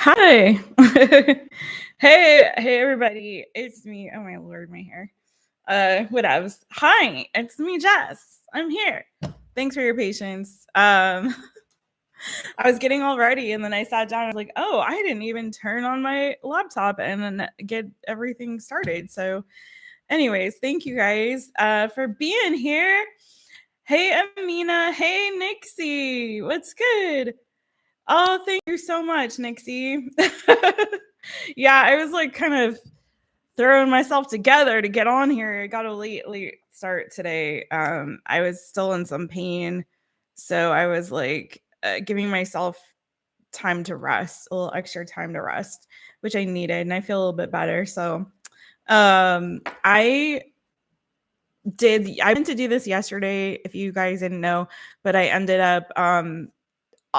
Hi. Hey everybody. It's me. Oh my lord, my hair. Whatevs. Hi, it's me, Jess. I'm here. Thanks for your patience. I was getting all ready and then I sat down and I was like, oh, I didn't even turn on my laptop and then get everything started. So, anyways, thank you guys for being here. Hey Amina. Hey NIXIE. What's good? Oh, thank you so much, NIXIE. Yeah, I was like kind of throwing myself together to get on here. I got a late start today. I was still in some pain, so I was like giving myself time to rest, a little extra time to rest, which I needed, and I feel a little bit better. So, I meant to do this yesterday, if you guys didn't know, but I ended up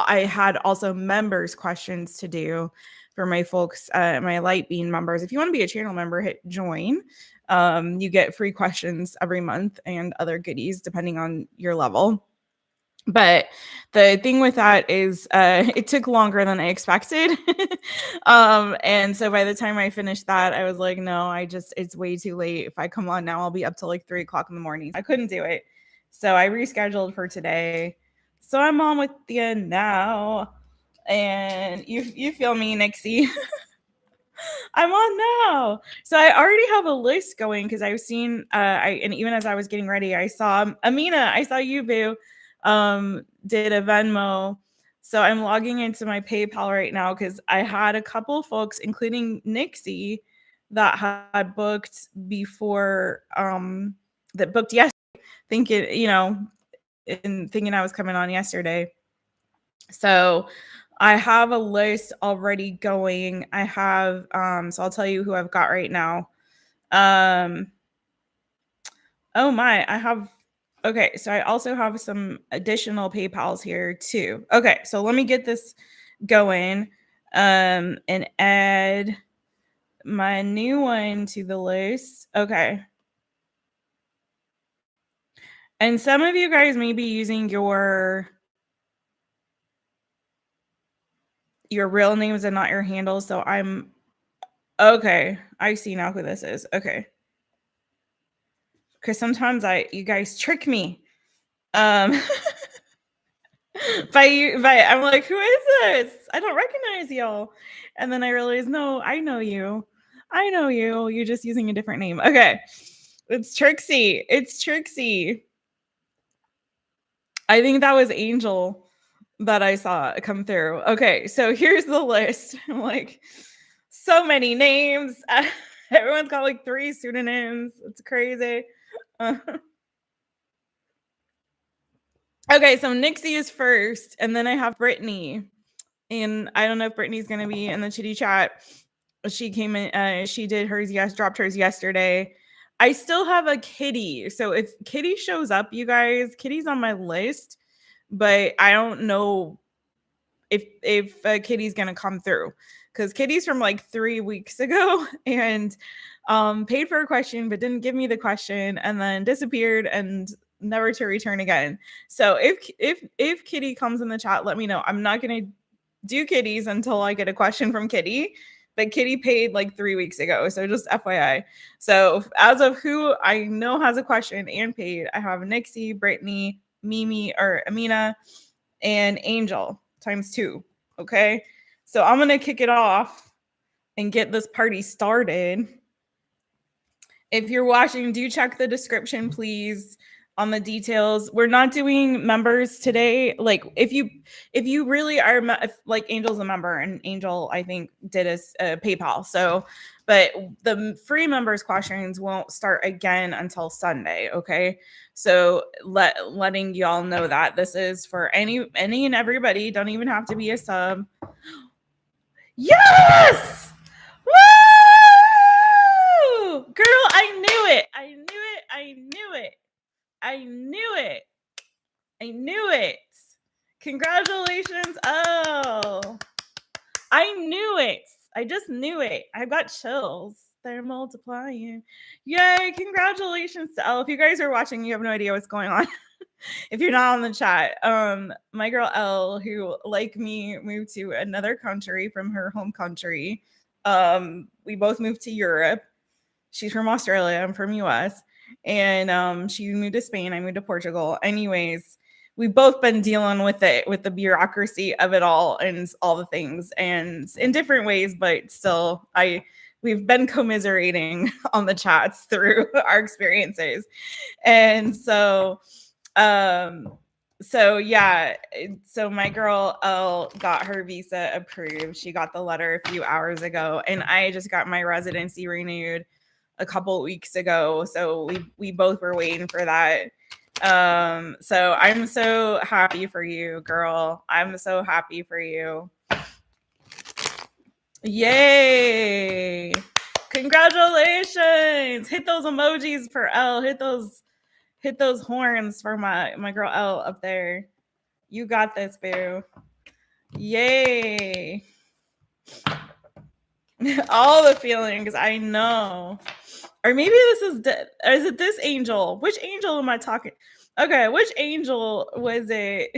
I had also members questions to do for my folks, my Light Bean members. If you want to be a channel member, hit join. You get free questions every month and other goodies depending on your level. But the thing with that is it took longer than I expected. And so by the time I finished that, I was like, no, it's way too late. If I come on now, I'll be up till like 3:00 in the morning. I couldn't do it. So I rescheduled for today. So I'm on with you now. And you feel me, NIXIE. I'm on now. So I already have a list going because I've seen and even as I was getting ready, I saw Amina, I saw you, boo, did a Venmo. So I'm logging into my PayPal right now because I had a couple folks, including NIXIE, that had booked before that booked yesterday, thinking I was coming on yesterday. So I have a list already going. I have so I'll tell you who I've got right now. Oh my, okay, so I also have some additional PayPals here too. Okay, so let me get this going and add my new one to the list. Okay. And some of you guys may be using your real names and not your handles, so I'm okay. I see now who this is. Okay. Because sometimes you guys trick me. Um I'm like, who is this? I don't recognize y'all. And then I realized, no, I know you. I know you. You're just using a different name. Okay. It's Trixie. It's Trixie. I think that was Angel that I saw come through. Okay, so here's the list. I'm like, so many names. Everyone's got like 3 pseudonyms. It's crazy. Okay, so NIXIE is first, and then I have Brittany. And I don't know if Brittany's gonna be in the chitty chat. She came in, she did hers, dropped hers yesterday. I still have a Kitty. So if Kitty shows up, you guys, Kitty's on my list, but I don't know if Kitty's gonna come through. Because Kitty's from like 3 weeks ago and paid for a question but didn't give me the question and then disappeared and never to return again. So if Kitty comes in the chat, let me know. I'm not gonna do Kitties until I get a question from Kitty, but Kitty paid like 3 weeks ago, so just FYI. So as of who I know has a question and paid, I have NIXIE, Brittany, Mimi or Amina, and Angel times 2. Okay, so I'm gonna kick it off and get this party started. If you're watching, do check the description, please, on the details. We're not doing members today. Like if you really are like Angel's a member, and Angel I think did a PayPal. So, but the free members questions won't start again until Sunday. Okay, so letting y'all know that this is for any and everybody. Don't even have to be a sub. Yes! Woo! Girl, I knew it. I knew it. I knew it. I knew it. I knew it. Congratulations. Oh, I knew it. I just knew it. I got chills. They're multiplying. Yay. Congratulations to Elle. If you guys are watching, you have no idea what's going on. if you're not on the chat, my girl Elle, who like me moved to another country from her home country. We both moved to Europe. She's from Australia. I'm from US. And she moved to Spain. I moved to Portugal. Anyways, we've both been dealing with it, with the bureaucracy of it all and all the things, and in different ways, but still, we've been commiserating on the chats through our experiences. And so yeah, so my girl Elle got her visa approved. She got the letter a few hours ago, and I just got my residency renewed a couple weeks ago. So we both were waiting for that. So I'm so happy for you, girl. I'm so happy for you. Yay! Congratulations! Hit those emojis for Elle. Hit those horns for my girl Elle up there. You got this, boo. Yay. All the feelings, I know. Or maybe this is it this angel? Which angel am I talking? Okay, which angel was it?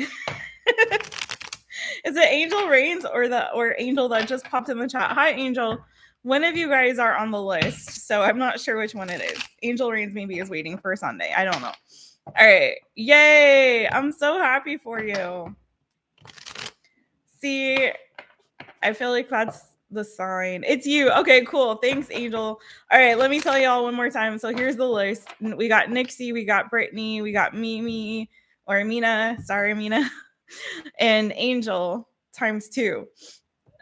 Is it Angel Reigns or Angel that just popped in the chat? Hi, Angel. One of you guys are on the list, so I'm not sure which one it is. Angel Reigns maybe is waiting for Sunday. I don't know. All right. Yay. I'm so happy for you. See, I feel like that's the sign. It's you. Okay, cool. Thanks, Angel. All right, let me tell y'all one more time. So here's the list. We got NIXIE, we got Brittany, we got Mimi or AMINA. Sorry, AMINA. And Angel ×2.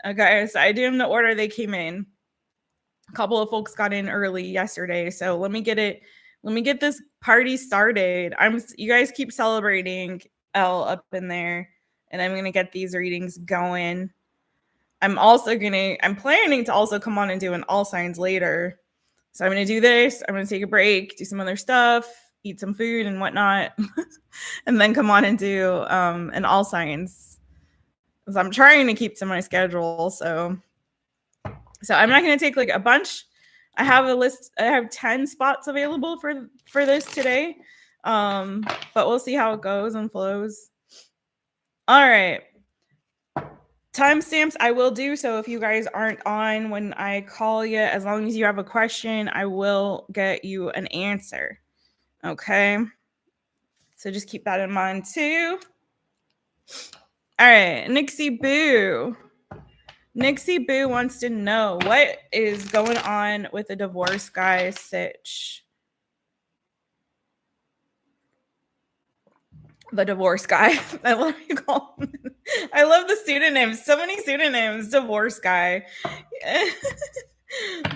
Okay, so I did them in the order they came in. A couple of folks got in early yesterday, so let me get this party started. You guys keep celebrating Elle up in there, and I'm gonna get these readings going. I'm planning to also come on and do an all signs later. So I'm gonna do this. I'm gonna take a break, do some other stuff, eat some food and whatnot, and then come on and do an all signs. Because I'm trying to keep to my schedule. So I'm not gonna take like a bunch. I have a list. I have 10 spots available for this today. But we'll see how it goes and flows. All right. Timestamps I will do. So if you guys aren't on when I call you, as long as you have a question, I will get you an answer. Okay. So just keep that in mind too. All right. NIXIE Boo. NIXIE Boo wants to know what is going on with the divorce guy sitch. The divorce guy. I love you call him. I love the pseudonyms. So many pseudonyms. Divorce guy.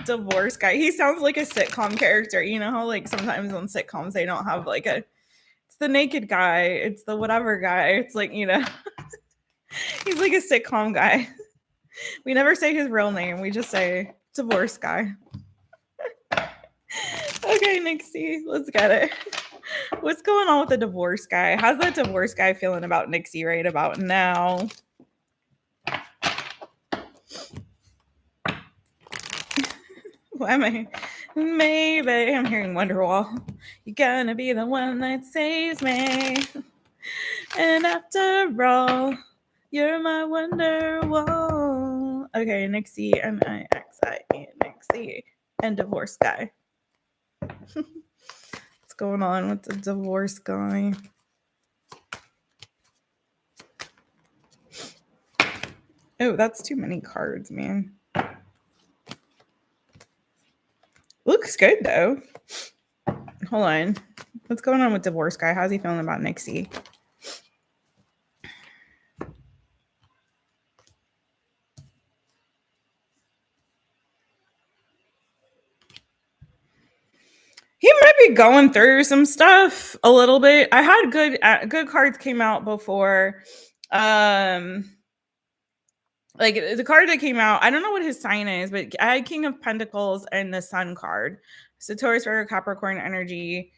Divorce guy. He sounds like a sitcom character. You know how like sometimes on sitcoms they don't have like it's the naked guy. It's the whatever guy. It's like, you know, he's like a sitcom guy. We never say his real name. We just say divorce guy. Okay, NIXIE, let's get it. What's going on with the divorce guy? How's that divorce guy feeling about NIXIE right about now? Why am I? Maybe I'm hearing Wonderwall. You're gonna be the one that saves me. And after all, you're my Wonderwall. Okay, NIXIE, NIXIE, NIXIE, and divorce guy. What's going on with the divorce guy? Oh, that's too many cards, man. Looks good though. Hold on. What's going on with divorce guy? How's he feeling about NIXIE? He might be going through some stuff a little bit. I had good cards came out before. Like the card that came out, I don't know what his sign is, but I had King of Pentacles and the Sun card. So Taurus, Virgo, Capricorn energy.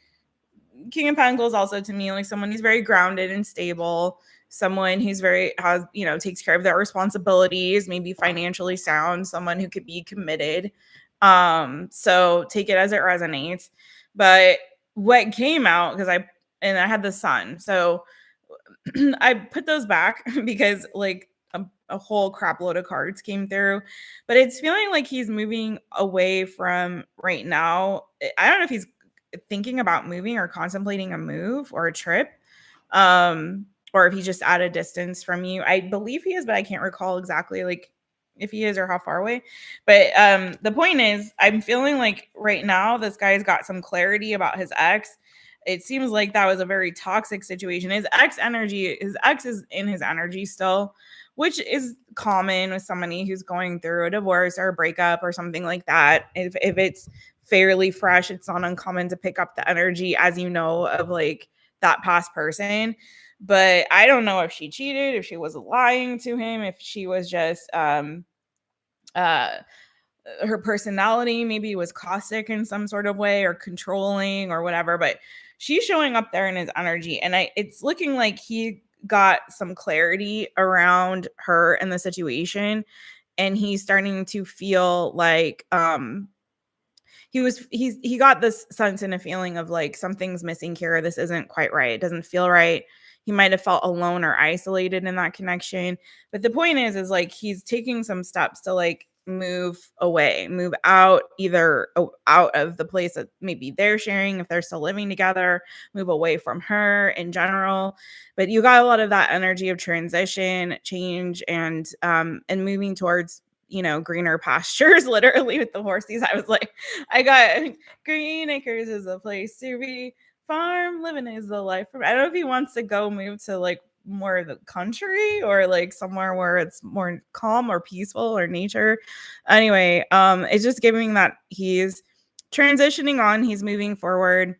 King of Pentacles also to me like someone who's very grounded and stable, someone who's takes care of their responsibilities, maybe financially sound, someone who could be committed. So take it as it resonates. But what came out, because and I had the sun. So I put those back because like a whole crap load of cards came through, but it's feeling like he's moving away from right now. I don't know if he's thinking about moving or contemplating a move or a trip, or if he's just at a distance from you. I believe he is, but I can't recall exactly like if he is or how far away. But the point is, I'm feeling like right now this guy's got some clarity about his ex. It seems like that was a very toxic situation. His ex is in his energy still, which is common with somebody who's going through a divorce or a breakup or something like that. If it's fairly fresh, it's not uncommon to pick up the energy, as you know, of like that past person. But I don't know if she cheated, if she was lying to him, if she was just her personality maybe was caustic in some sort of way or controlling or whatever, but she's showing up there in his energy, and it's looking like he got some clarity around her and the situation, and he's starting to feel like he got this sense and a feeling of like something's missing here. This isn't quite right. It doesn't feel right. He might have felt alone or isolated in that connection. But the point is like he's taking some steps to like move away, move out, either out of the place that maybe they're sharing if they're still living together, move away from her in general. But you got a lot of that energy of transition, change, and moving towards greener pastures. Literally with the horses, I was like, I got green acres is a place to be, farm living is the life. I don't know if he wants to go move to like more of the country or like somewhere where it's more calm or peaceful or nature. Anyway, it's just giving that he's transitioning on, he's moving forward.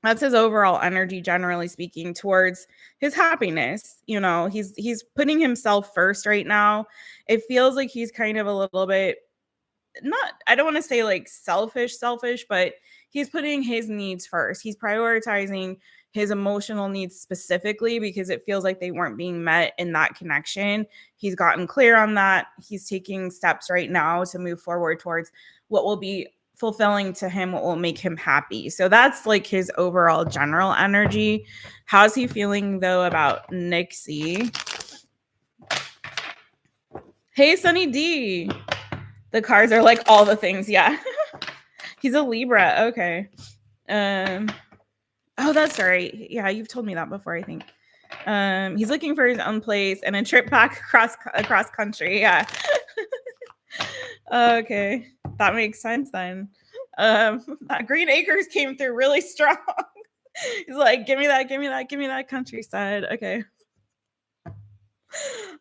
That's his overall energy, generally speaking, towards his happiness. He's putting himself first right now. It feels like he's kind of a little bit, not, I don't want to say like selfish, but he's putting his needs first. He's prioritizing his emotional needs specifically because it feels like they weren't being met in that connection. He's gotten clear on that. He's taking steps right now to move forward towards what will be fulfilling to him, what will make him happy. So that's like his overall general energy. How's he feeling though about NIXIE? Hey, Sunny D. The cards are like all the things. Yeah. He's a Libra. Okay. Oh, that's right. Yeah, you've told me that before, I think. He's looking for his own place and a trip back across country. Yeah. Okay. That makes sense then. That Green Acres came through really strong. He's like, give me that countryside. Okay.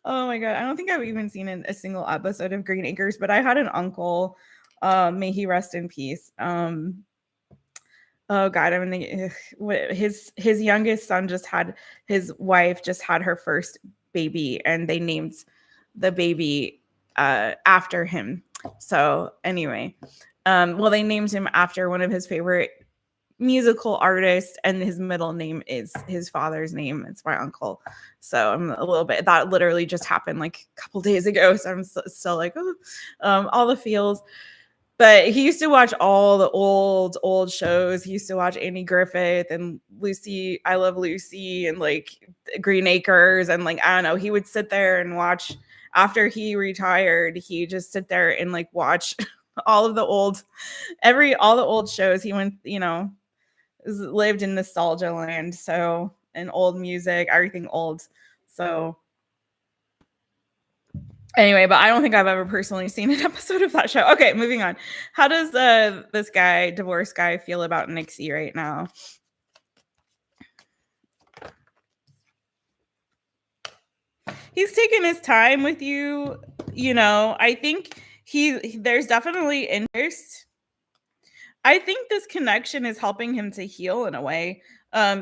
Oh my God. I don't think I've even seen a single episode of Green Acres, but I had an uncle, may he rest in peace. Oh God, I'm gonna his youngest son his wife just had her first baby, and they named the baby after him. So anyway, well, they named him after one of his favorite musical artists, and his middle name is his father's name. It's my uncle. So I'm a little bit, that literally just happened like a couple days ago. So I'm still like, oh, all the feels. But he used to watch all the old shows. He used to watch Andy Griffith and Lucy, I Love Lucy, and like Green Acres. And like, I don't know, he would sit there and watch. After he retired, he just sit there and like watch all the old shows. He went, lived in nostalgia land. So, and old music, everything old. So anyway, but I don't think I've ever personally seen an episode of that show. Okay, moving on. How does this guy, divorced guy, feel about NIXIE right now? He's taking his time with you. I think there's definitely interest. I think this connection is helping him to heal in a way.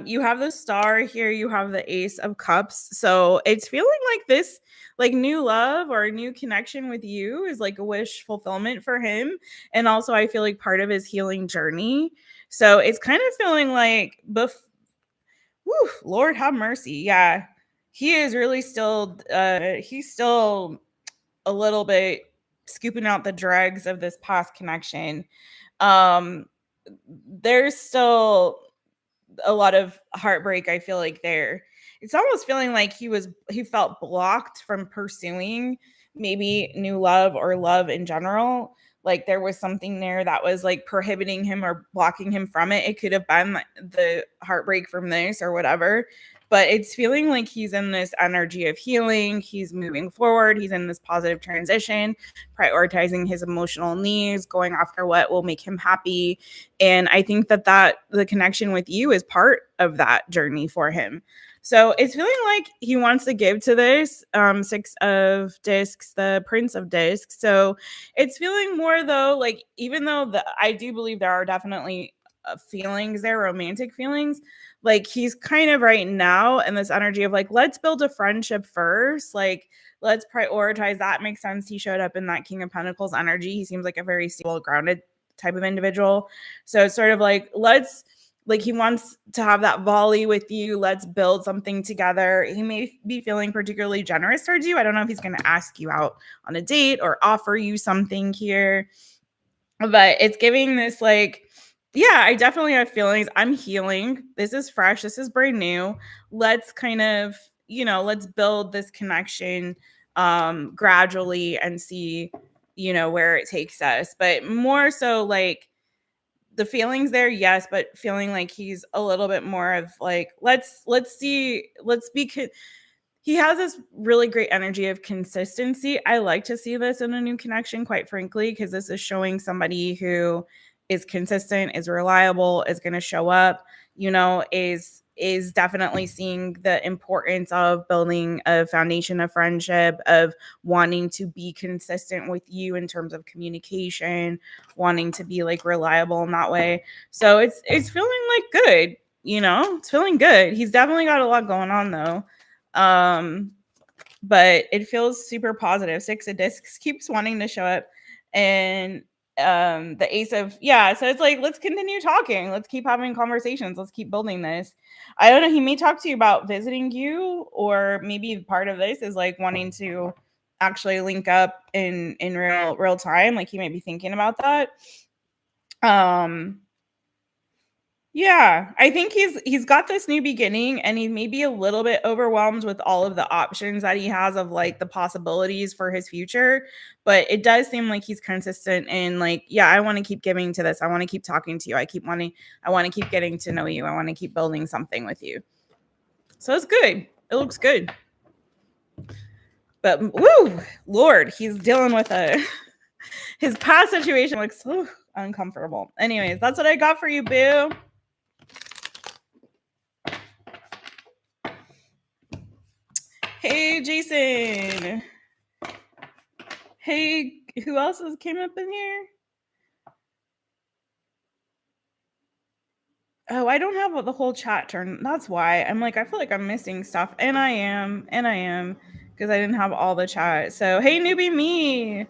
You have the star here, you have the Ace of Cups. So it's feeling like this, like new love or a new connection with you is like a wish fulfillment for him. And also I feel like part of his healing journey. So it's kind of feeling like, Lord have mercy. Yeah. He is really still, he's still a little bit scooping out the dregs of this past connection. There's still a lot of heartbreak, I feel like there. It's almost feeling like he felt blocked from pursuing maybe new love or love in general. Like there was something there that was like prohibiting him or blocking him from it. It could have been the heartbreak from this or whatever, but it's feeling like he's in this energy of healing. He's moving forward. He's in this positive transition, prioritizing his emotional needs, going after what will make him happy. And I think that the connection with you is part of that journey for him. So it's feeling like he wants to give to this 6 of discs, the Prince of Discs. So it's feeling more though, like even though I do believe there are definitely feelings there, romantic feelings, like he's kind of right now in this energy of like, let's build a friendship first. Like, let's prioritize that. Makes sense. He showed up in that King of Pentacles energy. He seems like a very stable, grounded type of individual. So it's sort of like, he wants to have that volley with you. Let's build something together. He may be feeling particularly generous towards you. I don't know if he's going to ask you out on a date or offer you something here, but it's giving this like, yeah, I definitely have feelings. I'm healing. This is fresh. This is brand new. Let's kind of, let's build this connection gradually and see, where it takes us. But more so like the feelings there, yes, but feeling like he's a little bit more of like, he has this really great energy of consistency. I like to see this in a new connection, quite frankly, because this is showing somebody who is consistent, is reliable, is going to show up, is definitely seeing the importance of building a foundation of friendship, of wanting to be consistent with you in terms of communication, wanting to be like reliable in that way. So it's feeling like good, it's feeling good. He's definitely got a lot going on though. But it feels super positive. 6 of discs keeps wanting to show up, and the ace of, so it's like, let's continue talking, let's keep having conversations, let's keep building this. I don't know, he may talk to you about visiting you, or maybe part of this is like wanting to actually link up in real time. Like he might be thinking about that. Yeah, I think he's got this new beginning, and he may be a little bit overwhelmed with all of the options that he has of like the possibilities for his future, but it does seem like he's consistent in like, yeah, I want to keep giving to this. I want to keep talking to you. I want to keep getting to know you. I want to keep building something with you. So it's good. It looks good. But woo, Lord, he's dealing with his past situation looks so uncomfortable. Anyways, that's what I got for you, boo. Hey, Jason. Hey, who else came up in here? Oh, I don't have the whole chat turned. That's why. I'm like, I feel like I'm missing stuff. And I am. Because I didn't have all the chat. So, hey, newbie me.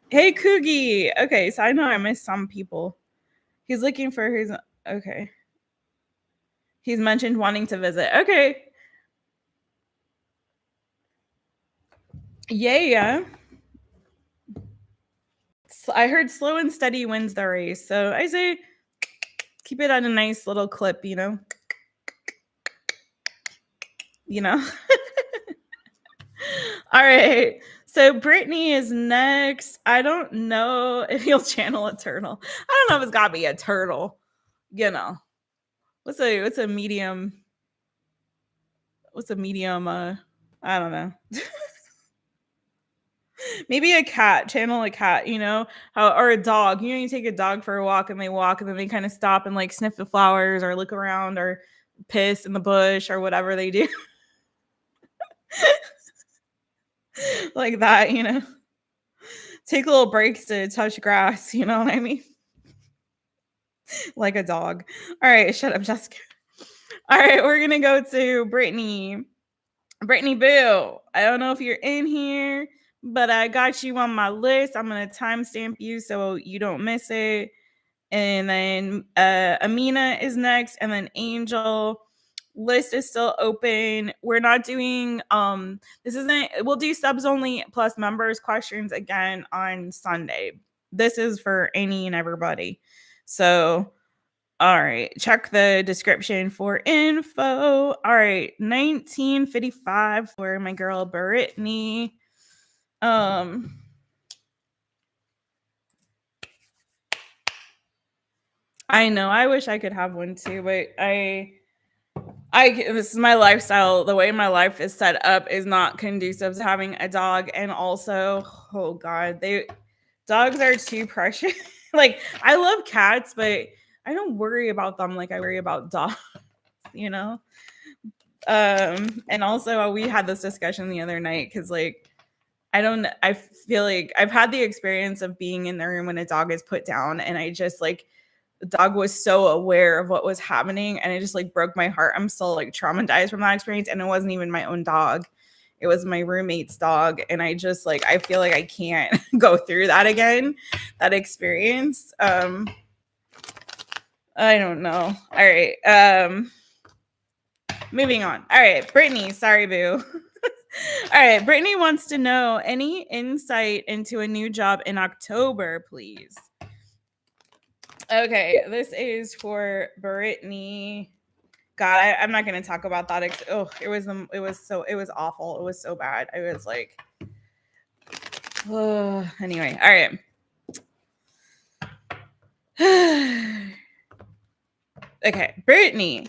Hey, Coogie. Okay, so I know I missed some people. He's looking for his... Okay. He's mentioned wanting to visit. Okay. Yeah. I heard slow and steady wins the race. So I say keep it at a nice little clip, All right. So Brittany is next. I don't know if he'll channel a turtle. I don't know if it's gotta be a turtle. What's a medium? What's a medium? I don't know. Maybe a cat, channel a cat, or a dog. You take a dog for a walk and they walk and then they kind of stop and like sniff the flowers or look around or piss in the bush or whatever they do. Like that, take little breaks to touch grass, you know what I mean? Like a dog. All right, shut up, Jessica. All right, we're gonna go to Brittany. Brittany Boo, I don't know if you're in here, but I got you on my list. I'm gonna timestamp you so you don't miss it. And then Amina is next, and then Angel. List is still open. We're not doing we'll do subs only plus members questions again on Sunday. This is for any and everybody. So All right, check the description for info. All right, 1955 for my girl Brittany. I know, I wish I could have one too, but this is my lifestyle. The way my life is set up is not conducive to having a dog, and also, oh god, dogs are too precious. Like, I love cats, but I don't worry about them like I worry about dogs, you know? And also we had this discussion the other night because like I feel like I've had the experience of being in the room when a dog is put down, and I just like the dog was so aware of what was happening, and it just like broke my heart. I'm still like traumatized from that experience, and it wasn't even my own dog. It was my roommate's dog, and I just like I feel like I can't go through that again, that experience. I don't know. All right. Moving on. All right, Brittany, sorry boo. All right, Brittany wants to know any insight into a new job in October, please. Okay, this is for Brittany. God, I'm not going to talk about that. It was awful. It was so bad. I was like, oh, anyway. All right. Okay, Brittany.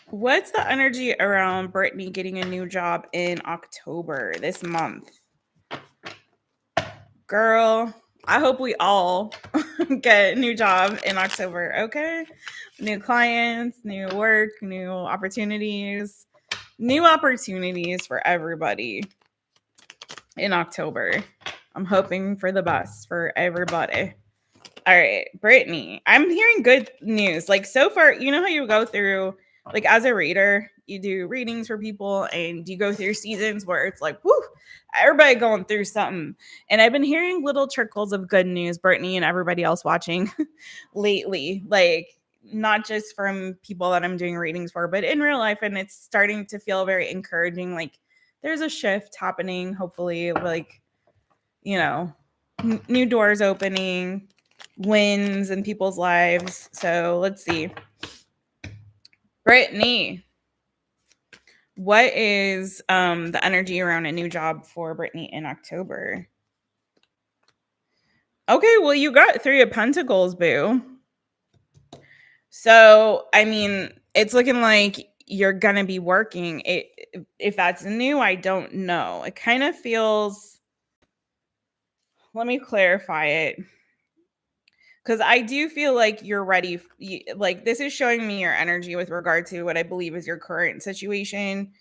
What's the energy around Brittany getting a new job in October this month? Girl, I hope we all get a new job in October, okay? New clients, new work, new opportunities for everybody in October. I'm hoping for the best for everybody. All right, Brittany, I'm hearing good news. Like so far, you know how you go through, like as a reader, you do readings for people and you go through seasons where it's like, whoo, everybody going through something. And I've been hearing little trickles of good news, Brittany and everybody else watching lately, like not just from people that I'm doing readings for, but in real life. And it's starting to feel very encouraging. Like there's a shift happening, hopefully, like, you know, new doors opening, wins in people's lives. So let's see. Brittany, what is the energy around a new job for Brittany in October? Okay, well, you got 3 of Pentacles, boo. So, I mean, it's looking like you're going to be working. If that's new, I don't know. It kind of feels, let me clarify it. Because I do feel like you're ready. Like this is showing me your energy with regard to what I believe is your current situation.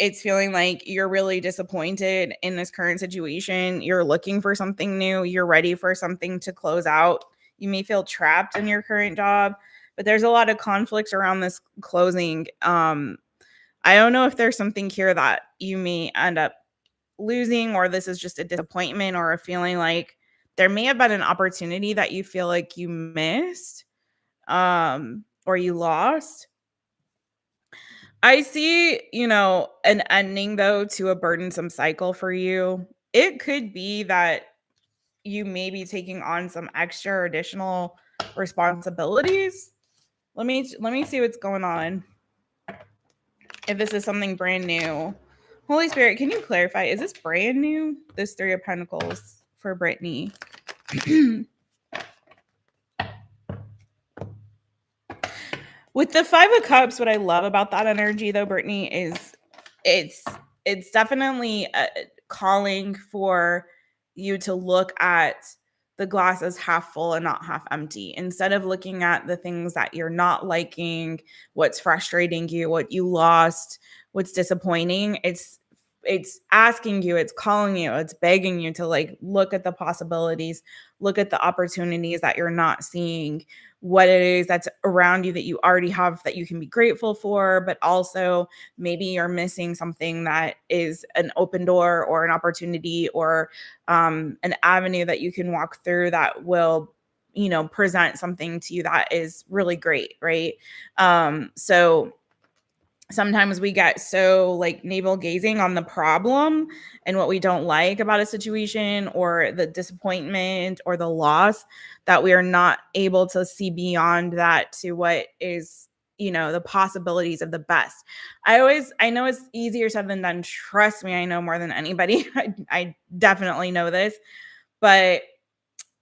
It's feeling like you're really disappointed in this current situation. You're looking for something new. You're ready for something to close out. You may feel trapped in your current job, but there's a lot of conflicts around this closing. I don't know if there's something here that you may end up losing, or this is just a disappointment or a feeling like there may have been an opportunity that you feel like you missed or you lost. I see, an ending though to a burdensome cycle for you. It could be that you may be taking on some extra or additional responsibilities. Let me see what's going on. If this is something brand new. Holy Spirit, can you clarify? Is this brand new? This 3 of Pentacles for Brittany. With the 5 of Cups, what I love about that energy, though, Brittany, is it's definitely calling for you to look at the glass as half full and not half empty. Instead of looking at the things that you're not liking, what's frustrating you, what you lost, what's disappointing, it's asking you, it's calling you, it's begging you to like look at the possibilities, look at the opportunities that you're not seeing, what it is that's around you that you already have that you can be grateful for, but also maybe you're missing something that is an open door or an opportunity or an avenue that you can walk through that will present something to you that is really great, right? So sometimes we get so like navel gazing on the problem and what we don't like about a situation or the disappointment or the loss that we are not able to see beyond that to what is, the possibilities of the best. I know it's easier said than done. Trust me, I know more than anybody. I definitely know this, but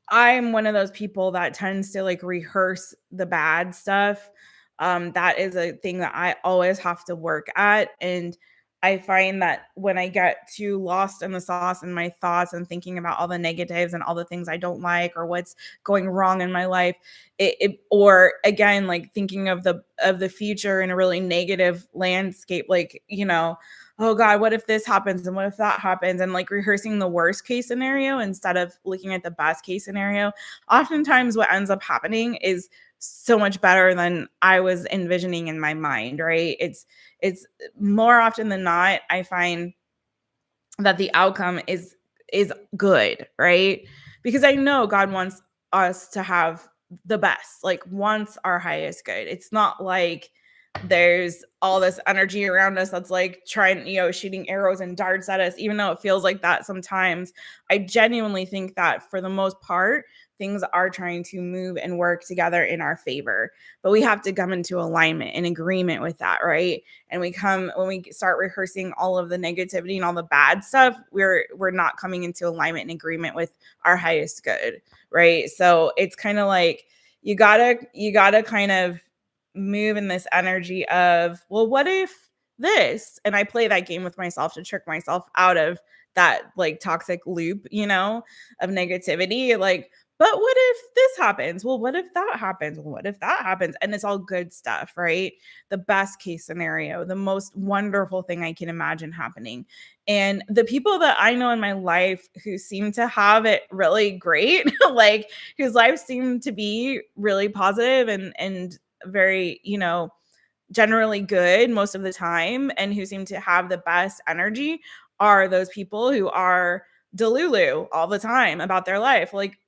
I'm one of those people that tends to like rehearse the bad stuff. That is a thing that I always have to work at. And I find that when I get too lost in the sauce and my thoughts and thinking about all the negatives and all the things I don't like or what's going wrong in my life, or again, like thinking of the future in a really negative landscape, like, oh God, what if this happens and what if that happens? And like rehearsing the worst case scenario instead of looking at the best case scenario. Oftentimes, what ends up happening is so much better than I was envisioning in my mind, right? It's more often than not, I find that the outcome is good, right? Because I know God wants us to have the best, like wants our highest good. It's not like there's all this energy around us that's like trying, shooting arrows and darts at us, even though it feels like that sometimes. I genuinely think that for the most part, things are trying to move and work together in our favor. But we have to come into alignment and agreement with that, right? And when we start rehearsing all of the negativity and all the bad stuff, we're not coming into alignment and agreement with our highest good, right? So it's kind of like you gotta kind of move in this energy of, well, what if this? And I play that game with myself to trick myself out of that like toxic loop, of negativity. Like, but what if this happens? Well, what if that happens? Well, what if that happens? And it's all good stuff, right? The best case scenario, the most wonderful thing I can imagine happening. And the people that I know in my life who seem to have it really great, like whose lives seem to be really positive and very, generally good most of the time and who seem to have the best energy are those people who are delulu all the time about their life. Like,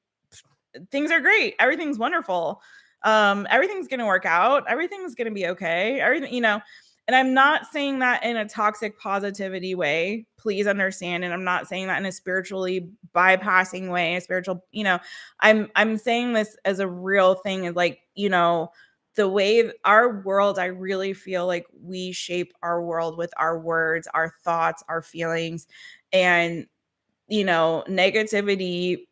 things are great. Everything's wonderful. Everything's going to work out. Everything's going to be okay. Everything, and I'm not saying that in a toxic positivity way. Please understand. And I'm not saying that in a spiritually bypassing way, a spiritual, I'm saying this as a real thing is like, the way our world, I really feel like we shape our world with our words, our thoughts, our feelings. And negativity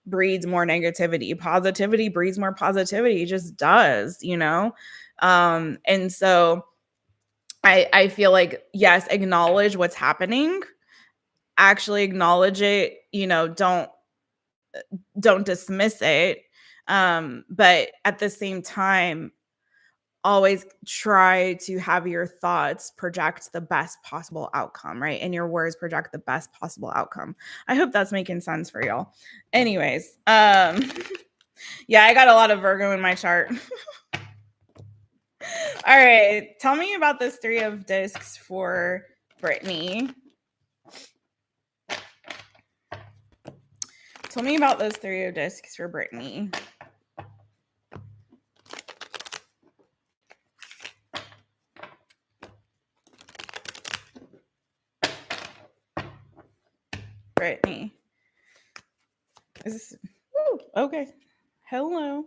breeds more negativity. Positivity breeds more positivity. It just does. And so I feel like, yes, acknowledge what's happening, actually acknowledge it, don't dismiss it. But at the same time, always try to have your thoughts project the best possible outcome, right? And your words project the best possible outcome. I hope that's making sense for y'all. Anyways, yeah, I got a lot of Virgo in my chart. All right, tell me about this 3 of discs for Brittany. Tell me about those 3 of discs for Brittany. Brittany. Is this okay? Hello.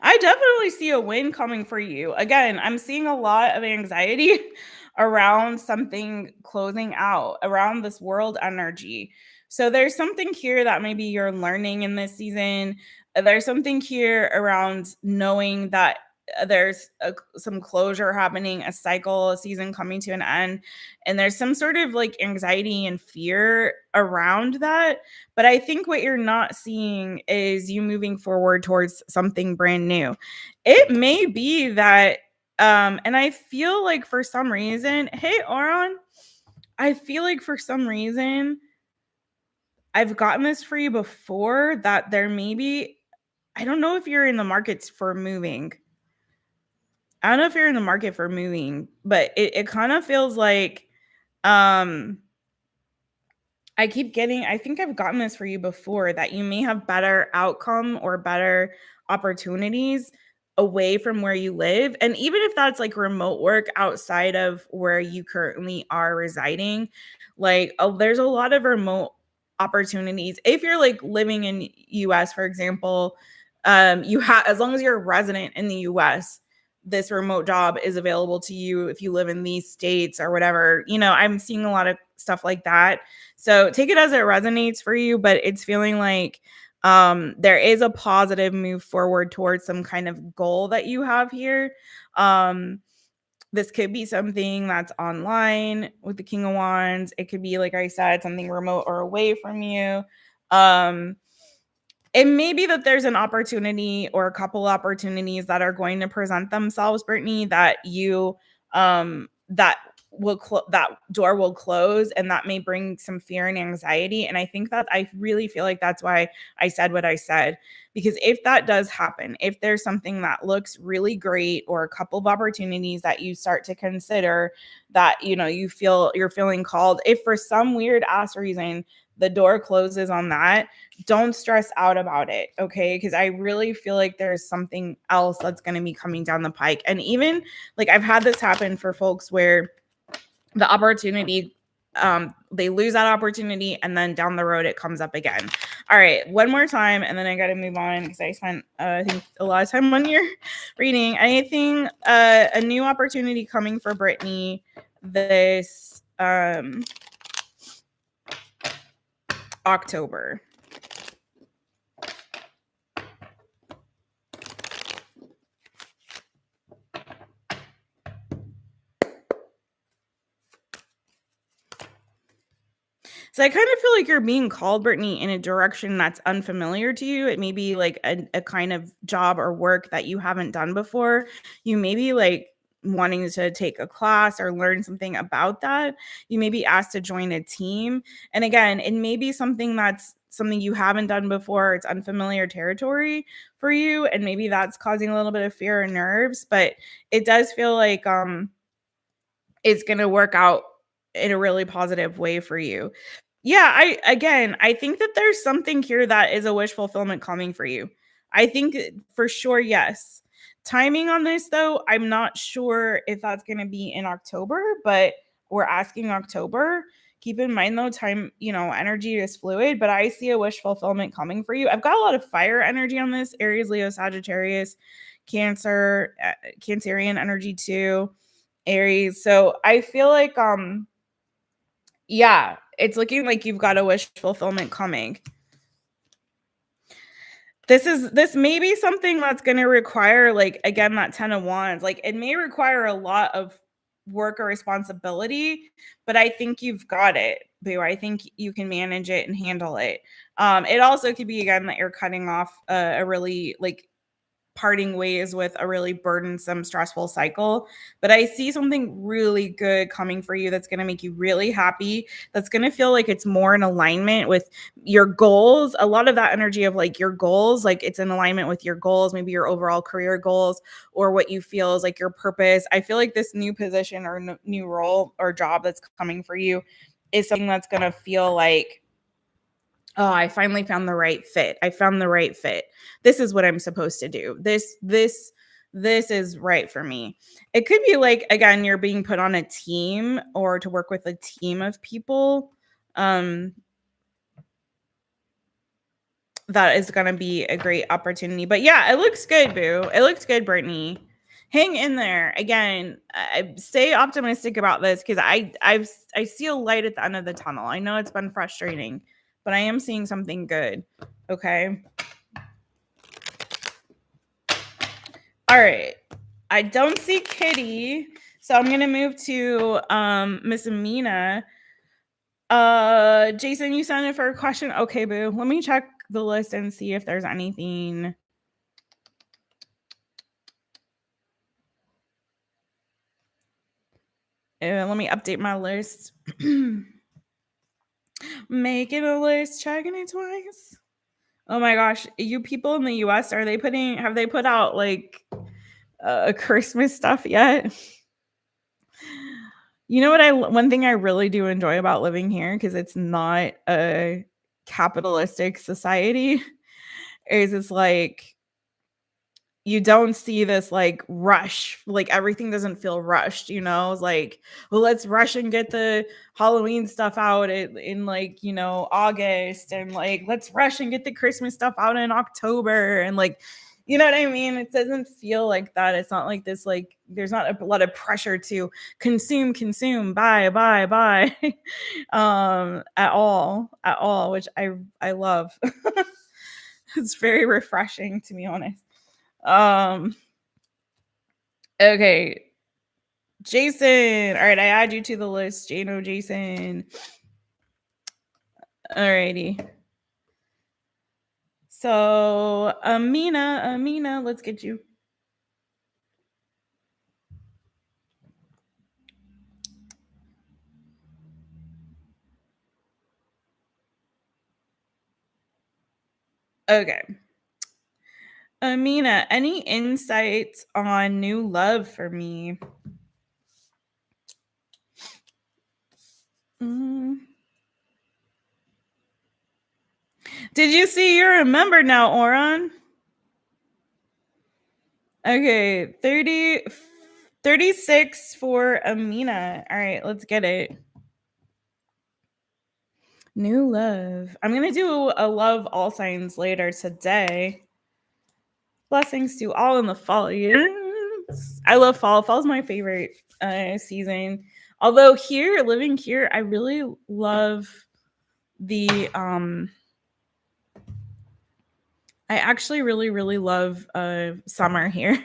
I definitely see a win coming for you. Again, I'm seeing a lot of anxiety around something closing out, around this world energy. So there's something here that maybe you're learning in this season. There's something here around knowing that there's some closure happening, a cycle, a season coming to an end. And there's some sort of like anxiety and fear around that. But I think what you're not seeing is you moving forward towards something brand new. It may be that, and I feel like for some reason, hey, Auron, I feel like for some reason, I've gotten this for you before that there may be, I don't know if you're in the markets for moving. I don't know if you're in the market for moving, but it kind of feels like, I think I've gotten this for you before, that you may have better outcome or better opportunities away from where you live. And even if that's like remote work outside of where you currently are residing, like there's a lot of remote opportunities. If you're like living in US, for example, you have, as long as you're a resident in the US, this remote job is available to you if you live in these states or whatever. I'm seeing a lot of stuff like that. So take it as it resonates for you, but it's feeling like there is a positive move forward towards some kind of goal that you have here. This could be something that's online with the King of Wands. It could be, like I said, something remote or away from you. It may be that there's an opportunity or a couple opportunities that are going to present themselves, Brittany, that that door will close, and that may bring some fear and anxiety. And I really feel like that's why I said what I said, because if that does happen, if there's something that looks really great or a couple of opportunities that you start to consider that, you're feeling called, if for some weird ass reason the door closes on that, don't stress out about it, okay? Because I really feel like there's something else that's going to be coming down the pike. And even like I've had this happen for folks where the opportunity, they lose that opportunity, and then down the road it comes up again. All right, one more time, and then I got to move on because I spent I think a lot of time on your reading. Anything, a new opportunity coming for Brittany this October. So I kind of feel like you're being called, Brittany, in a direction that's unfamiliar to you. It may be like a kind of job or work that you haven't done before. You may be like wanting to take a class or learn something about that. You may be asked to join a team. And again, it may be something you haven't done before. It's unfamiliar territory for you. And maybe that's causing a little bit of fear and nerves, but it does feel like it's going to work out in a really positive way for you. Yeah, I think that there's something here that is a wish fulfillment coming for you. I think for sure, yes. Timing on this though, I'm not sure if that's going to be in October, but we're asking October. Keep in mind though, time, energy is fluid, but I see a wish fulfillment coming for you. I've got a lot of fire energy on this: Aries, Leo, Sagittarius, Cancer, Cancerian energy too, Aries. So I feel like yeah, it's looking like you've got a wish fulfillment coming. This may be something that's going to require, like, again, that 10 of Wands. Like, it may require a lot of work or responsibility, but I think you've got it, boo. I think you can manage it and handle it. It also could be, again, that you're cutting off a really, like, parting ways with a really burdensome, stressful cycle. But I see something really good coming for you that's going to make you really happy. That's going to feel like it's more in alignment with your goals. A lot of that energy of like your goals, like it's in alignment with your goals, maybe your overall career goals or what you feel is like your purpose. I feel like this new position or new role or job that's coming for you is something that's going to feel like, oh, I finally found the right fit. I found the right fit. This is what I'm supposed to do. This is right for me. It could be like, again, you're being put on a team or to work with a team of people. That is going to be a great opportunity. But yeah, it looks good, boo. It looks good, Brittany. Hang in there. Again, stay optimistic about this because I see a light at the end of the tunnel. I know it's been frustrating, but I am seeing something good. Okay. All right. I don't see Kitty, so I'm going to move to Miss Amina. Jason, you sent in for a question. Okay, boo. Let me check the list and see if there's anything. Let me update my list. Making a list, checking it twice. Oh my gosh, you people in the US, have they put out like Christmas stuff yet? You know what one thing I really do enjoy about living here, because it's not a capitalistic society, is it's like you don't see this like rush, like everything doesn't feel rushed, it's like, well, let's rush and get the Halloween stuff out in like, August, and like let's rush and get the Christmas stuff out in October, and like, you know what I mean? It doesn't feel like that. It's not like this, like there's not a lot of pressure to consume, buy at all, which I love. It's very refreshing, to be honest. um Okay, Jason. All right, I add you to the list. Jano, Jason. Alrighty. So, Amina, let's get you. Okay. Amina, any insights on new love for me? Mm. Did you see you're a member now, Oron? Okay, 36 for Amina. All right, let's get it. New love. I'm going to do a love all signs later today. Blessings to all in the fall. Yes. I love fall. Fall's my favorite season. Although living here, I really love the I actually really, really love summer here.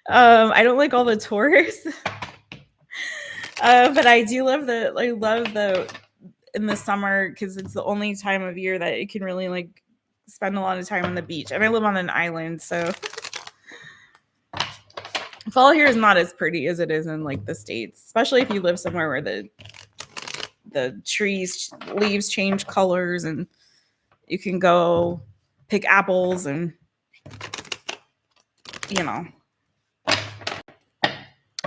I don't like all the tourists. But I do love the in the summer, because it's the only time of year that it can really like spend a lot of time on the beach. And I live on an island, so fall here is not as pretty as it is in like the States, especially if you live somewhere where the trees leaves change colors and you can go pick apples and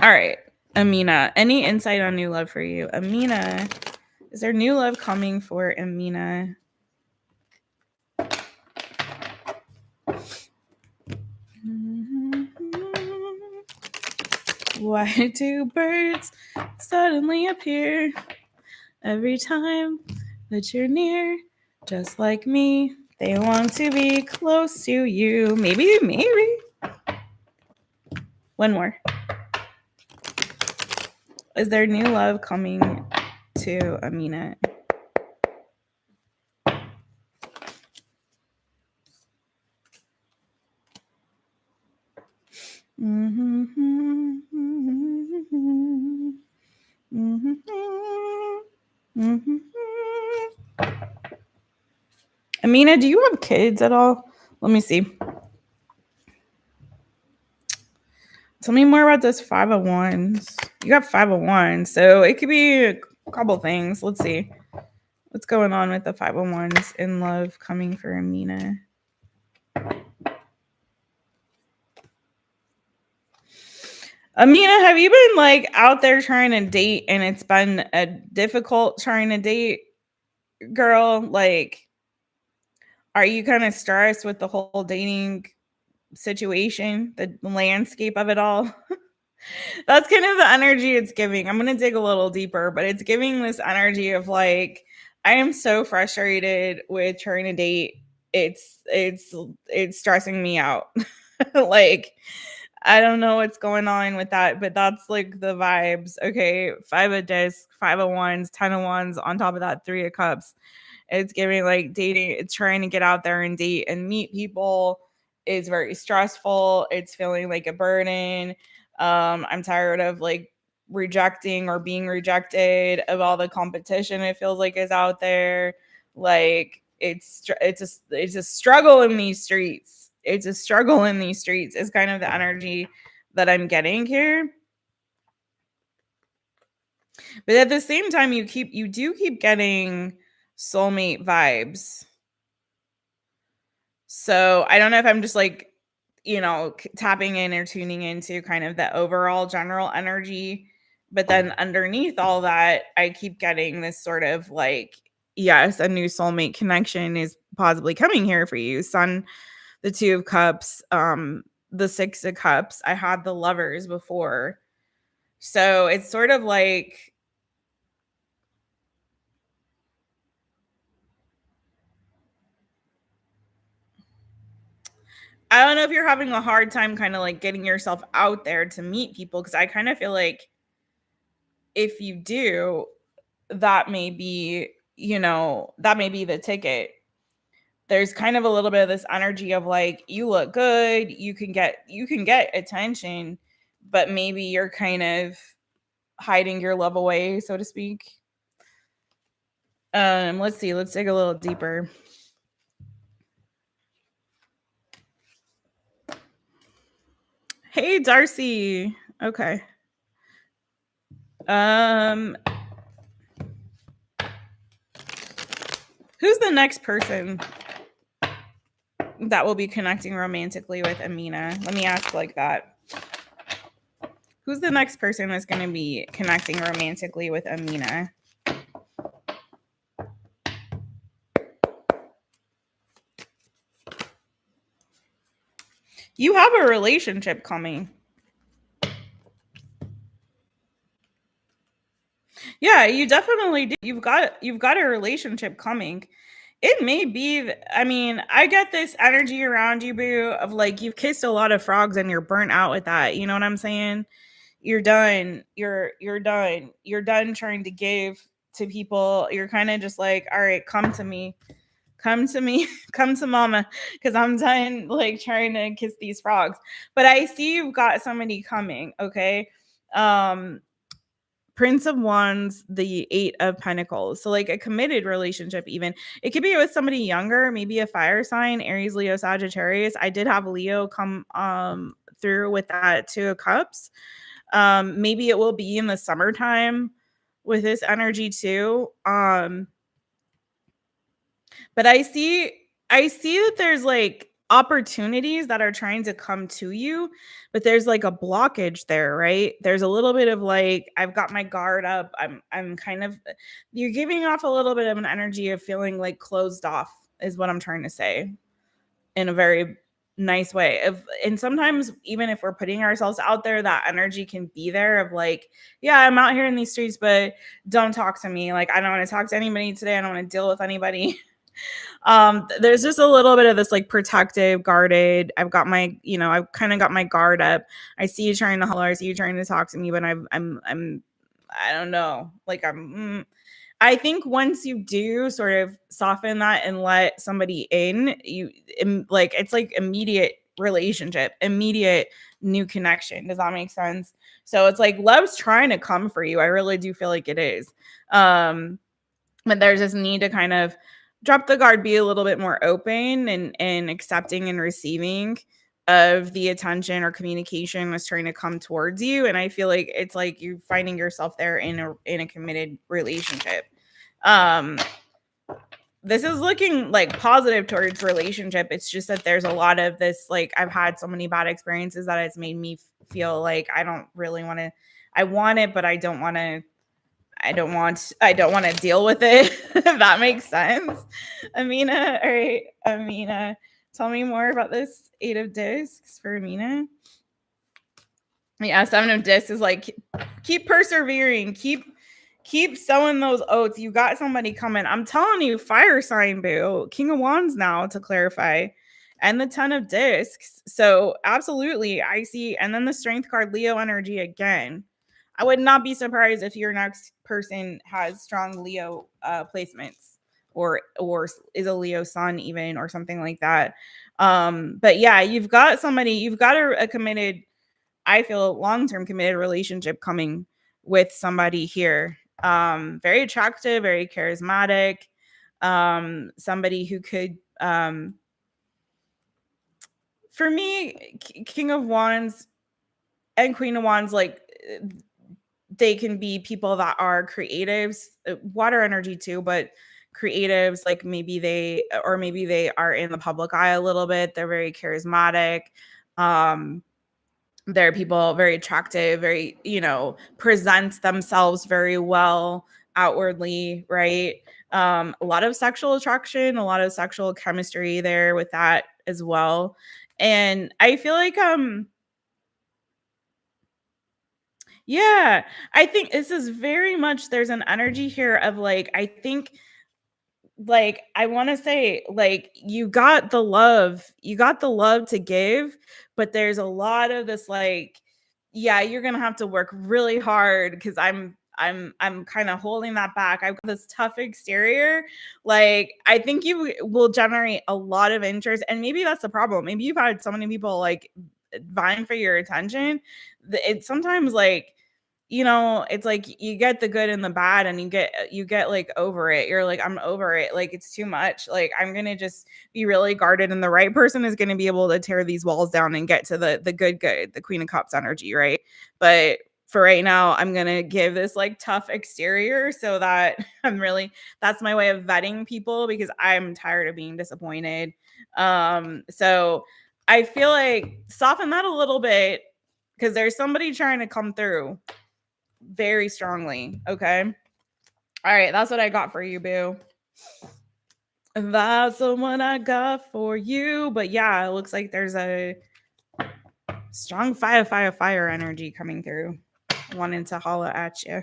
All right, Amina, any insight on new love for you? Amina, is there new love coming for Amina? Why do birds suddenly appear every time that you're near? Just like me, they want to be close to you. Maybe. One more. Is there new love coming to Amina? Amina, do you have kids at all? Let me see. Tell me more about this 501s. You got 501s, so it could be a couple things. Let's see. What's going on with the 501s in love coming for Amina? Amina, have you been like out there trying to date and it's been a difficult trying to date, girl? Like, are you kind of stressed with the whole dating situation, the landscape of it all? That's kind of the energy it's giving. I'm going to dig a little deeper, but it's giving this energy of like, I am so frustrated with trying to date. It's stressing me out. Like, I don't know what's going on with that, but that's like the vibes. Okay, 5 of disc, 5 of wands, 10 of wands, on top of that 3 of cups. It's giving like dating, it's trying to get out there and date and meet people is very stressful. It's feeling like a burden. I'm tired of like rejecting or being rejected, of all the competition it feels like is out there. Like it's a struggle in these streets. It's a struggle in these streets is kind of the energy that I'm getting here. But at the same time, you do keep getting soulmate vibes. So I don't know if I'm just like, tapping in or tuning into kind of the overall general energy But then underneath all that, I keep getting this sort of like, yes, a new soulmate connection is possibly coming here for you. Sun, the Two of Cups, the Six of Cups. I had the Lovers before. So it's sort of like, I don't know if you're having a hard time kind of like getting yourself out there to meet people, because I kind of feel like if you do, that may be, that may be the ticket. There's kind of a little bit of this energy of like, you look good, you can get attention, but maybe you're kind of hiding your love away, so to speak. Let's see, let's dig a little deeper. Hey, Darcy. Okay. Who's the next person that will be connecting romantically with AMINA? Let me ask like that. Who's the next person that's going to be connecting romantically with AMINA? You have a relationship coming. Yeah, you definitely do. You've got a relationship coming. It may be, I mean, I get this energy around you, boo, of like you've kissed a lot of frogs and you're burnt out with that. You know what I'm saying? You're done. You're done. You're done trying to give to people. You're kind of just like, all right, come to me. Come to me. Come to mama, because I'm done like trying to kiss these frogs. But I see you've got somebody coming, okay? Prince of Wands, the Eight of Pentacles. So like a committed relationship even. It could be with somebody younger, maybe a fire sign, Aries, Leo, Sagittarius. I did have Leo come through with that Two of Cups. Maybe it will be in the summertime with this energy too. But I see that there's like opportunities that are trying to come to you, but there's like a blockage there, right? There's a little bit of like, I've got my guard up. I'm kind of, you're giving off a little bit of an energy of feeling like closed off is what I'm trying to say in a very nice way. And sometimes even if we're putting ourselves out there, that energy can be there of like, yeah, I'm out here in these streets, but don't talk to me. Like, I don't want to talk to anybody today. I don't want to deal with anybody. There's just a little bit of this like protective, guarded. I've got my, I've kind of got my guard up. I see you trying to holler, I see you trying to talk to me, but I don't know. Like I think once you do sort of soften that and let somebody in, like it's like immediate relationship, immediate new connection. Does that make sense? So it's like love's trying to come for you. I really do feel like it is. But there's this need to kind of drop the guard, be a little bit more open and accepting and receiving of the attention or communication was trying to come towards you. And I feel like it's like you finding yourself there in a committed relationship. This is looking like positive towards relationship. It's just that there's a lot of this, like I've had so many bad experiences that it's made me feel like I don't really want to, I want it, but I don't want to deal with it. If that makes sense. AMINA, all right, AMINA, tell me more about this Eight of Discs for AMINA. Yeah, Seven of Discs is like keep persevering, keep sowing those oats. You got somebody coming. I'm telling you, fire sign, boo. King of Wands now to clarify. And the Ten of Discs. So absolutely, I see. And then the Strength card, Leo energy again. I would not be surprised if your next person has strong Leo placements or is a Leo sun even or something like that. But yeah, you've got a committed, I feel long-term committed relationship coming with somebody here. Very attractive, very charismatic. Somebody who could, for me, King of Wands and Queen of Wands, like they can be people that are creatives, water energy too, but creatives, like maybe they are in the public eye a little bit. They're very charismatic. They're people very attractive, very, present themselves very well outwardly, right? A lot of sexual attraction, a lot of sexual chemistry there with that as well. And I feel like yeah, I think this is very much, there's an energy here of like, I think, like, I want to say, like, you got the love to give, but there's a lot of this, like, yeah, you're gonna have to work really hard because I'm kind of holding that back. I've got this tough exterior. Like, I think you will generate a lot of interest, and maybe that's the problem. Maybe you've had so many people like vying for your attention. It's sometimes like, it's like you get the good and the bad, and you get like over it. You're like, I'm over it. Like, it's too much. Like, I'm going to just be really guarded, and the right person is going to be able to tear these walls down and get to the good, the Queen of Cups energy, right? But for right now, I'm going to give this like tough exterior so that that's my way of vetting people, because I'm tired of being disappointed. So I feel like soften that a little bit, because there's somebody trying to come through very strongly. Okay. All right. That's what I got for you, boo. That's the one I got for you. But yeah, it looks like there's a strong fire energy coming through, wanting to holla at you.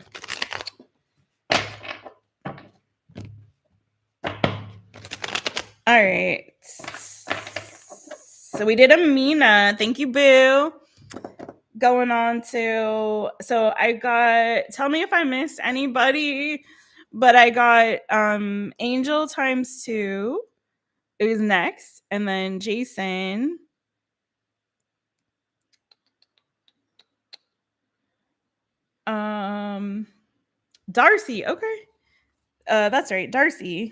All right. So we did AMINA. Thank you, boo. Going on to, so I got, tell me if I missed anybody, but I got Angel times 2. It was next, and then Jason. Darcy. Okay. That's right, Darcy.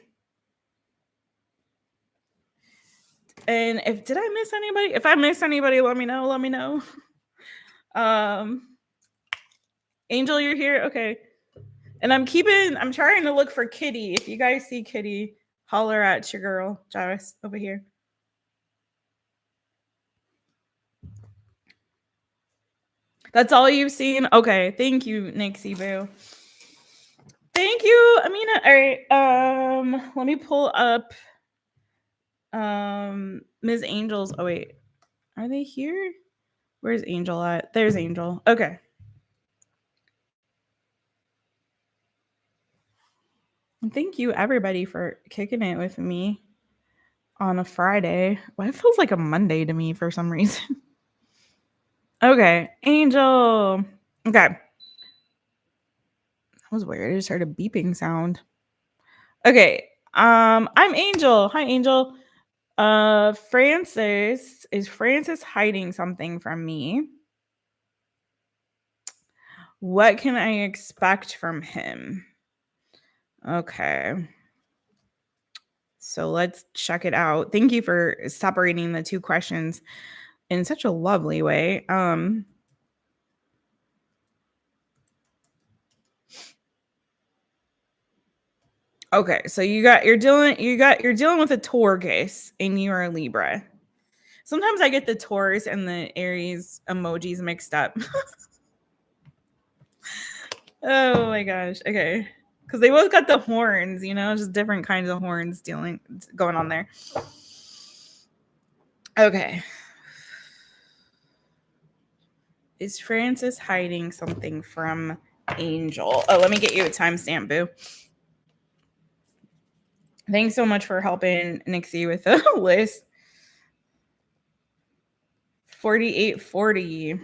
And did I miss anybody? If I miss anybody, let me know. Angel, you're here? Okay. And I'm trying to look for Kitty. If you guys see Kitty, holler at your girl, Jess, over here. That's all you've seen? Okay. Thank you, NIXIE boo. Thank you, AMINA. All right. Let me pull up Ms. Angel's. Oh wait. Are they here? Where's Angel at? There's Angel. Okay. Thank you, everybody, for kicking it with me on a Friday. Well, it feels like a Monday to me for some reason. Okay, Angel. Okay. That was weird. I just heard a beeping sound. Okay. I'm Angel. Hi, Angel. Francis. Is Francis hiding something from me? What can I expect from him? Okay. So let's check it out. Thank you for separating the two questions in such a lovely way. Okay, so you're dealing with a Taurus, and you are a Libra. Sometimes I get the Taurus and the Aries emojis mixed up. Oh my gosh. Okay. Because they both got the horns, just different kinds of horns going on there. Okay. Is Francis hiding something from Angel? Oh, let me get you a timestamp, boo. Thanks so much for helping NIXIE with the list. 4840.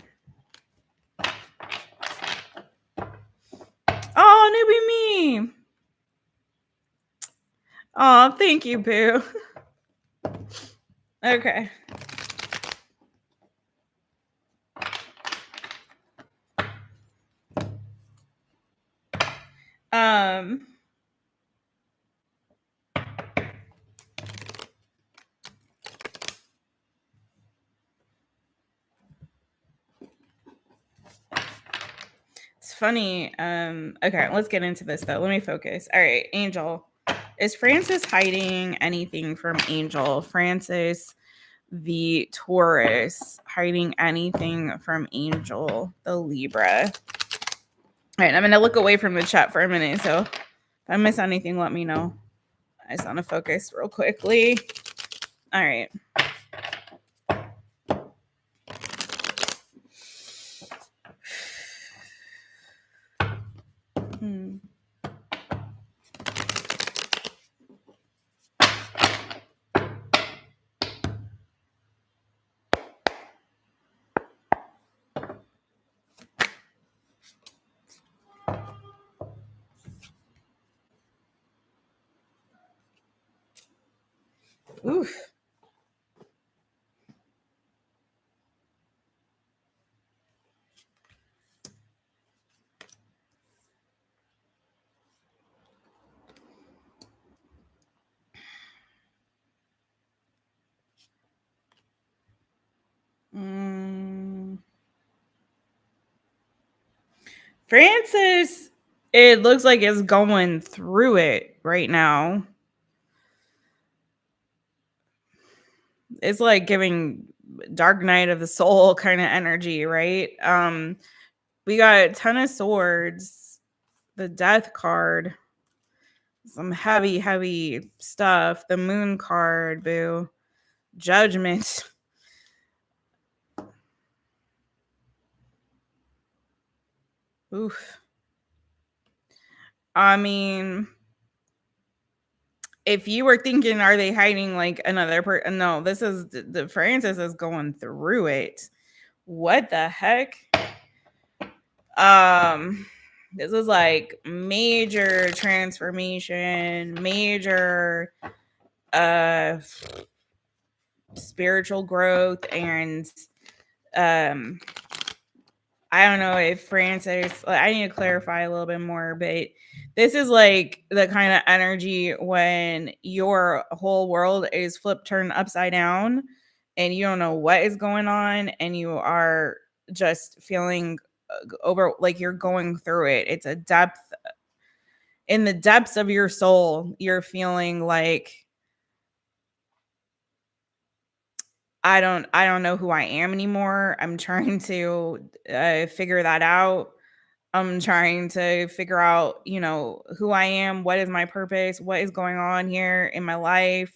Oh, newbie me. Oh, thank you, boo. Okay. It's funny. Okay, let's get into this though. Let me focus. All right, Angel. Is Francis hiding anything from Angel? Francis, the Taurus, hiding anything from Angel, the Libra. All right, I'm going to look away from the chat for a minute. So if I miss anything, let me know. I just want to focus real quickly. All right. Oof. Francis, it looks like it's going through it right now. It's like giving Dark Night of the Soul kind of energy, right? We got 10 of Swords, the Death card, some heavy stuff, the Moon card, boo, Judgment. Oof. I mean, if you were thinking, are they hiding like another person? No, this is the Francis is going through it. What the heck? This is like major transformation, major spiritual growth, and I don't know if Francis, I need to clarify a little bit more, but this is like the kind of energy when your whole world is flipped, turned upside down, and you don't know what is going on, and you are just feeling over, like you're going through it. It's a depth, in the depths of your soul, you're feeling like, I don't know who I am anymore. I'm trying to figure that out. I'm trying to figure out, who I am, what is my purpose, what is going on here in my life.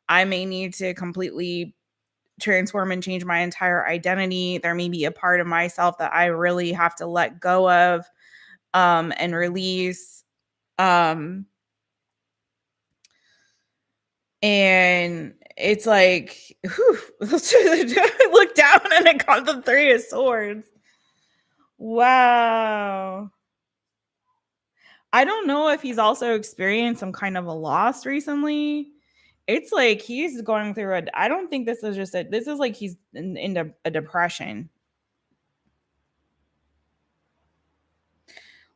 I may need to completely transform and change my entire identity. There may be a part of myself that I really have to let go of and release. And it's like, whew, I looked down and I got the 3 of Swords. Wow. I don't know if he's also experienced some kind of a loss recently. It's like he's going through I don't think this is just this is like he's in a depression.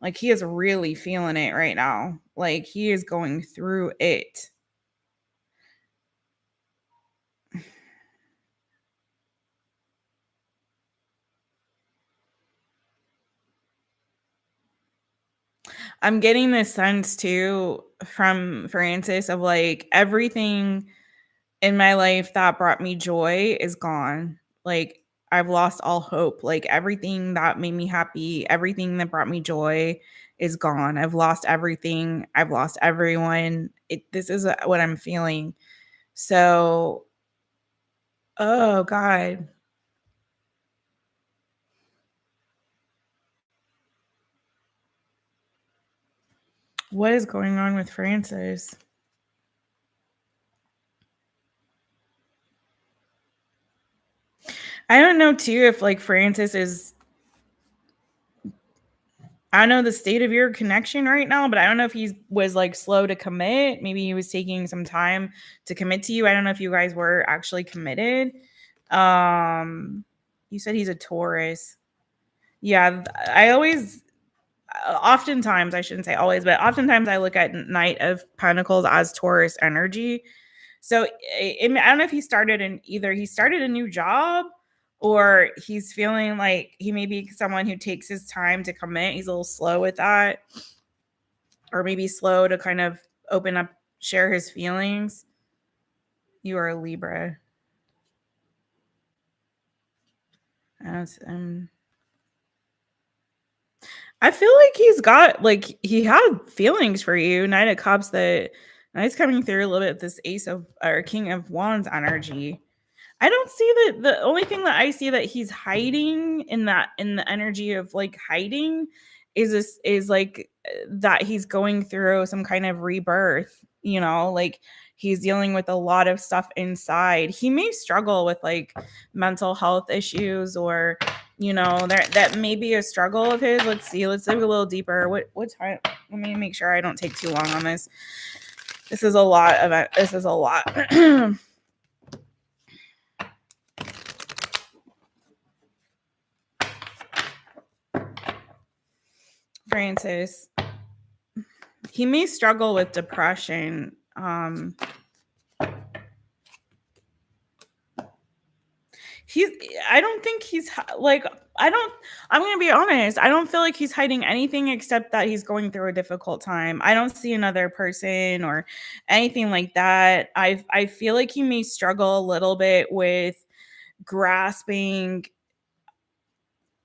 Like he is really feeling it right now. Like he is going through it. I'm getting this sense too from Francis of like everything in my life that brought me joy is gone. Like I've lost all hope. Like everything that made me happy, everything that brought me joy is gone. I've lost everything. I've lost everyone. This is what I'm feeling. So, oh God. What is going on with Francis? I don't know too if like Francis is, I don't know the state of your connection right now, but I don't know if he was like slow to commit. Maybe he was taking some time to commit to you. I don't know if you guys were actually committed. You said he's a Taurus. Yeah, oftentimes, I shouldn't say always, but oftentimes I look at Knight of Pentacles as Taurus energy. So I don't know if he started a new job, or he's feeling like he may be someone who takes his time to commit. He's a little slow with that, or maybe slow to kind of open up, share his feelings. You are a Libra. has I feel like he's got like he had feelings for you. Knight of Cups, that Knight's coming through a little bit with this Ace of or King of Wands energy. I don't see that. The only thing that I see that he's hiding in the energy of like hiding is like that he's going through some kind of rebirth, you know, like he's dealing with a lot of stuff inside. He may struggle with like mental health issues, or you know, that may be a struggle of his. Let's see, let's dig a little deeper. What time? Let me make sure I don't take too long on this. This is a lot. Francis, he may struggle with depression. I'm going to be honest. I don't feel like he's hiding anything except that he's going through a difficult time. I don't see another person or anything like that. I feel like he may struggle a little bit with grasping,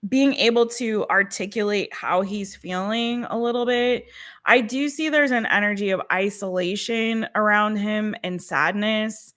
being able to articulate how he's feeling a little bit. I do see there's an energy of isolation around him and sadness,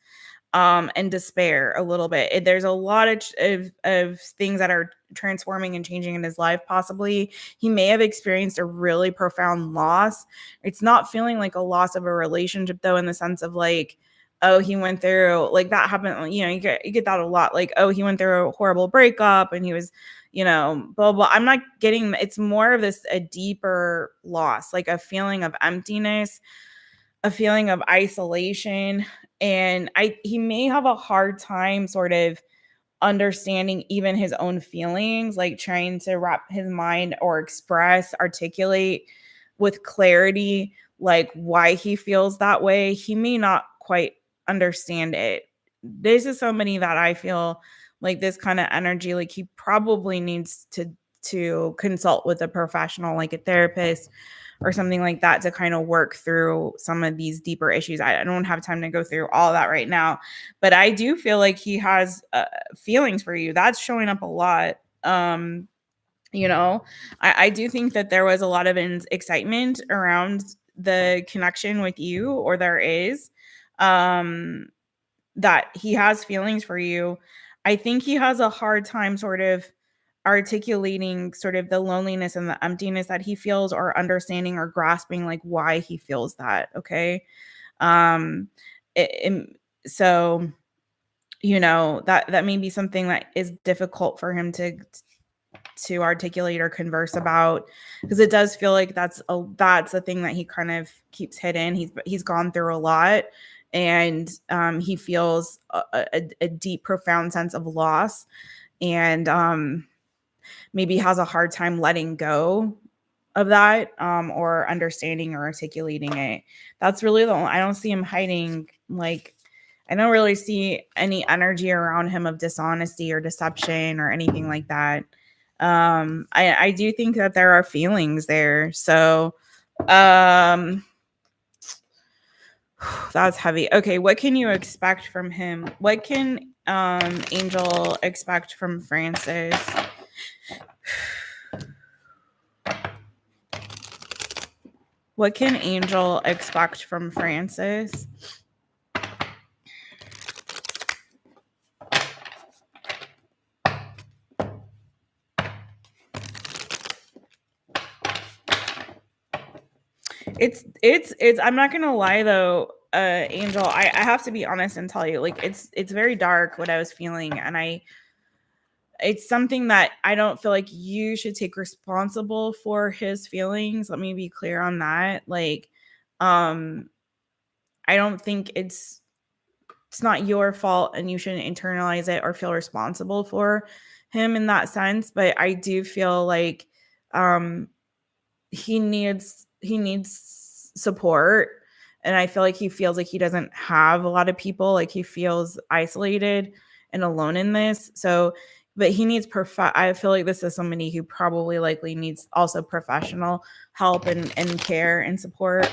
and despair a little bit. There's a lot of things that are transforming and changing in his life. Possibly he may have experienced a really profound loss. It's not feeling like a loss of a relationship though, in the sense of like, oh, he went through like that happened. You know, you get that a lot. Like, oh, he went through a horrible breakup and he was, you know, blah, blah. I'm not getting, it's more of this, a deeper loss, like a feeling of emptiness, a feeling of isolation. And he may have a hard time sort of understanding even his own feelings, like trying to wrap his mind or articulate with clarity, like why he feels that way. He may not quite understand it. This is somebody that I feel like this kind of energy, like he probably needs to consult with a professional, like a therapist or something like that, to kind of work through some of these deeper issues. I don't have time to go through all that right now, but I do feel like he has feelings for you. That's showing up a lot. You know, I do think that there was a lot of excitement around the connection with you, or there is, that he has feelings for you. I think he has a hard time sort of articulating sort of the loneliness and the emptiness that he feels, or understanding or grasping like why he feels that. Okay. Um, so, you know, that may be something that is difficult for him to articulate or converse about, because it does feel like that's a thing that he kind of keeps hidden. He's gone through a lot, and he feels a deep, profound sense of loss, and maybe has a hard time letting go of that, or understanding or articulating it. That's really the only, I don't see him hiding, like I don't really see any energy around him of dishonesty or deception or anything like that. I do think that there are feelings there. So that's heavy. Okay, what can you expect from him? What can Angel expect from Francis? What can Angel expect from Francis? It's I'm not gonna lie though, Angel, I have to be honest and tell you, like it's very dark what I was feeling, and it's something that I don't feel like you should take responsible for his feelings. Let me be clear on that. Like, I don't think it's not your fault, and you shouldn't internalize it or feel responsible for him in that sense. But I do feel like he needs support, and I feel like he feels like he doesn't have a lot of people, like he feels isolated and alone in this. So but he needs I feel like this is somebody who probably likely needs also professional help and care and support.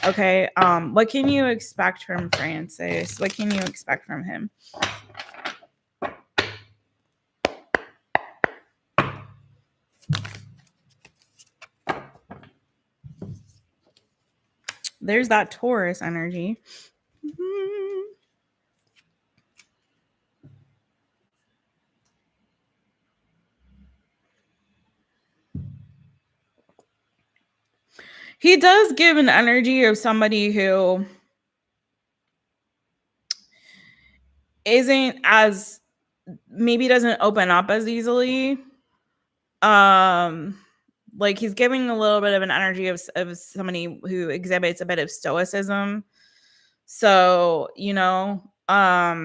Okay. What can you expect from Francis? What can you expect from him? there's that Taurus energy. He does give an energy of somebody who isn't as, maybe doesn't open up as easily. Like he's giving a little bit of an energy of somebody who exhibits a bit of stoicism. So, but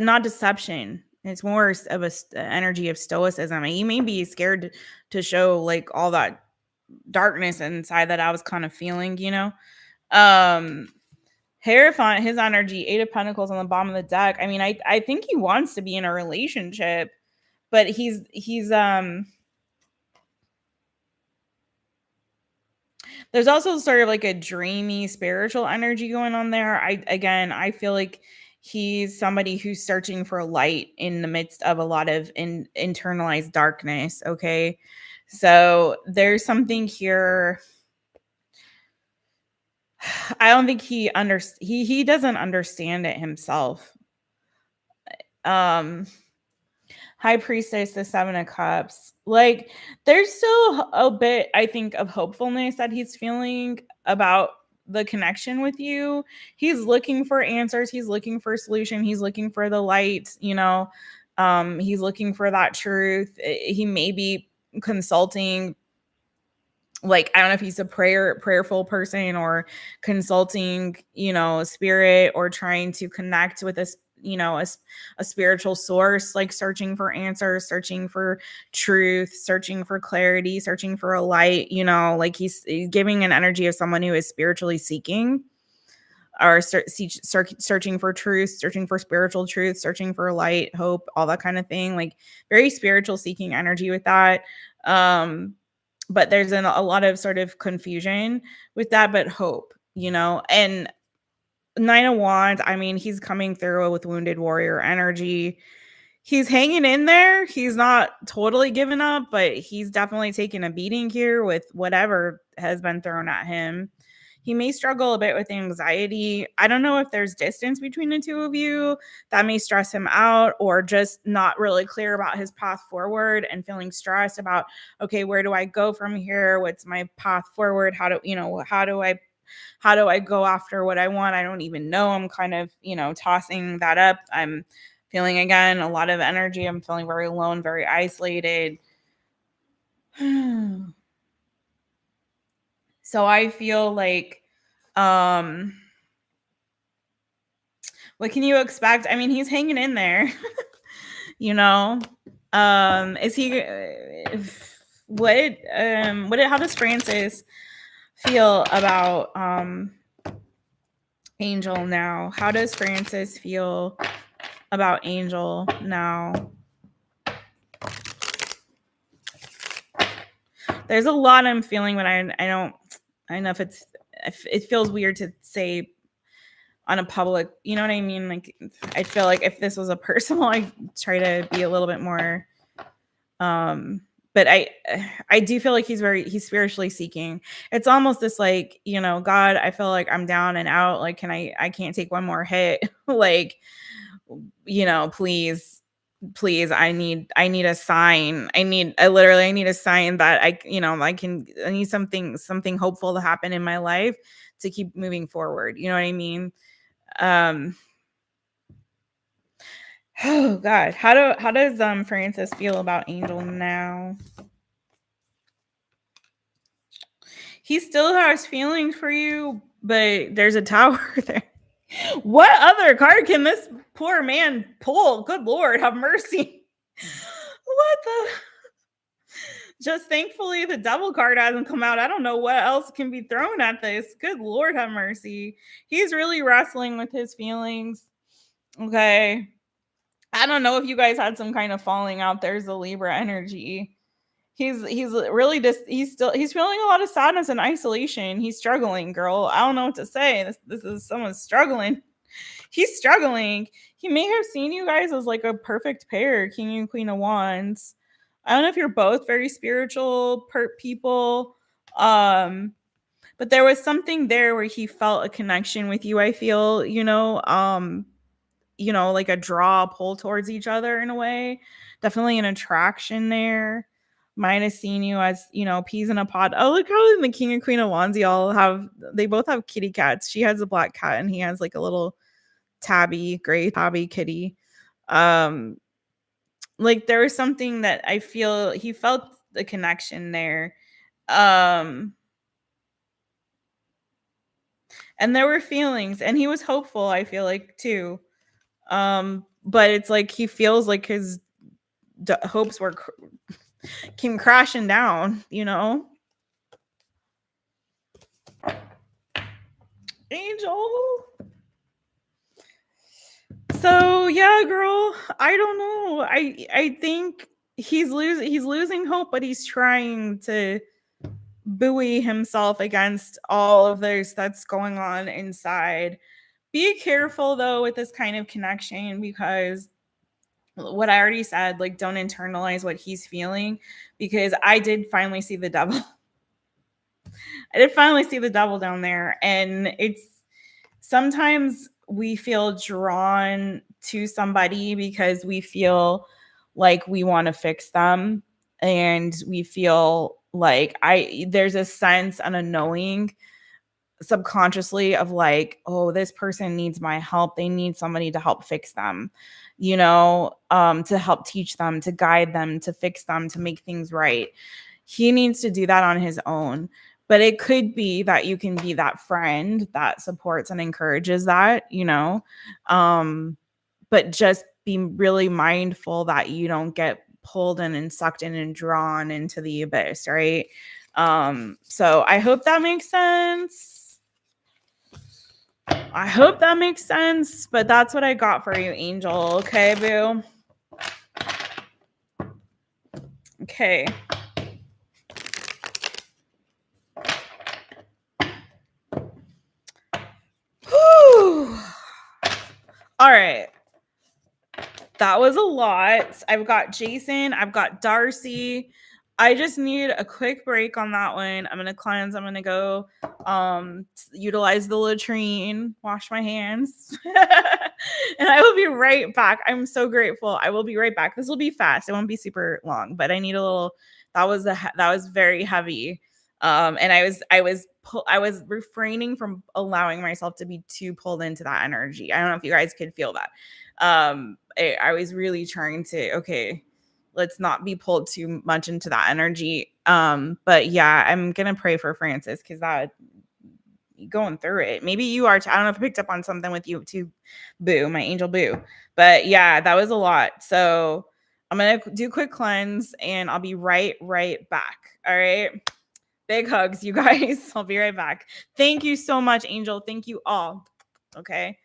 not deception. It's more of a energy of stoicism. He may be scared to show like all that darkness inside that I was kind of feeling, Hierophant, his energy, 8 of Pentacles on the bottom of the deck. I mean, I think he wants to be in a relationship, but he's there's also sort of like a dreamy spiritual energy going on there. I feel like he's somebody who's searching for light in the midst of a lot of internalized darkness. Okay. So there's something here. I don't think he doesn't understand it himself. High Priestess, the 7 of Cups. Like there's still a bit, I think, of hopefulness that he's feeling about the connection with you. He's looking for answers. He's looking for a solution. He's looking for the light, he's looking for that truth. He may be consulting, like, I don't know if he's a prayerful person or consulting, spirit, or trying to connect with a spiritual source, like searching for answers, searching for truth, searching for clarity, searching for a light, like he's giving an energy of someone who is spiritually seeking, or searching for truth, searching for spiritual truth, searching for light, hope, all that kind of thing. Like very spiritual seeking energy with that. But there's a lot of sort of confusion with that, but hope, and 9 of Wands, I mean, he's coming through with wounded warrior energy. He's hanging in there. He's not totally given up, but he's definitely taking a beating here with whatever has been thrown at him. He may struggle a bit with anxiety. I don't know if there's distance between the two of you that may stress him out, or just not really clear about his path forward and feeling stressed about, okay, where do I go from here? What's my path forward? How do I go after what I want? I don't even know. I'm kind of, tossing that up. I'm feeling, again, a lot of energy. I'm feeling very alone, very isolated. So I feel like, what can you expect? I mean, he's hanging in there, is he, how does Francis feel about, Angel now? How does Francis feel about Angel now? There's a lot I'm feeling, but I don't know if it feels weird to say on a public, you know what I mean? Like, I feel like if this was a personal, I try to be a little bit more, but I do feel like he's spiritually seeking. It's almost this like, God, I feel like I'm down and out. Like, I can't take one more hit. Like, please, I need a sign. I need a sign that I need something hopeful to happen in my life to keep moving forward. You know what I mean? Oh God. How does Francis feel about Angel now? He still has feelings for you, but there's a Tower there. What other card can this poor man pull? Good Lord, have mercy. What the? Just thankfully the Devil card hasn't come out. I don't know what else can be thrown at this. Good Lord, have mercy. He's really wrestling with his feelings. Okay. I don't know if you guys had some kind of falling out. There's the Libra energy. He's really just he's feeling a lot of sadness and isolation. He's struggling, girl. I don't know what to say. This is someone struggling. He's struggling. He may have seen you guys as like a perfect pair, King and Queen of Wands. I don't know if you're both very spiritual people, but but there was something there where he felt a connection with you, I feel, like a draw, pull towards each other in a way. Definitely an attraction there. Might have seen you as, peas in a pod. Oh, look how the King and Queen of Wands they both have kitty cats. She has a black cat and he has like a little gray tabby kitty. Like there was something that I feel he felt the connection there. Um, and there were feelings and he was hopeful, I feel like too. But it's like he feels like his hopes came crashing down, Angel. So yeah, girl, I don't know. I think he's losing hope, but he's trying to buoy himself against all of this that's going on inside. Be careful though with this kind of connection, because what I already said, like, don't internalize what he's feeling, because I did finally see the devil. I did finally see the devil down there. And it's sometimes we feel drawn to somebody because we feel like we want to fix them. And we feel like there's a sense and a knowing subconsciously of like, oh, this person needs my help. They need somebody to help fix them, to help teach them, to guide them, to fix them, to make things right. He needs to do that on his own. But it could be that you can be that friend that supports and encourages that, but just be really mindful that you don't get pulled in and sucked in and drawn into the abyss, right? So I hope that makes sense. But that's what I got for you, Angel. Okay, boo? Okay. Whew. All right. That was a lot. I've got Jason. I've got Darcy. I just need a quick break on that one. I'm going to cleanse. I'm going to go utilize the latrine, wash my hands. And I will be right back. I'm so grateful. I will be right back. This will be fast. It won't be super long, but I need a little. That was very heavy. And I was refraining from allowing myself to be too pulled into that energy. I don't know if you guys could feel that. I was really trying to, okay, let's not be pulled too much into that energy. But yeah, I'm gonna pray for Francis, because that going through it. Maybe you are. I don't know if I picked up on something with you too, boo, my angel boo. But yeah, that was a lot. So I'm gonna do a quick cleanse and I'll be right back. All right. Big hugs, you guys. I'll be right back. Thank you so much, Angel. Thank you all. Okay.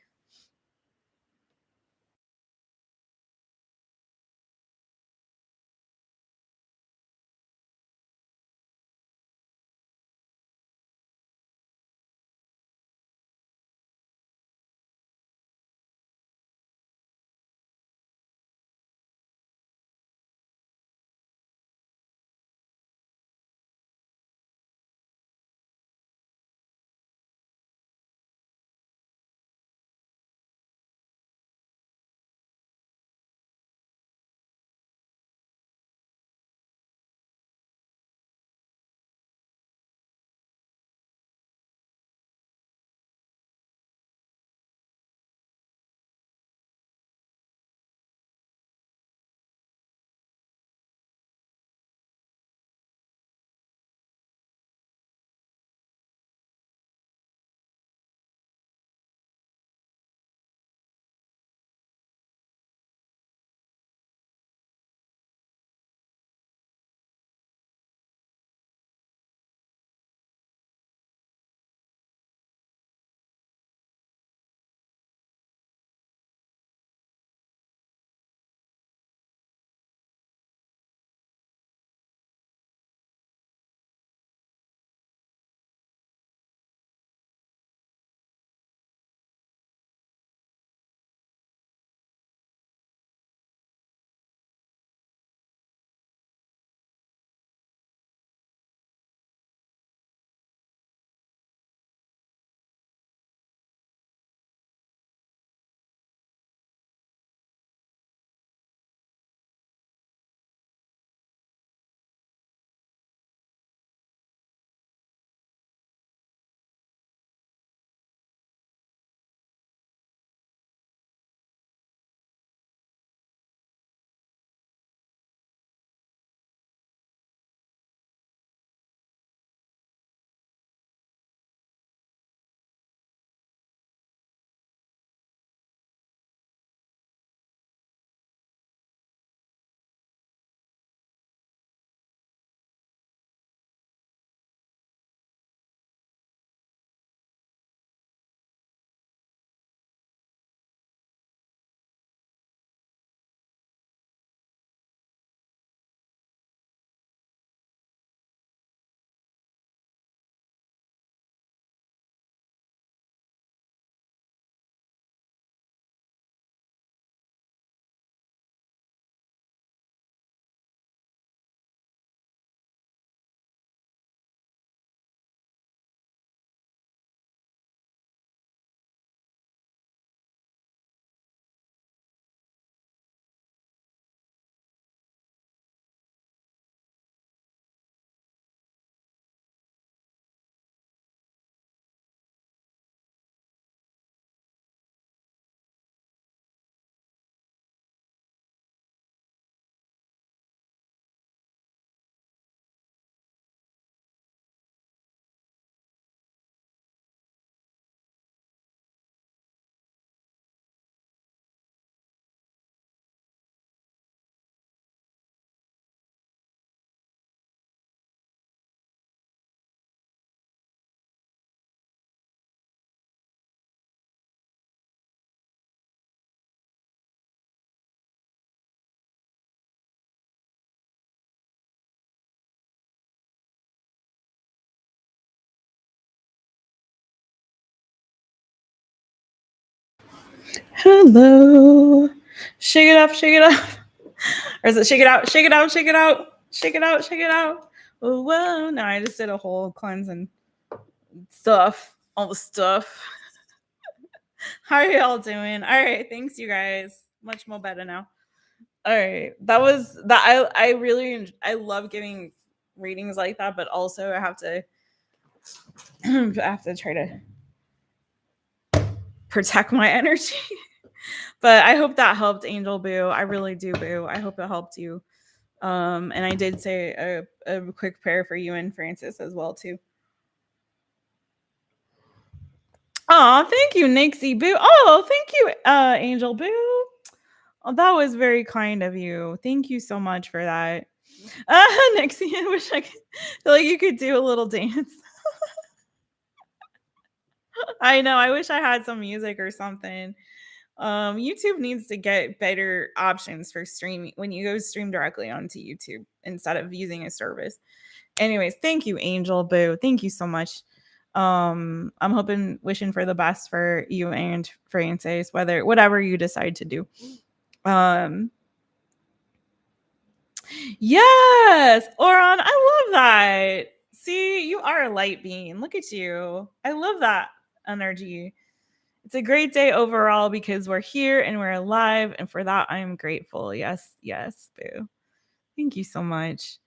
Hello. Shake it up, shake it up. Or is it shake it out, shake it out, shake it out, shake it out, shake it out. Oh, whoa. No, I just did a whole cleanse and stuff. All the stuff. How are y'all doing? All right. Thanks, you guys. Much more better now. All right. That was that. I really, I love giving readings like that, but also I have to try to protect my energy. But I hope that helped, Angel Boo. I really do, Boo. I hope it helped you. And I did say a quick prayer for you and Francis as well too. Oh, thank you, NIXIE Boo. Oh, thank you, Angel Boo. Oh, that was very kind of you. Thank you so much for that. NIXIE, I wish I could feel like you could do a little dance. I know. I wish I had some music or something. YouTube needs to get better options for streaming when you go stream directly onto YouTube instead of using a service. Anyways, thank you, Angel Boo. Thank you so much. I'm wishing for the best for you and Francis, whatever you decide to do. Yes, Oron, I love that. See, you are a light being. Look at you. I love that energy. It's a great day overall because we're here and we're alive, and for that I am grateful. Yes, yes, Boo. Thank you so much.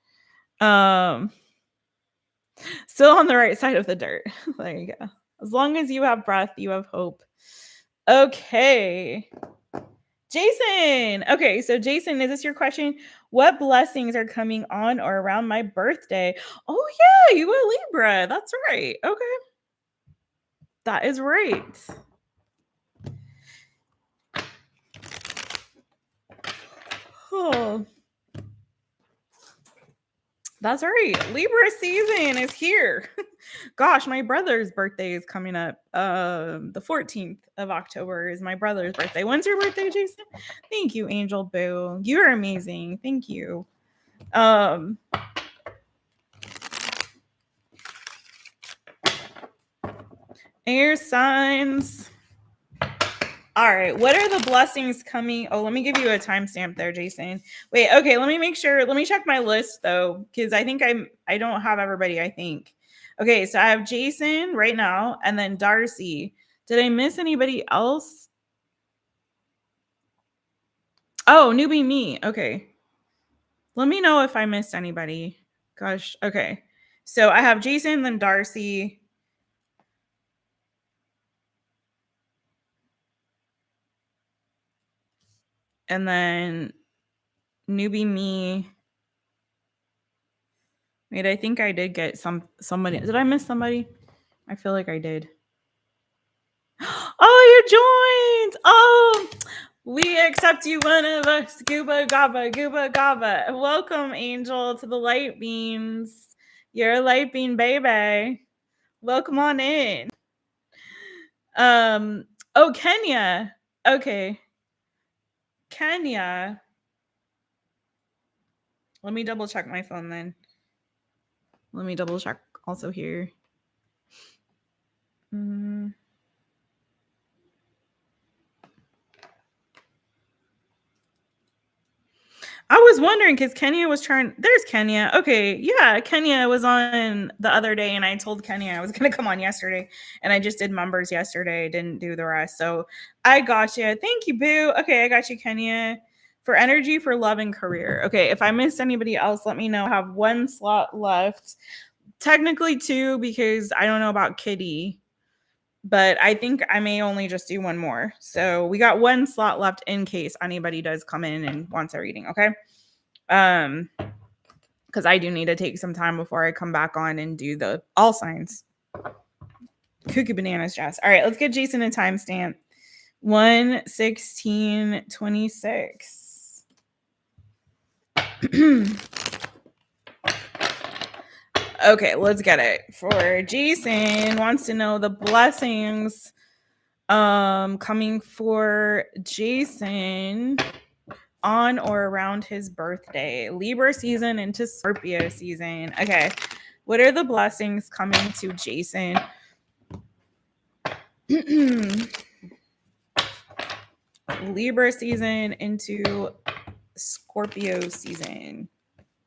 Still on the right side of the dirt. There you go. As long as you have breath, you have hope. Okay. Jason. Okay, so Jason, is this your question? What blessings are coming on or around my birthday? Oh yeah, you are Libra. That's right. Okay. That is right. Oh. That's right. Libra season is here. Gosh, my brother's birthday is coming up. The 14th of October is my brother's birthday. When's your birthday, Jason? Thank you, Angel Boo. You're amazing. Thank you. Air signs. All right. What are the blessings coming? Oh, let me give you a timestamp there, Jason. Wait, okay, let me make sure. Let me check my list though, because I think I don't have everybody, I think. Okay, so I have Jason right now and then Darcy. Did I miss anybody else? Oh, newbie me. Okay. Let me know if I missed anybody. Gosh. Okay. So I have Jason, then Darcy. And then newbie me. Wait, I think I did get somebody. Did I miss somebody? I feel like I did. Oh, you joined. Oh, we accept you, one of us. Gooba gaba, gooba gaba. Welcome, Angel, to the light beans. You're a light bean baby. Welcome on in. Oh, Kenya. Okay. Kenya. Let me double check my phone then. Let me double check also here. I was wondering because Kenya was trying. There's Kenya. Okay, yeah, Kenya was on the other day, and I told Kenya I was gonna come on yesterday, and I just did members yesterday. Didn't do the rest, so I got you. Thank you, Boo. Okay, I got you, Kenya. For energy, for love and career. Okay, if I missed anybody else, let me know. I have one slot left. Technically two because I don't know about Kitty, but I think I may only just do one more. So we got one slot left in case anybody does come in and wants a reading. Okay. Because I do need to take some time before I come back on and do the all signs. Cuckoo bananas, Jess. All right, let's get Jason a timestamp. 1/16/26. Okay, let's get it. For Jason wants to know the blessings coming for Jason on or around his birthday. Libra season into Scorpio season. Okay. What are the blessings coming to Jason? Libra season into Scorpio season.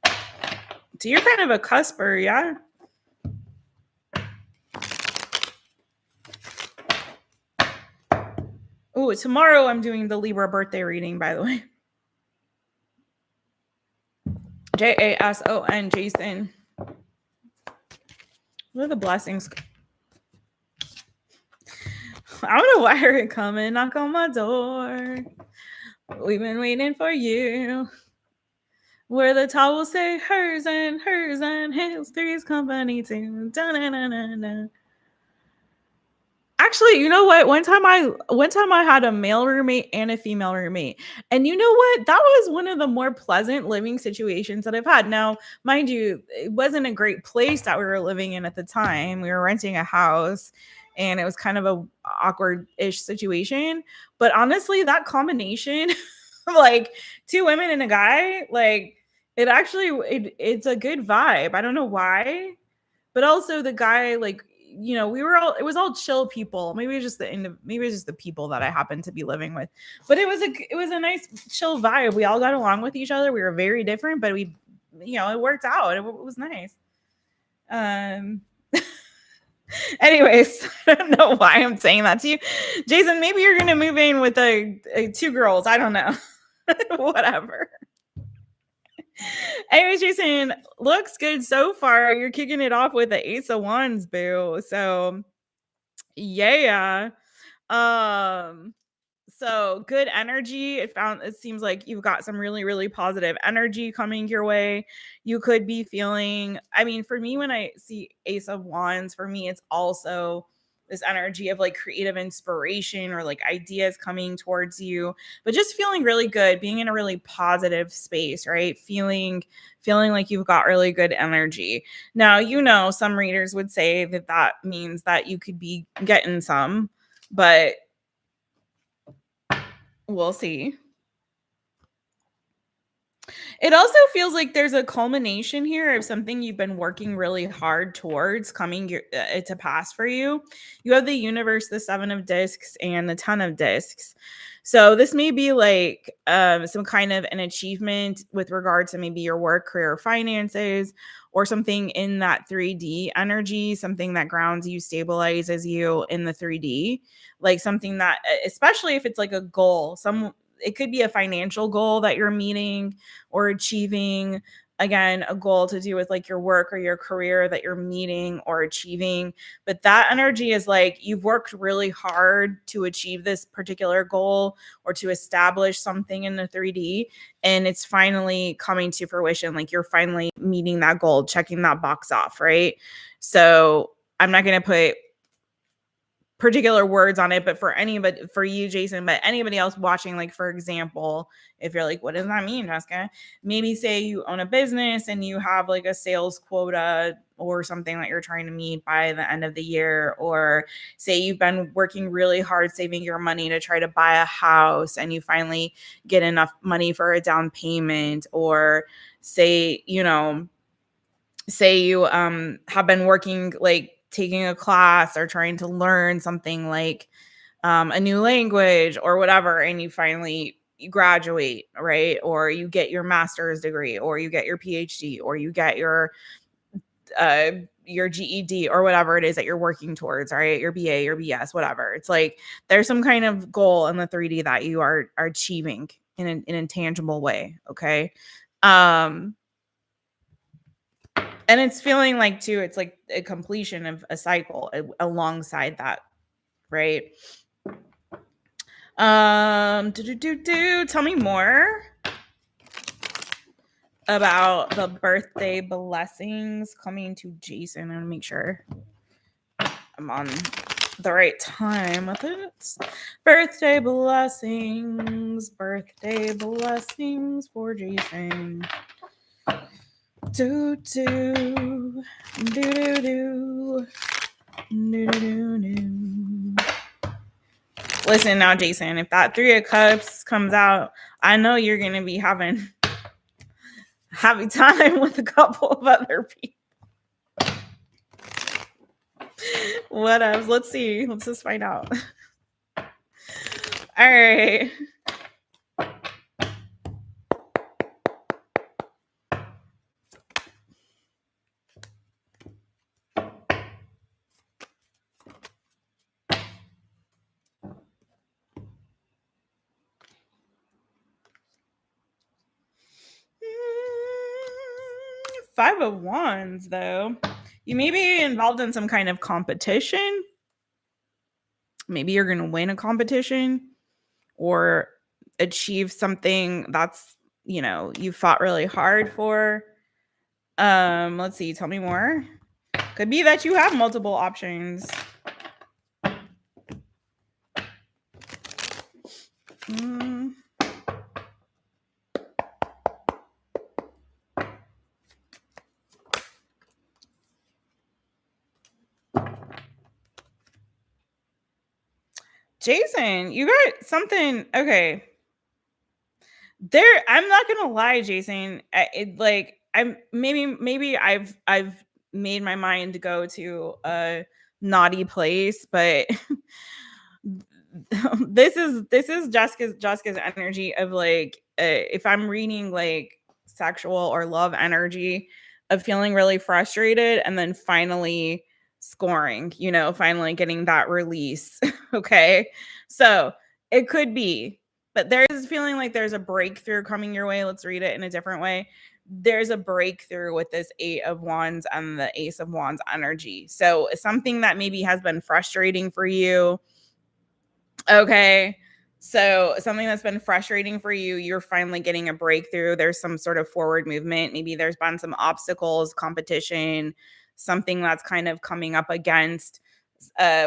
So you're kind of a cusper, yeah? Oh, tomorrow I'm doing the Libra birthday reading, by the way. Jason, Jason. What are the blessings? I don't know why you're coming, knock on my door. We've been waiting for you. Where the towel say hers and his, three's company too. Da-na-na-na-na. Actually, you know what? One time I had a male roommate and a female roommate. And you know what? That was one of the more pleasant living situations that I've had. Now, mind you, it wasn't a great place that we were living in at the time. We were renting a house and it was kind of a awkward-ish situation. But honestly, that combination like 2 women and a guy, like it's a good vibe. I don't know why. But also the guy, like, you know, it was all chill people. Maybe it's just the people that I happened to be living with. But it was a nice chill vibe. We all got along with each other. We were very different, but we, you know, it worked out. It was nice. Anyways, I don't know why I'm saying that to you. Jason, maybe you're gonna move in with a 2 girls. I don't know. Whatever. Anyways, Jason, looks good so far. You're kicking it off with the Ace of Wands, boo. So, yeah. So good energy. It seems like you've got some really, really positive energy coming your way. You could be feeling, I mean, for me, when I see Ace of Wands, for me, it's also this energy of like creative inspiration or like ideas coming towards you, but just feeling really good, being in a really positive space, right? Feeling like you've got really good energy. Now, you know, some readers would say that means that you could be getting some, but we'll see. It also feels like there's a culmination here of something you've been working really hard towards coming to pass for you. You have the universe, the 7 of discs, and the 10 of discs. So this may be like some kind of an achievement with regard to maybe your work, career, finances, or something in that 3D energy, something that grounds you, stabilizes you in the 3D, like something that, especially if it's like a goal, it could be a financial goal that you're meeting or achieving. Again, a goal to do with like your work or your career that you're meeting or achieving. But that energy is like you've worked really hard to achieve this particular goal or to establish something in the 3D, and it's finally coming to fruition. Like you're finally meeting that goal, checking that box off, right? So I'm not going to put particular words on it, but for you, Jason, but anybody else watching, like, for example, if you're like, what does that mean, Jessica? Maybe say you own a business and you have like a sales quota or something that you're trying to meet by the end of the year, or say you've been working really hard saving your money to try to buy a house and you finally get enough money for a down payment, or say you have been working, like taking a class or trying to learn something like a new language or whatever, and you finally graduate, right? Or you get your master's degree, or you get your PhD, or you get your GED, or whatever it is that you're working towards, right? Your BA, your BS, whatever. It's like there's some kind of goal in the 3D that you are achieving in an intangible way, okay? And it's feeling like too, it's like a completion of a cycle alongside that, right? Tell me more about the birthday blessings coming to Jason. I'm gonna make sure I'm on the right time with it. Birthday blessings for Jason. Do do do do do do do do. Listen now, Jason, if that 3 of Cups comes out, I know you're going to be having happy time with a couple of other people. What else? Let's see. Let's just find out. All right. Five of Wands, though. You may be involved in some kind of competition. Maybe you're going to win a competition or achieve something that's, you fought really hard for. Let's see. Tell me more. Could be that you have multiple options. Jason, you got something. Okay. I'm not gonna lie, Jason. Maybe I've made my mind go to a naughty place, but this is Jessica's energy of like, if I'm reading like sexual or love energy, of feeling really frustrated and then finally scoring, finally getting that release. Okay, so it could be, but there's feeling like there's a breakthrough coming your way. Let's read it in a different way. There's a breakthrough with this Eight of Wands and the Ace of Wands energy. So something that maybe has been frustrating for you. Okay. So something that's been frustrating for you, you're finally getting a breakthrough. There's some sort of forward movement. Maybe there's been some obstacles, competition, something that's kind of coming up against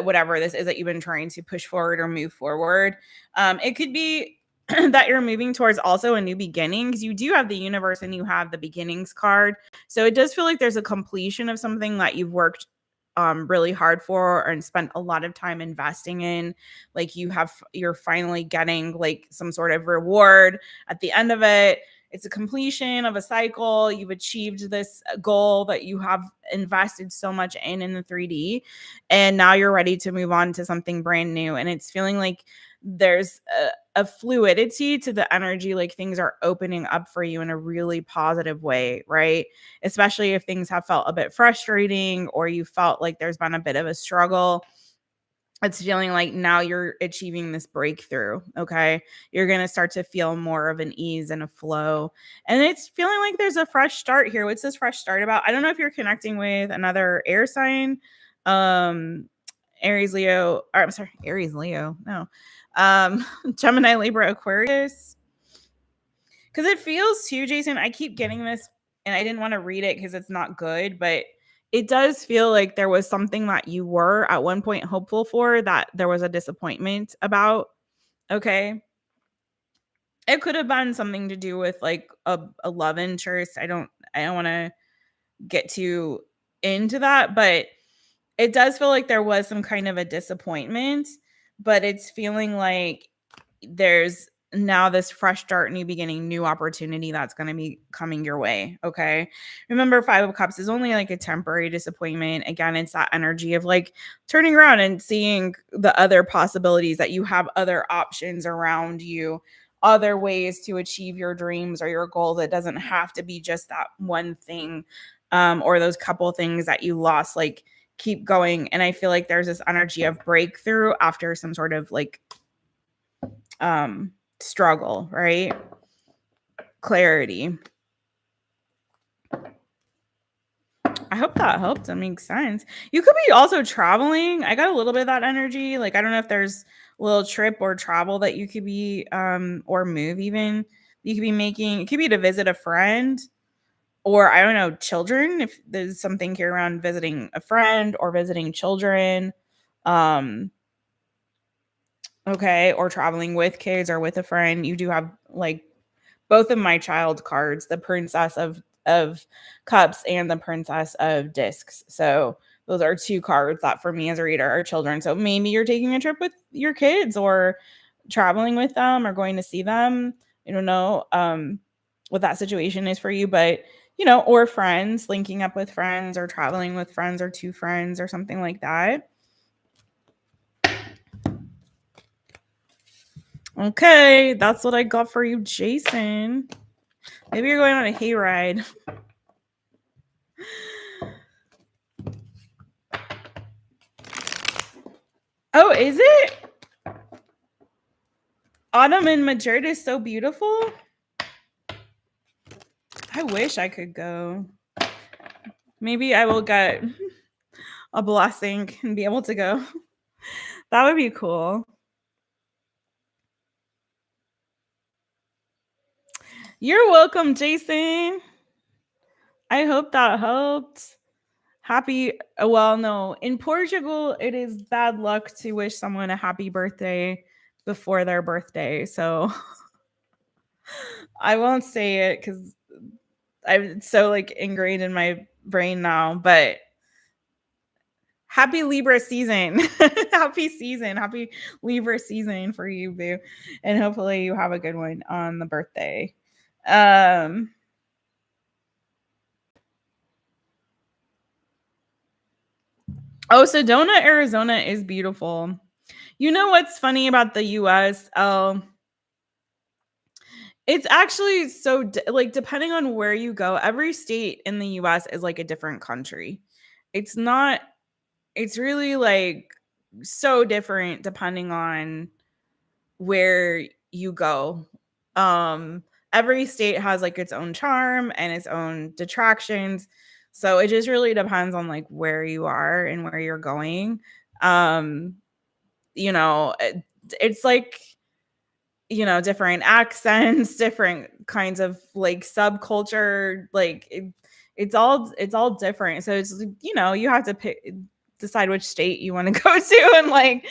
whatever this is that you've been trying to push forward or move forward. It could be that you're moving towards also a new beginning, because you do have the universe and you have the beginnings card. So it does feel like there's a completion of something that you've worked really hard for and spent a lot of time investing in. Like you're finally getting like some sort of reward at the end of it. It's a completion of a cycle. You've achieved this goal that you have invested so much in the 3D, and now you're ready to move on to something brand new. And it's feeling like there's a fluidity to the energy, like things are opening up for you in a really positive way, right? Especially if things have felt a bit frustrating or you felt like there's been a bit of a struggle. It's feeling like now you're achieving this breakthrough. Okay. You're going to start to feel more of an ease and a flow. And it's feeling like there's a fresh start here. What's this fresh start about? I don't know if you're connecting with another air sign. Aries, Leo, or I'm sorry, Aries, Leo. No. Gemini, Libra, Aquarius. Because it feels too, Jason, I keep getting this and I didn't want to read it because it's not good, but it does feel like there was something that you were at one point hopeful for that there was a disappointment about. Okay. It could have been something to do with like a love interest. I don't want to get too into that, but it does feel like there was some kind of a disappointment, but it's feeling like there's now this fresh start, new beginning, new opportunity that's going to be coming your way. Okay. Remember, Five of Cups is only like a temporary disappointment. Again, it's that energy of like turning around and seeing the other possibilities, that you have other options around you, other ways to achieve your dreams or your goals. It doesn't have to be just that one thing, or those couple things that you lost. Like, keep going. And I feel like there's this energy of breakthrough after some sort of like struggle, right? Clarity. I hope that helped. That makes sense. You could be also traveling. I got a little bit of that energy. Like, I don't know if there's a little trip or travel that you could be or move even you could be making. It could be to visit a friend, or I don't know, children, if there's something here around visiting a friend or visiting children. Okay, or traveling with kids or with a friend. You do have like both of my child cards, the Princess of Cups and the Princess of Discs. So those are two cards that for me as a reader are children. So maybe you're taking a trip with your kids or traveling with them or going to see them. I don't know what that situation is for you, but or friends, linking up with friends or traveling with friends or two friends or something like that. Okay, that's what I got for you, Jason. Maybe you're going on a hayride. Oh, is it? Autumn in Madrid is so beautiful. I wish I could go. Maybe I will get a blessing and be able to go. That would be cool. You're welcome, Jason. I hope that helped. Well, no, in Portugal, it is bad luck to wish someone a happy birthday before their birthday. So I won't say it because it's so like ingrained in my brain now. But happy Libra season. Happy Libra season for you, boo. And hopefully you have a good one on the birthday. Oh, Sedona, Arizona is beautiful. You know what's funny about the US? It's actually so like depending on where you go, every state in the US is like a different country. It's not it's really like so different depending on where you go. Every state has like its own charm and its own detractions. So it just really depends on like where you are and where you're going. Um, it's like different accents, different kinds of like subculture, like it's all different. So it's you have to decide which state you want to go to, and like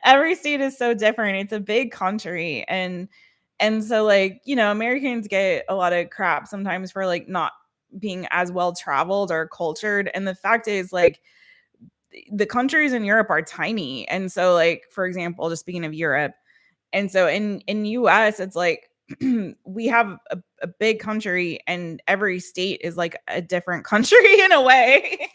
every state is so different. It's a big country, and so like Americans get a lot of crap sometimes for like not being as well traveled or cultured, and the fact is like the countries in Europe are tiny. And so like for example, just speaking of Europe, and so in US, it's like we have a big country, and every state is like a different country in a way.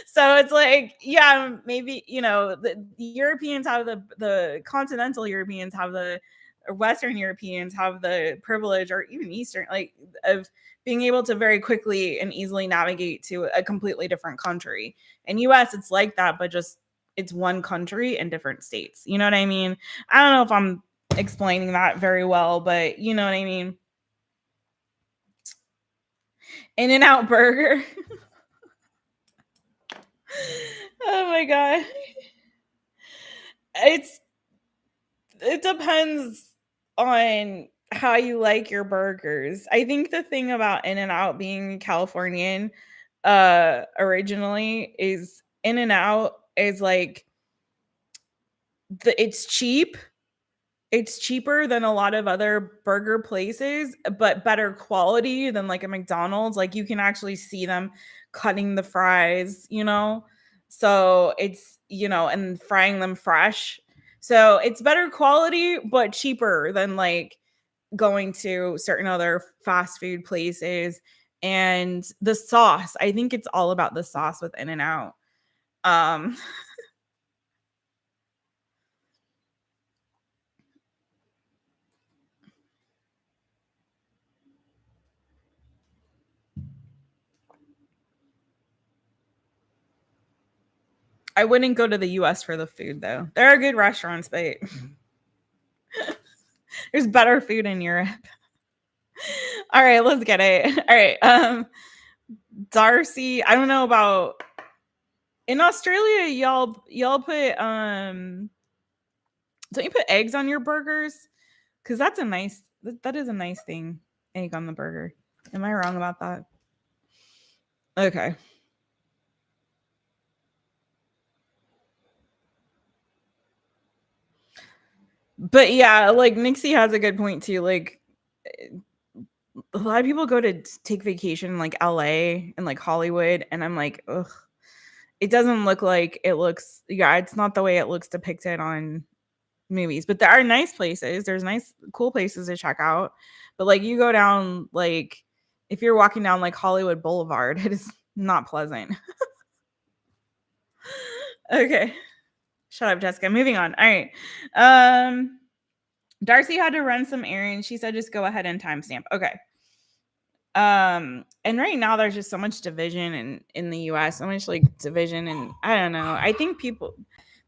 So it's like, yeah, maybe the Europeans have the continental Europeans have the or Western Europeans have the privilege, or even Eastern, like of being able to very quickly and easily navigate to a completely different country. In US, it's like that, but just it's one country and different states. You know what I mean? I don't know if I'm explaining that very well, but you know what I mean? In-N-Out Burger. Oh my god. It depends on how you like your burgers. I think the thing about In-N-Out being Californian originally is In-N-Out is like it's cheap. It's cheaper than a lot of other burger places, but better quality than like a McDonald's. Like you can actually see them cutting the fries. So it's, and frying them fresh. So it's better quality, but cheaper than like going to certain other fast food places. And the sauce, I think it's all about the sauce with In-N-Out. Um, I wouldn't go to the US for the food though. There are good restaurants, but there's better food in Europe. All right, let's get it. All right. Darcy, I don't know about in Australia, y'all put don't you put eggs on your burgers? Because that's that is a nice thing. Egg on the burger. Am I wrong about that? Okay. But yeah, like NIXIE has a good point too. Like a lot of people go to take vacation in like LA and like Hollywood, and I'm like, ugh, it doesn't look like it looks. Yeah, it's not the way it looks depicted on movies. But there are nice places. There's nice, cool places to check out. But like you go down, like if you're walking down like Hollywood Boulevard, it is not pleasant. Okay, shut up, Jessica. Moving on. All right. Darcy had to run some errands. She said just go ahead and timestamp. Okay. And right now there's just so much division in the US, so much like division, and I don't know. I think people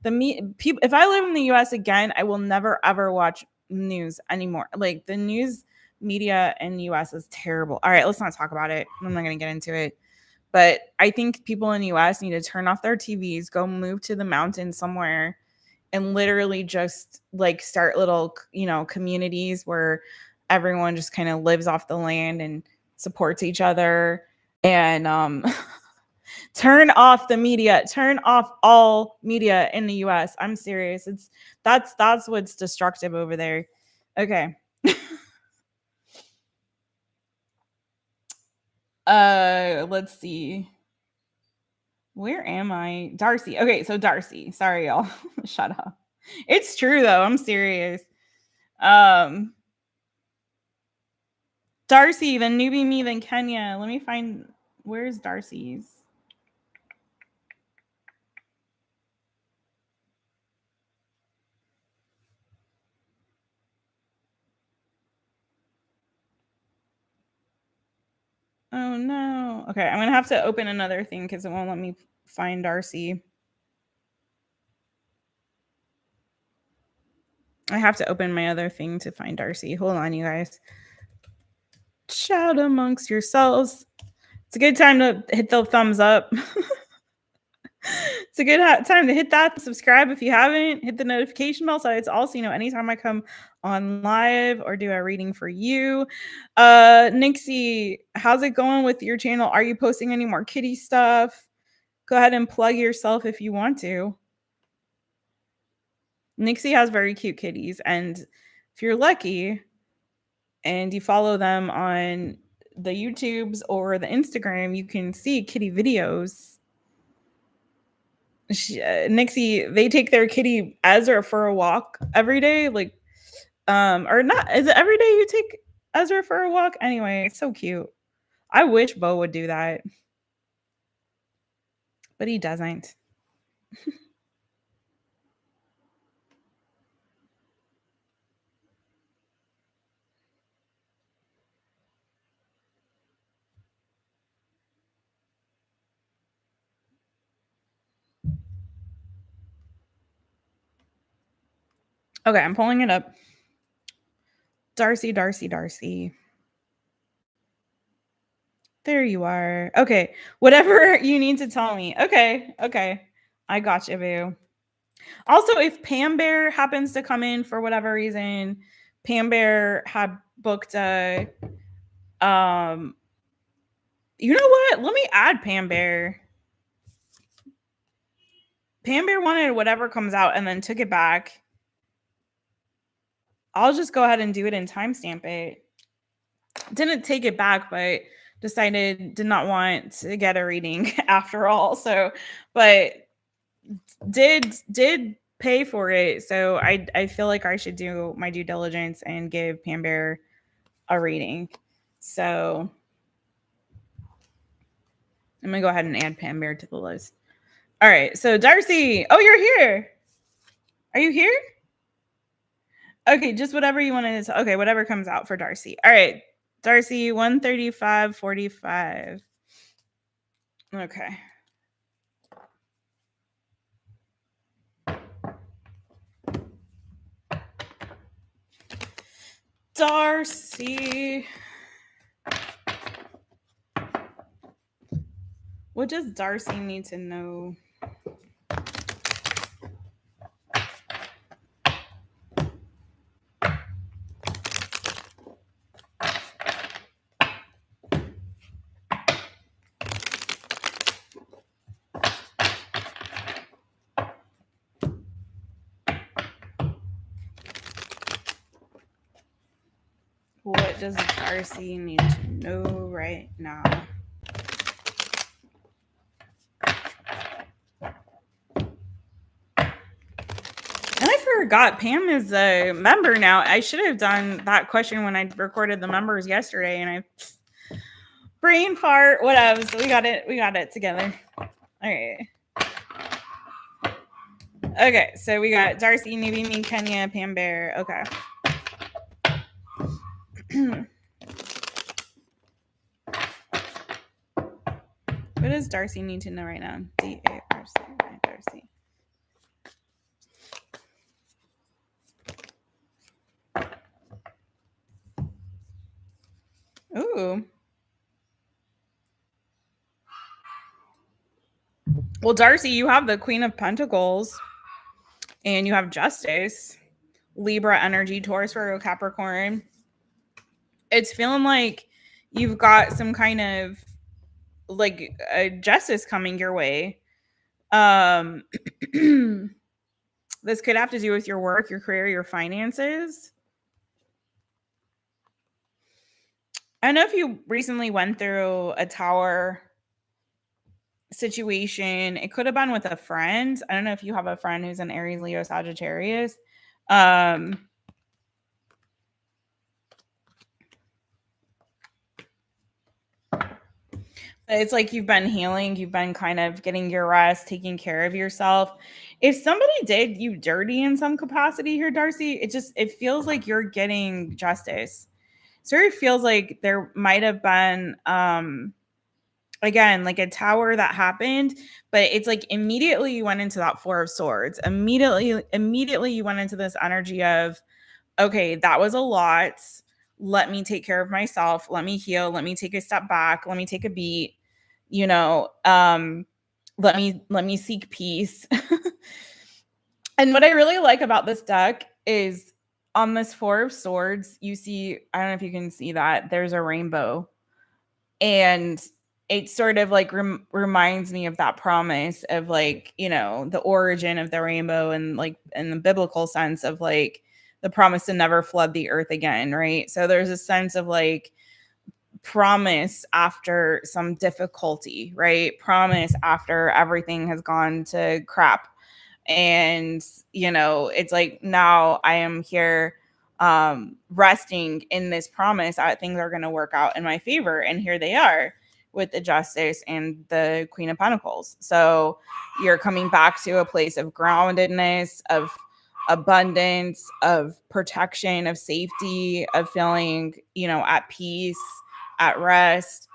if I live in the US again, I will never ever watch news anymore. Like the news media in the US is terrible. All right, let's not talk about it. I'm not gonna get into it. But I think people in the US need to turn off their TVs, go move to the mountains somewhere, and literally just like start little, communities where everyone just kind of lives off the land and supports each other. And turn off the media, turn off all media in the US. I'm serious. That's what's destructive over there. Okay. Let's see. Where am I? Darcy. Okay, so Darcy. Sorry, y'all. Shut up. It's true though. I'm serious. Um Darcy, then newbie me, then Kenya. Let me find where's Darcy's. Oh no. Okay, I'm gonna have to open another thing because it won't let me find Darcy. I have to open my other thing to find Darcy. Hold on, you guys. Shout amongst yourselves. It's a good time to hit the thumbs up. It's a good time to hit that. Subscribe if you haven't. Hit the notification bell so it's also, anytime I come on live or do a reading for you. NIXIE, how's it going with your channel? Are you posting any more kitty stuff? Go ahead and plug yourself if you want to. NIXIE has very cute kitties, and if you're lucky and you follow them on the YouTubes or the Instagram, you can see kitty videos. NIXIE, they take their kitty Ezra for a walk every day, like, or not? Is it every day you take Ezra for a walk? Anyway, it's so cute. I wish Bo would do that, but he doesn't. Okay, I'm pulling it up. Darcy, Darcy, Darcy. There you are. Okay, whatever you need to tell me. Okay. I got you, boo. Also, if Pam Bear happens to come in for whatever reason, Pam Bear had booked a you know what? Let me add Pam Bear. Pam Bear wanted whatever comes out and then took it back. I'll just go ahead and do it and timestamp it. Didn't take it back, but did not want to get a reading after all. So, but did pay for it. So I feel like I should do my due diligence and give Pam Bear a reading. So I'm gonna go ahead and add Pam Bear to the list. All right. So Darcy, oh, you're here. Are you here? Okay, just whatever you wanted to. Okay, whatever comes out for Darcy. All right, Darcy, 135.45. Okay. Darcy. What does Darcy need to know? What does Darcy need to know right now? And I forgot Pam is a member now. I should have done that question when I recorded the members yesterday, and I brain fart. Whatever. So we got it together. All right. Okay, so we got Darcy, Newbie, me, Kenya, Pam Bear. Okay. What does Darcy need to know right now? D-A-R-C, Darcy. Ooh. Well, Darcy, you have the Queen of Pentacles and you have Justice, Libra energy, Taurus, Virgo, Capricorn. It's feeling like you've got some kind of like justice coming your way. Um, this could have to do with your work, your career, your finances. I don't know if you recently went through a tower situation. It could have been with a friend. I don't know if you have a friend who's an Aries, Leo, Sagittarius. It's like you've been healing, you've been kind of getting your rest, taking care of yourself. If somebody did you dirty in some capacity here, Darcy, it feels like you're getting justice. So it feels like there might have been again like a tower that happened, but it's like immediately you went into that Four of Swords. Immediately you went into this energy of, okay, that was a lot. Let me take care of myself. Let me heal. Let me take a step back. Let me take a beat. You know, let me seek peace. And what I really like about this deck is on this Four of Swords, you see, I don't know if you can see that, there's a rainbow. And it sort of like reminds me of that promise of like, you know, the origin of the rainbow and like in the biblical sense of like the promise to never flood the earth again, right? So there's a sense of like promise after some difficulty, right? Promise after everything has gone to crap. And, you know, it's like now I am here resting in this promise that things are going to work out in my favor. And here they are with the Justice and the Queen of Pentacles. So you're coming back to a place of groundedness, of abundance, of protection, of safety, of feeling, you know, at peace, at rest,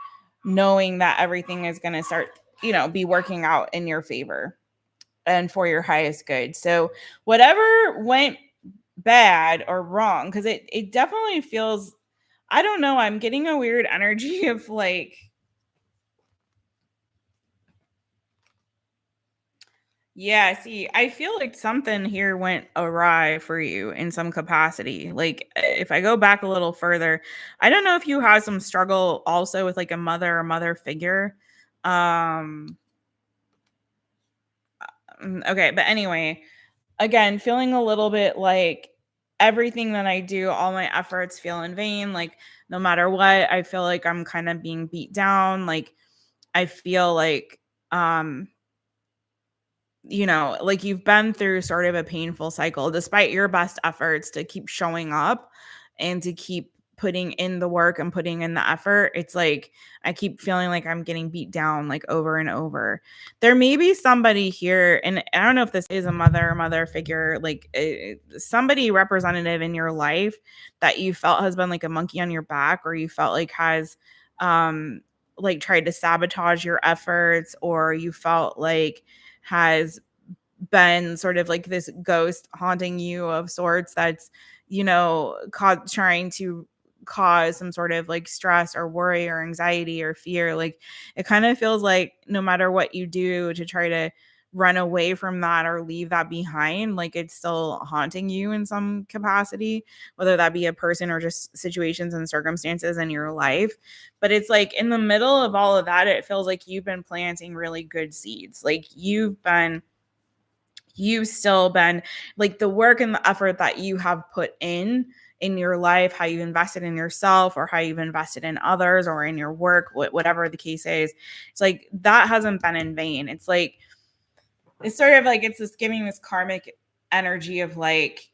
knowing that everything is going to start, you know, be working out in your favor and for your highest good. So whatever went bad or wrong, because it definitely feels, I don't know, I'm getting a weird energy of like, yeah, see, I feel like something here went awry for you in some capacity. Like if I go back a little further, I don't know if you had some struggle also with like a mother or mother figure. Um okay, but anyway, again, feeling a little bit like everything that I do, all my efforts feel in vain. Like no matter what, I feel like I'm kind of being beat down. Like I feel like you know, like you've been through sort of a painful cycle despite your best efforts to keep showing up and to keep putting in the work and putting in the effort. It's like I keep feeling like I'm getting beat down like over and over. There may be somebody here, and I don't know if this is a mother or mother figure, like somebody representative in your life that you felt has been like a monkey on your back, or you felt like has like tried to sabotage your efforts, or you felt like has been sort of like this ghost haunting you of sorts that's, you know, trying to cause some sort of like stress or worry or anxiety or fear. Like it kind of feels like no matter what you do to try to run away from that or leave that behind, like it's still haunting you in some capacity, whether that be a person or just situations and circumstances in your life. But it's like in the middle of all of that, it feels like you've been planting really good seeds. Like you've still been like the work and the effort that you have put in your life, how you invested in yourself or how you've invested in others or in your work, whatever the case is. It's like that hasn't been in vain. It's like it's sort of like it's just giving this karmic energy of like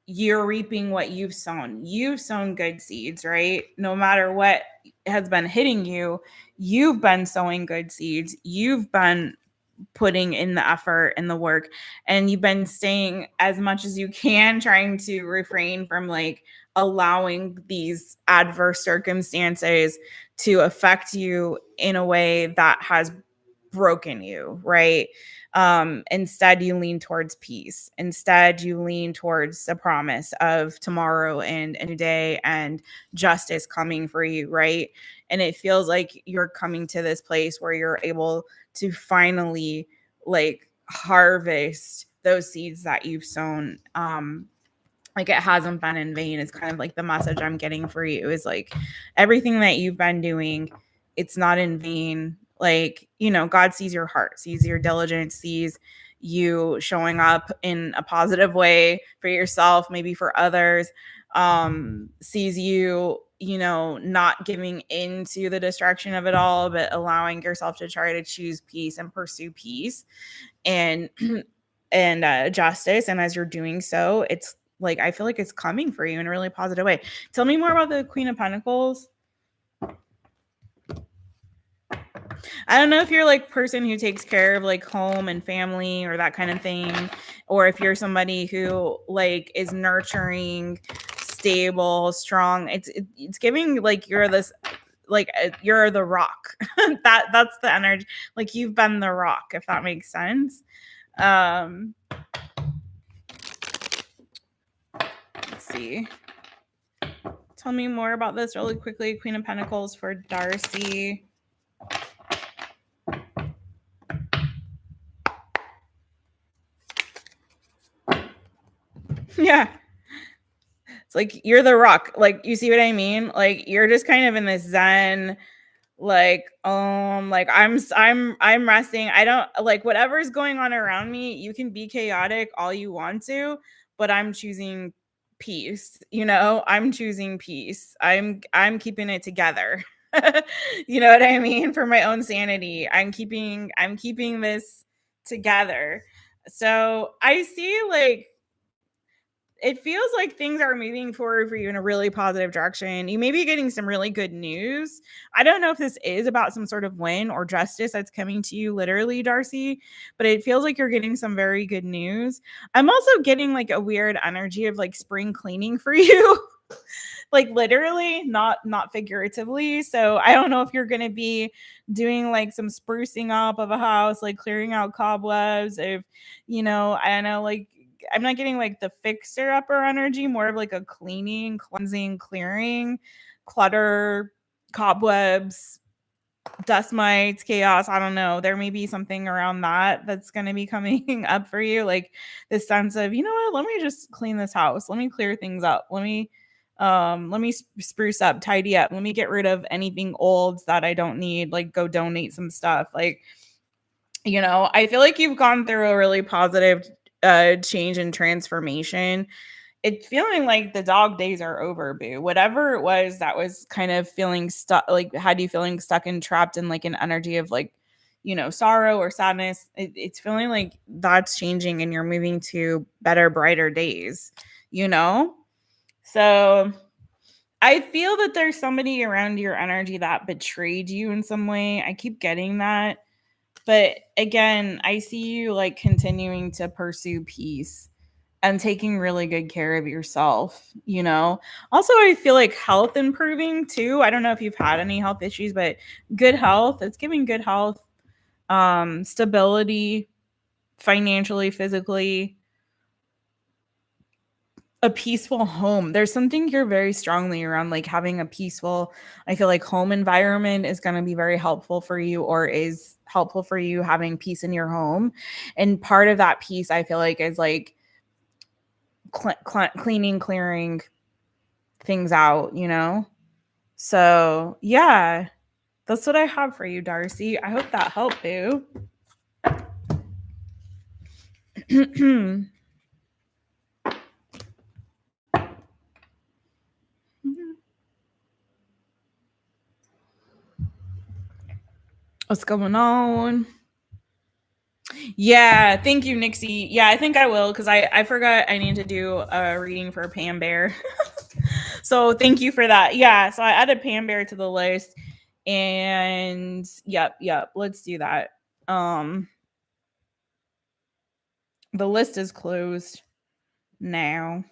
you're reaping what you've sown. You've sown good seeds, right? No matter what has been hitting you, you've been sowing good seeds. You've been putting in the effort and the work, and you've been staying as much as you can, trying to refrain from like allowing these adverse circumstances to affect you in a way that has broken you, right? Instead you lean towards peace. Instead you lean towards the promise of tomorrow and a new day and justice coming for you, right? And it feels like you're coming to this place where you're able to finally like harvest those seeds that you've sown. Like it hasn't been in vain is kind of like the message I'm getting for you, is like everything that you've been doing, it's not in vain. Like, you know, God sees your heart, sees your diligence, sees you showing up in a positive way for yourself, maybe for others, sees you, you know, not giving into the distraction of it all, but allowing yourself to try to choose peace and pursue peace and justice. And as you're doing so, it's like I feel like it's coming for you in a really positive way. Tell me more about the Queen of Pentacles. I don't know if you're like person who takes care of like home and family or that kind of thing, or if you're somebody who like is nurturing, stable, strong. It's giving like you're this, like you're the rock. That's the energy. Like you've been the rock, if that makes sense. Let's see. Tell me more about this really quickly. Queen of Pentacles for Darcy. Yeah. It's like you're the rock. Like, you see what I mean? Like you're just kind of in this zen, like I'm resting. I don't like whatever's going on around me. You can be chaotic all you want to, but I'm choosing peace. You know, I'm choosing peace. I'm keeping it together. You know what I mean? For my own sanity, I'm keeping this together. So I see like it feels like things are moving forward for you in a really positive direction. You may be getting some really good news. I don't know if this is about some sort of win or justice that's coming to you literally, Darcy, but it feels like you're getting some very good news. I'm also getting like a weird energy of like spring cleaning for you. Like literally, not figuratively. So I don't know if you're going to be doing like some sprucing up of a house, like clearing out cobwebs. If, you know, I don't know, like I'm not getting like the fixer upper energy, more of like a cleaning, cleansing, clearing, clutter, cobwebs, dust mites, chaos. I don't know. There may be something around that that's going to be coming up for you. Like this sense of, you know what, let me just clean this house. Let me clear things up. Let me spruce up, tidy up. Let me get rid of anything old that I don't need. Like go donate some stuff. Like, you know, I feel like you've gone through a really positive change and transformation. It's feeling like the dog days are over, boo. Whatever it was that was kind of feeling stuck, like had you feeling stuck and trapped in like an energy of like, you know, sorrow or sadness. It's feeling like that's changing and you're moving to better, brighter days, you know? So I feel that there's somebody around your energy that betrayed you in some way. I keep getting that. But again, I see you like continuing to pursue peace and taking really good care of yourself, you know? Also, I feel like health improving too. I don't know if you've had any health issues, but good health, it's giving good health, stability, financially, physically, a peaceful home. There's something here very strongly around like having a peaceful, I feel like home environment is going to be very helpful for you, or is helpful for you having peace in your home. And part of that peace, I feel like, is like cleaning, clearing things out, you know? So yeah, that's what I have for you, Darcy. I hope that helped you. What's going on? Yeah, thank you, NIXIE. Yeah, I think I will, because I forgot I need to do a reading for Pam Bear. So thank you for that. Yeah, so I added Pam Bear to the list, and yep, let's do that. The list is closed now.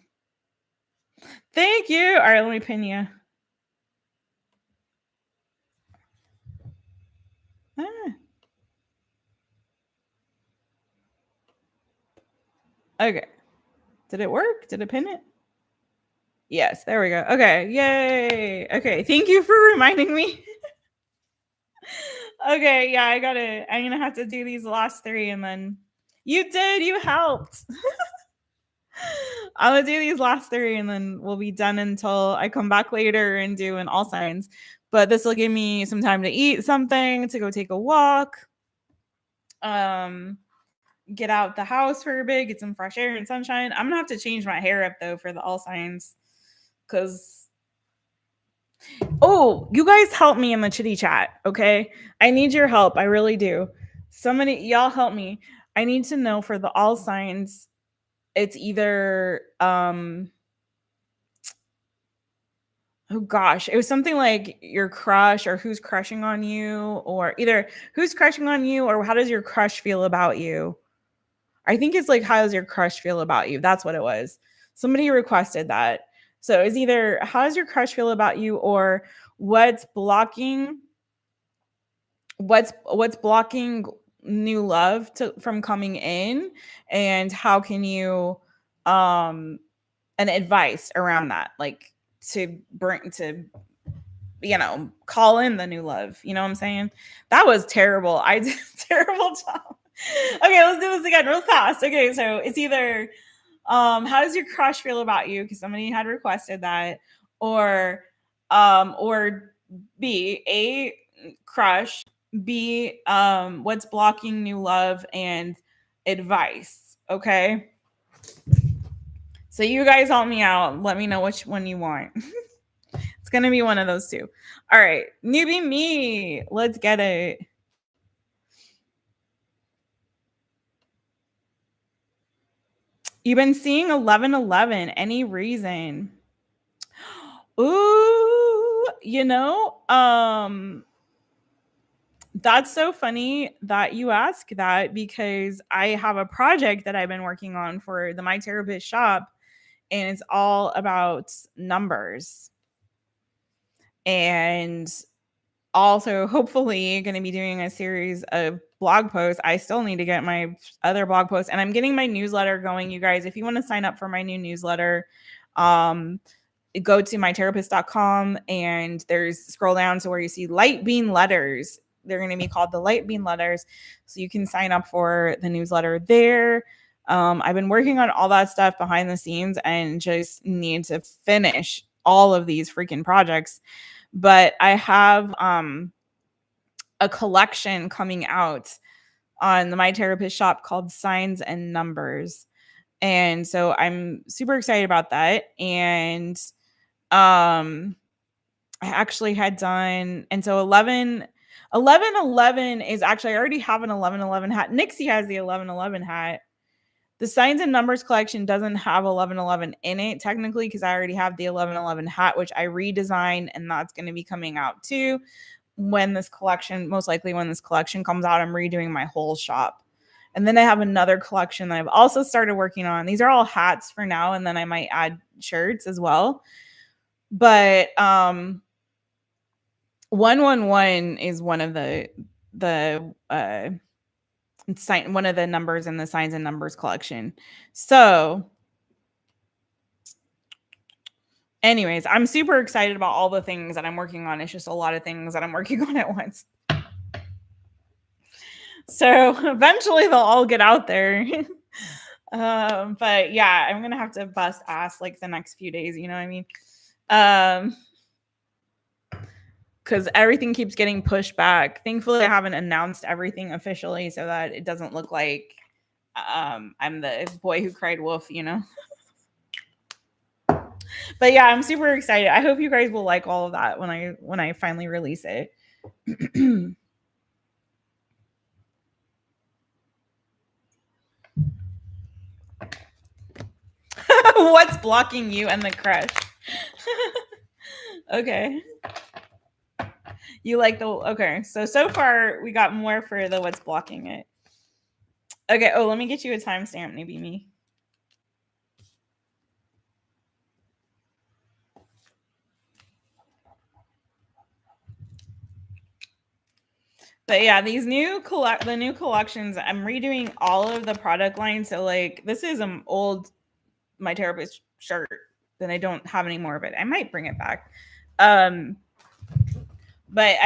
Thank you. All right, let me pin you. Okay. Did it work? Did it pin it? Yes, there we go. Okay, yay. Okay, thank you for reminding me. Okay, yeah, I'm gonna have to do these last 3 and then you helped. I'm gonna do these last 3 and then we'll be done until I come back later and do an all signs. But this will give me some time to eat something, to go take a walk, get out the house for a bit, get some fresh air and sunshine. I'm gonna have to change my hair up though for the all signs, because you guys help me in the chitty chat, okay? I need your help. I really do. Somebody, y'all help me. I need to know for the all signs. It's either oh gosh, it was something like your crush or who's crushing on you, or either who's crushing on you or how does your crush feel about you. I think it's like, how does your crush feel about you? That's what it was. Somebody requested that. So it's either how does your crush feel about you, or what's blocking new love from coming in, and how can you an advice around that, like to call in the new love. You know what I'm saying? That was terrible. I did a terrible job. Okay, let's do this again real fast. Okay, so it's either how does your crush feel about you, because somebody had requested that, or B, A, crush, B, what's blocking new love, and advice. Okay, so you guys help me out. Let me know which one you want. It's gonna be one of those two. All right, newbie me, let's get it. You've been seeing 1111. Any reason? Ooh, that's so funny that you ask that, because I have a project that I've been working on for the My Therapist shop, and it's all about numbers. And also, hopefully, going to be doing a series of blog posts. I still need to get my other blog posts, and I'm getting my newsletter going. You guys, if you want to sign up for my new newsletter, go to mytherapist.com, and scroll down to where you see light bean letters. They're going to be called the light bean letters. So you can sign up for the newsletter there. I've been working on all that stuff behind the scenes and just need to finish all of these freaking projects. But I have a collection coming out on the My Therapist shop called Signs and Numbers. And so I'm super excited about that. And I actually had done, and so 11 is actually, I already have an 1111 hat. NIXIE has the 1111 hat. The Signs and Numbers collection doesn't have 1111 in it technically, because I already have the 1111 hat, which I redesigned, and that's going to be coming out too most likely when this collection comes out. I'm redoing my whole shop. And then I have another collection that I've also started working on. These are all hats for now, and then I might add shirts as well. But 111 is one of one of the numbers in the Signs and Numbers collection. So anyways, I'm super excited about all the things that I'm working on. It's just a lot of things that I'm working on at once. So eventually they'll all get out there. But yeah, I'm going to have to bust ass like the next few days. You know what I mean? Because everything keeps getting pushed back. Thankfully, I haven't announced everything officially, so that it doesn't look like I'm the boy who cried wolf, But yeah, I'm super excited. I hope you guys will like all of that when I finally release it. What's blocking you and the crush? Okay. You like okay. So far we got more for the what's blocking it. Okay. Oh, let me get you a timestamp, maybe me. But yeah, these new collections, I'm redoing all of the product line. So like, this is an old My Therapist shirt that I don't have any more of it. I might bring it back. But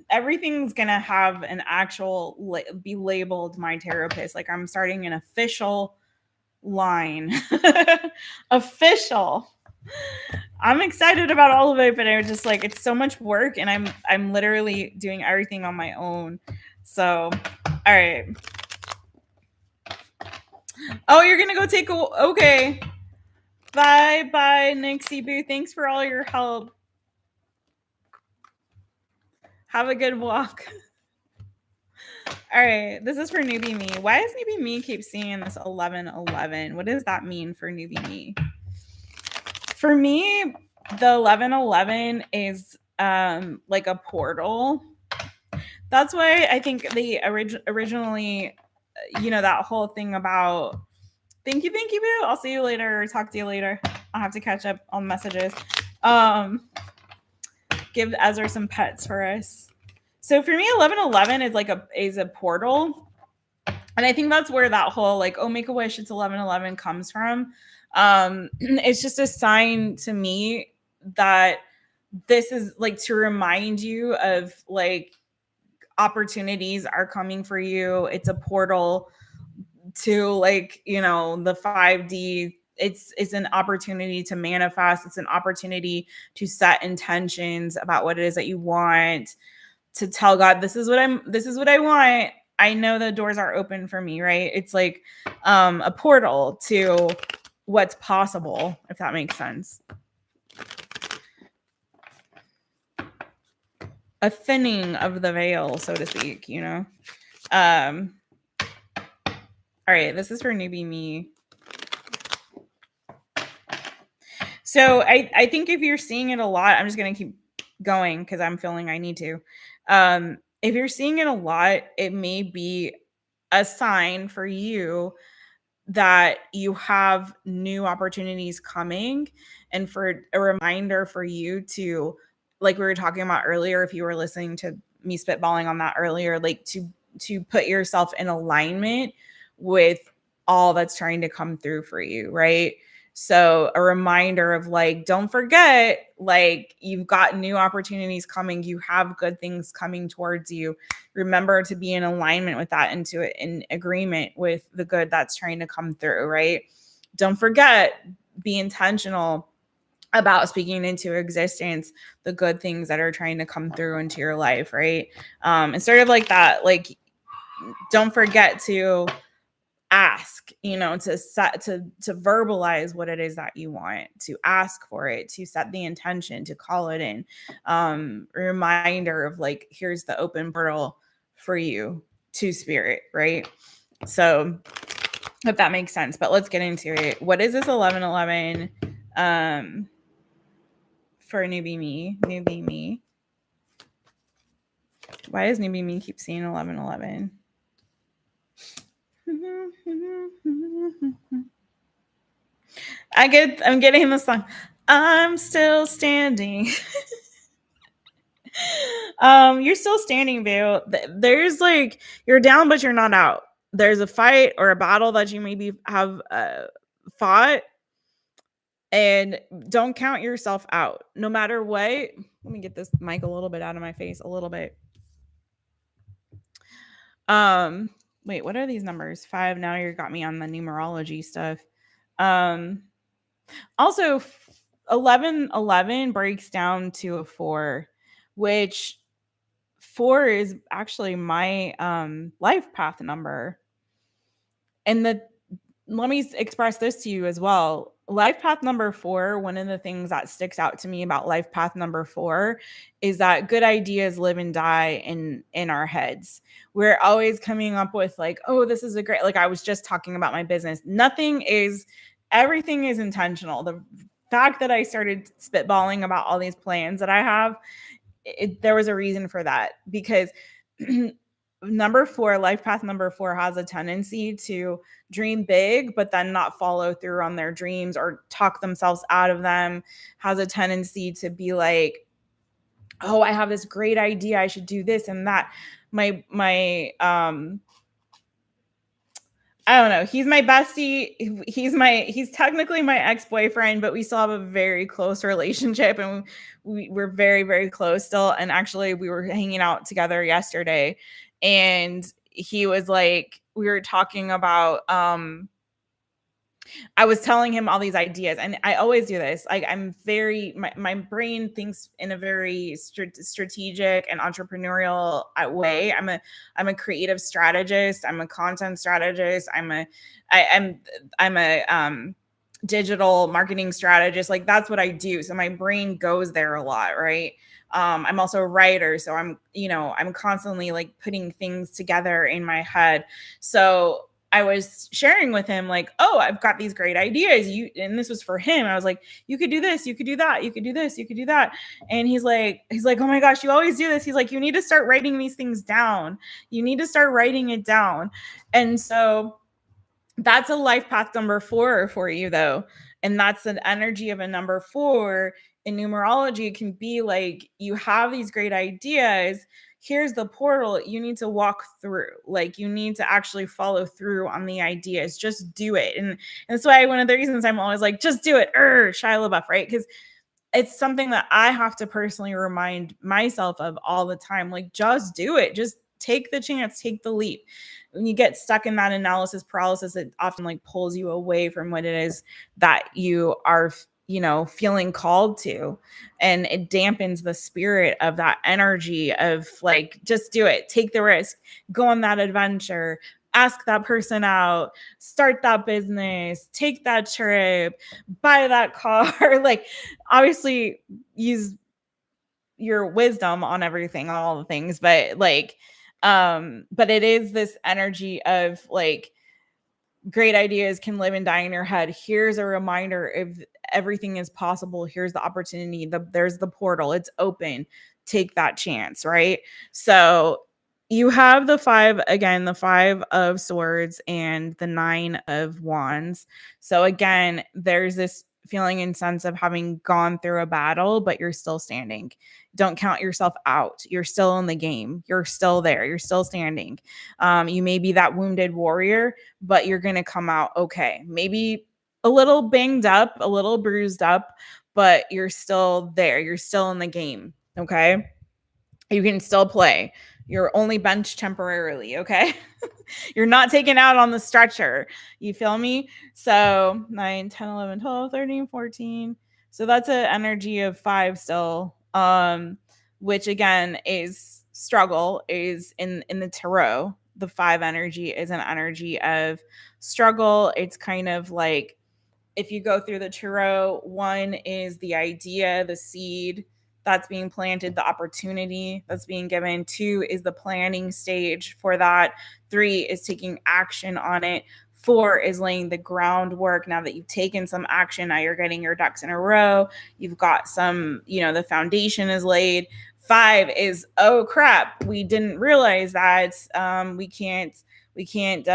everything's gonna have an actual be labeled My Therapist. Like I'm starting an official line. Official. I'm excited about all of it, but I was just like, it's so much work, and I'm literally doing everything on my own. So, all right. Oh, you're gonna go take a okay. Bye, NIXIE Boo. Thanks for all your help. Have a good walk. All right, this is for newbie me. Why does newbie me keep seeing this 1111? What does that mean for newbie me? For me, the 1111 is like a portal. That's why I think they originally, that whole thing about thank you, boo. I'll see you later or talk to you later. I'll have to catch up on messages. Give Ezra some pets for us. So for me, 1111 is a portal. And I think that's where that whole like, oh, make a wish, it's 1111 comes from. It's just a sign to me that this is like to remind you of like opportunities are coming for you. It's a portal to like, the 5D. It's an opportunity to manifest. It's an opportunity to set intentions about what it is that you want, to tell God, this is what I want. I know the doors are open for me, right? It's like a portal to what's possible, if that makes sense. A thinning of the veil, so to speak, All right, this is for newbie me. So I think if you're seeing it a lot, I'm just going to keep going because I'm feeling I need to. If you're seeing it a lot, it may be a sign for you that you have new opportunities coming, and for a reminder for you to, like we were talking about earlier, if you were listening to me spitballing on that earlier, like to put yourself in alignment with all that's trying to come through for you, right? So a reminder of like, don't forget, like you've got new opportunities coming. You have good things coming towards you. Remember to be in alignment with that, and to in agreement with the good that's trying to come through, right? Don't forget, be intentional about speaking into existence the good things that are trying to come through into your life, right? And sort of like that, like don't forget to ask, to verbalize what it is that you want, to ask for it, to set the intention, to call it in. Reminder of like, here's the open portal for you to spirit, right? So if that makes sense, but let's get into it. What is this 1111 for newbie me? Why does newbie me keep seeing 1111? I'm getting the song. I'm still standing. You're still standing, Boo. There's like, you're down, but you're not out. There's a fight or a battle that you maybe have fought, and don't count yourself out. No matter what. Let me get this mic a little bit out of my face, a little bit. Wait, what are these numbers? 5. Now you got me on the numerology stuff. Also 1111 breaks down to a 4, which 4 is actually my life path number. And let me express this to you as well. Life path number 4, one of the things that sticks out to me about life path number 4 is that good ideas live and die in our heads. We're always coming up with like, oh, this is a great, like I was just talking about my business. Everything is intentional. The fact that I started spitballing about all these plans that I have, there was a reason for that, because number 4, life path number 4 has a tendency to dream big, but then not follow through on their dreams or talk themselves out of them, has a tendency to be like, oh, I have this great idea, I should do this and that. My I don't know. He's my bestie. He's technically my ex-boyfriend, but we still have a very close relationship, and we're very, very close still. And actually we were hanging out together yesterday, and he was like, we were talking about I was telling him all these ideas, and I always do this. Like, I'm very, my brain thinks in a very strategic and entrepreneurial way. I'm a creative strategist. I'm a content strategist. I'm a digital marketing strategist. Like, that's what I do. So my brain goes there a lot, right? I'm also a writer, so I'm constantly like putting things together in my head. So I was sharing with him like, oh, I've got these great ideas. And this was for him. I was like, you could do this, you could do that, you could do this, you could do that. And he's like, oh my gosh, you always do this. He's like, you need to start writing these things down. You need to start writing it down. And so that's a life path number 4 for you, though. And that's an energy of a number 4 in numerology. It can be like, you have these great ideas. Here's the portal you need to walk through. Like, you need to actually follow through on the ideas. Just do it. And that's why one of the reasons I'm always like, just do it. Shia LaBeouf, right? Because it's something that I have to personally remind myself of all the time. Like, just do it. Just take the chance, take the leap. When you get stuck in that analysis paralysis, it often like pulls you away from what it is that you are, feeling called to. And it dampens the spirit of that energy of like, just do it, take the risk, go on that adventure, ask that person out, start that business, take that trip, buy that car. Like, obviously use your wisdom on everything, on all the things, but like, but it is this energy of like, great ideas can live and die in your head. Here's a reminder if everything is possible. Here's the opportunity. There's the portal. It's open. Take that chance, right? So you have the 5, again, the 5 of swords and the 9 of wands. So again, there's this feeling and sense of having gone through a battle, but you're still standing. Don't count yourself out. You're still in the game. You're still there. You're still standing. You may be that wounded warrior, but you're going to come out okay. Maybe a little banged up, a little bruised up, but you're still there. You're still in the game. Okay. You can still play. You're only benched temporarily. Okay. You're not taken out on the stretcher. You feel me? So 9, 10, 11, 12, 13, 14. So that's an energy of 5 still. Which again is struggle, is in the tarot. The 5 energy is an energy of struggle. It's kind of like, if you go through the tarot, 1 is the idea, the seed that's being planted, the opportunity that's being given. 2 is the planning stage for that. 3 is taking action on it. 4 is laying the groundwork. Now that you've taken some action, now you're getting your ducks in a row. You've got some, the foundation is laid. 5 is, oh crap, we didn't realize that we can't, we can't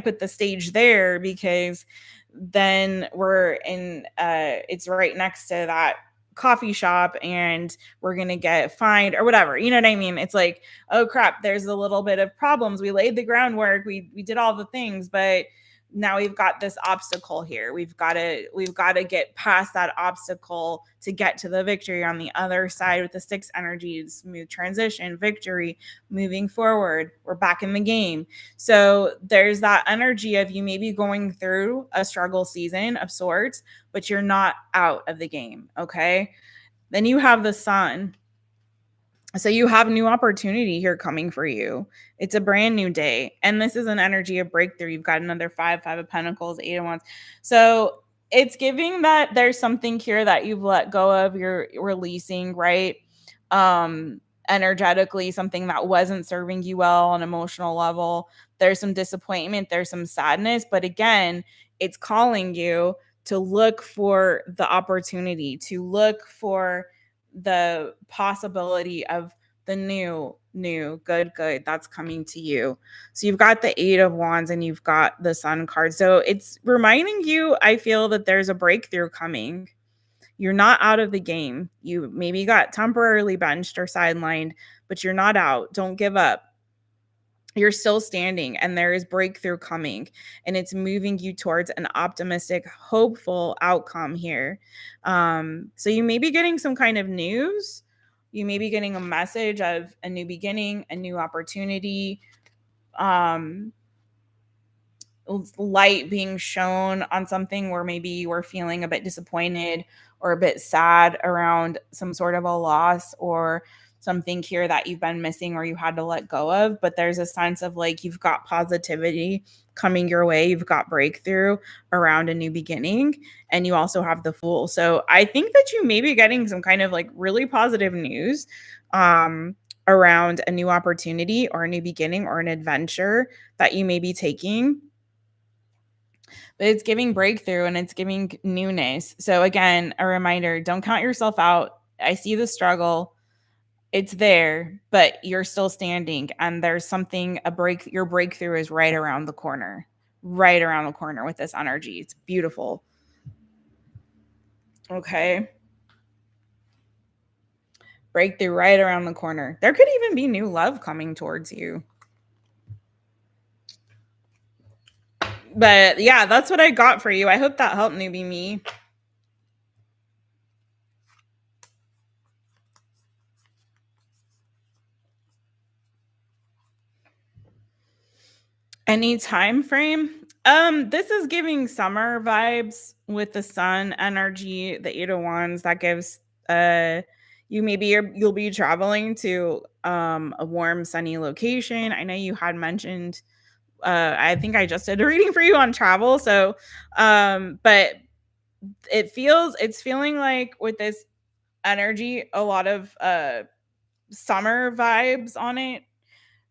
put the stage there because then we're in it's right next to that coffee shop and we're gonna get fined or whatever. You know what I mean? It's like, oh crap, there's a little bit of problems. We laid the groundwork, we did all the things, but now we've got this obstacle here. We've got to get past that obstacle to get to the victory on the other side with the 6 energies. Smooth transition, victory, moving forward. We're back in the game. So there's that energy of you maybe going through a struggle season of sorts, but you're not out of the game. Okay. Then you have the sun. So you have new opportunity here coming for you. It's a brand new day. And this is an energy of breakthrough. You've got another 5 of Pentacles, 8 of Wands. So it's giving that there's something here that you've let go of, you're releasing, right? Energetically, something that wasn't serving you well on an emotional level. There's some disappointment, there's some sadness, but again, it's calling you to look for the opportunity, to look for the possibility of the new good that's coming to you. So you've got the 8 of Wands and you've got the Sun card. So it's reminding you, I feel, that there's a breakthrough coming. You're not out of the game. You maybe got temporarily benched or sidelined, but you're not out. Don't give up. you're still standing and there is breakthrough coming, and it's moving you towards an optimistic, hopeful outcome here. So you may be getting some kind of news. You may be getting a message of a new beginning, a new opportunity, um, light being shown on something where maybe you were feeling a bit disappointed or a bit sad around some sort of a loss or something here that you've been missing or you had to let go of. But there's a sense of like you've got positivity coming your way, you've got breakthrough around a new beginning, and you also have the Fool. So I think that you may be getting some kind of like really positive news around a new opportunity or a new beginning or an adventure that you may be taking. But it's giving breakthrough and it's giving newness. So again, a reminder, don't count yourself out. I see the struggle. It's there, but you're still standing, and there's something, your breakthrough is right around the corner. Right around the corner with this energy. It's beautiful. Okay. Breakthrough right around the corner. There could even be new love coming towards you. But yeah, that's what I got for you. I hope that helped, newbie me. Any time frame? This is giving summer vibes with the sun energy, the 8 of Wands. That gives you'll be traveling to a warm, sunny location. I know you had mentioned I think I just did a reading for you on travel. So but it's feeling like with this energy, a lot of summer vibes on it.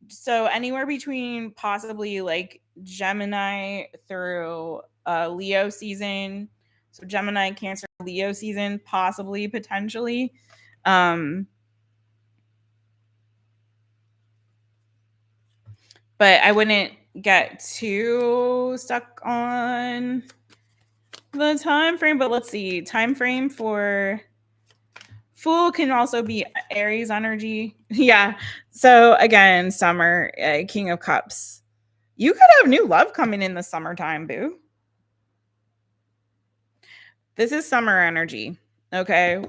So anywhere between possibly like Gemini through Leo season. So Gemini, Cancer, Leo season, possibly, potentially. But I wouldn't get too stuck on the time frame. But let's see. Time frame for Fool can also be Aries energy. Yeah. So again, summer, King of Cups. You could have new love coming in the summertime, boo. This is summer energy. Okay.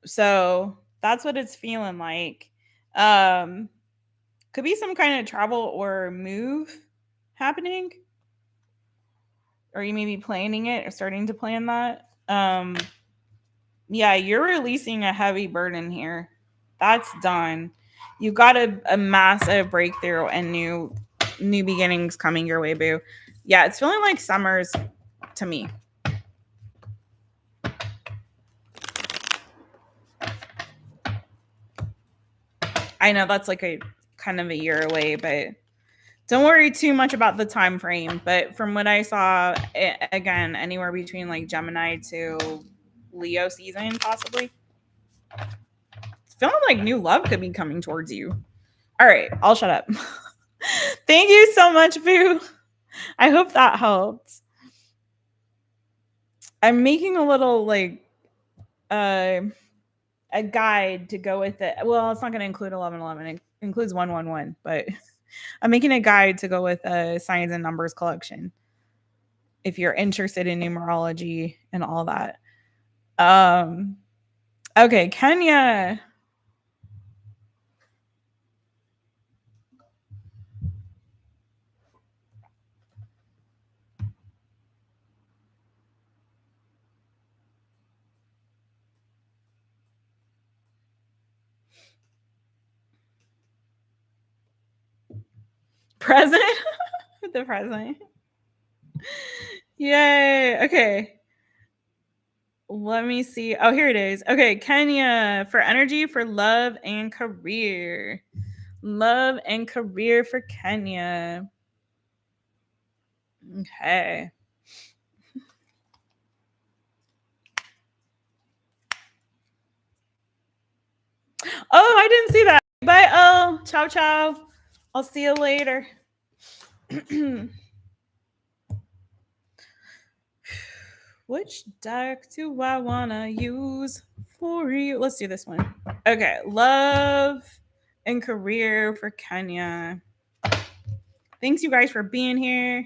So that's what it's feeling like. Could be some kind of travel or move happening. Or you may be planning it or starting to plan that. Yeah, you're releasing a heavy burden here. That's done. You got a massive breakthrough and new beginnings coming your way, boo. Yeah, it's feeling like summers to me. I know that's like a kind of a year away, but don't worry too much about the time frame. But from what I saw, again, anywhere between like Gemini to Leo season, possibly. It's feeling like new love could be coming towards you. All right, I'll shut up. Thank you so much, Boo. I hope that helped. I'm making a little like a guide to go with it. Well, it's not going to include 1111. It includes 111, but I'm making a guide to go with a signs and numbers collection. If you're interested in numerology and all that. Okay, Kenya. Present. The present. Yay. Okay. Let me see. Oh, here it is. Okay, Kenya, for energy, for love and career. Love and career for Kenya. Okay. Oh, I didn't see that. Bye. Oh, ciao, ciao. I'll see you later. Which deck do I want to use for you? Let's do this one. Okay. Love and career for Kenya. Thanks, you guys, for being here.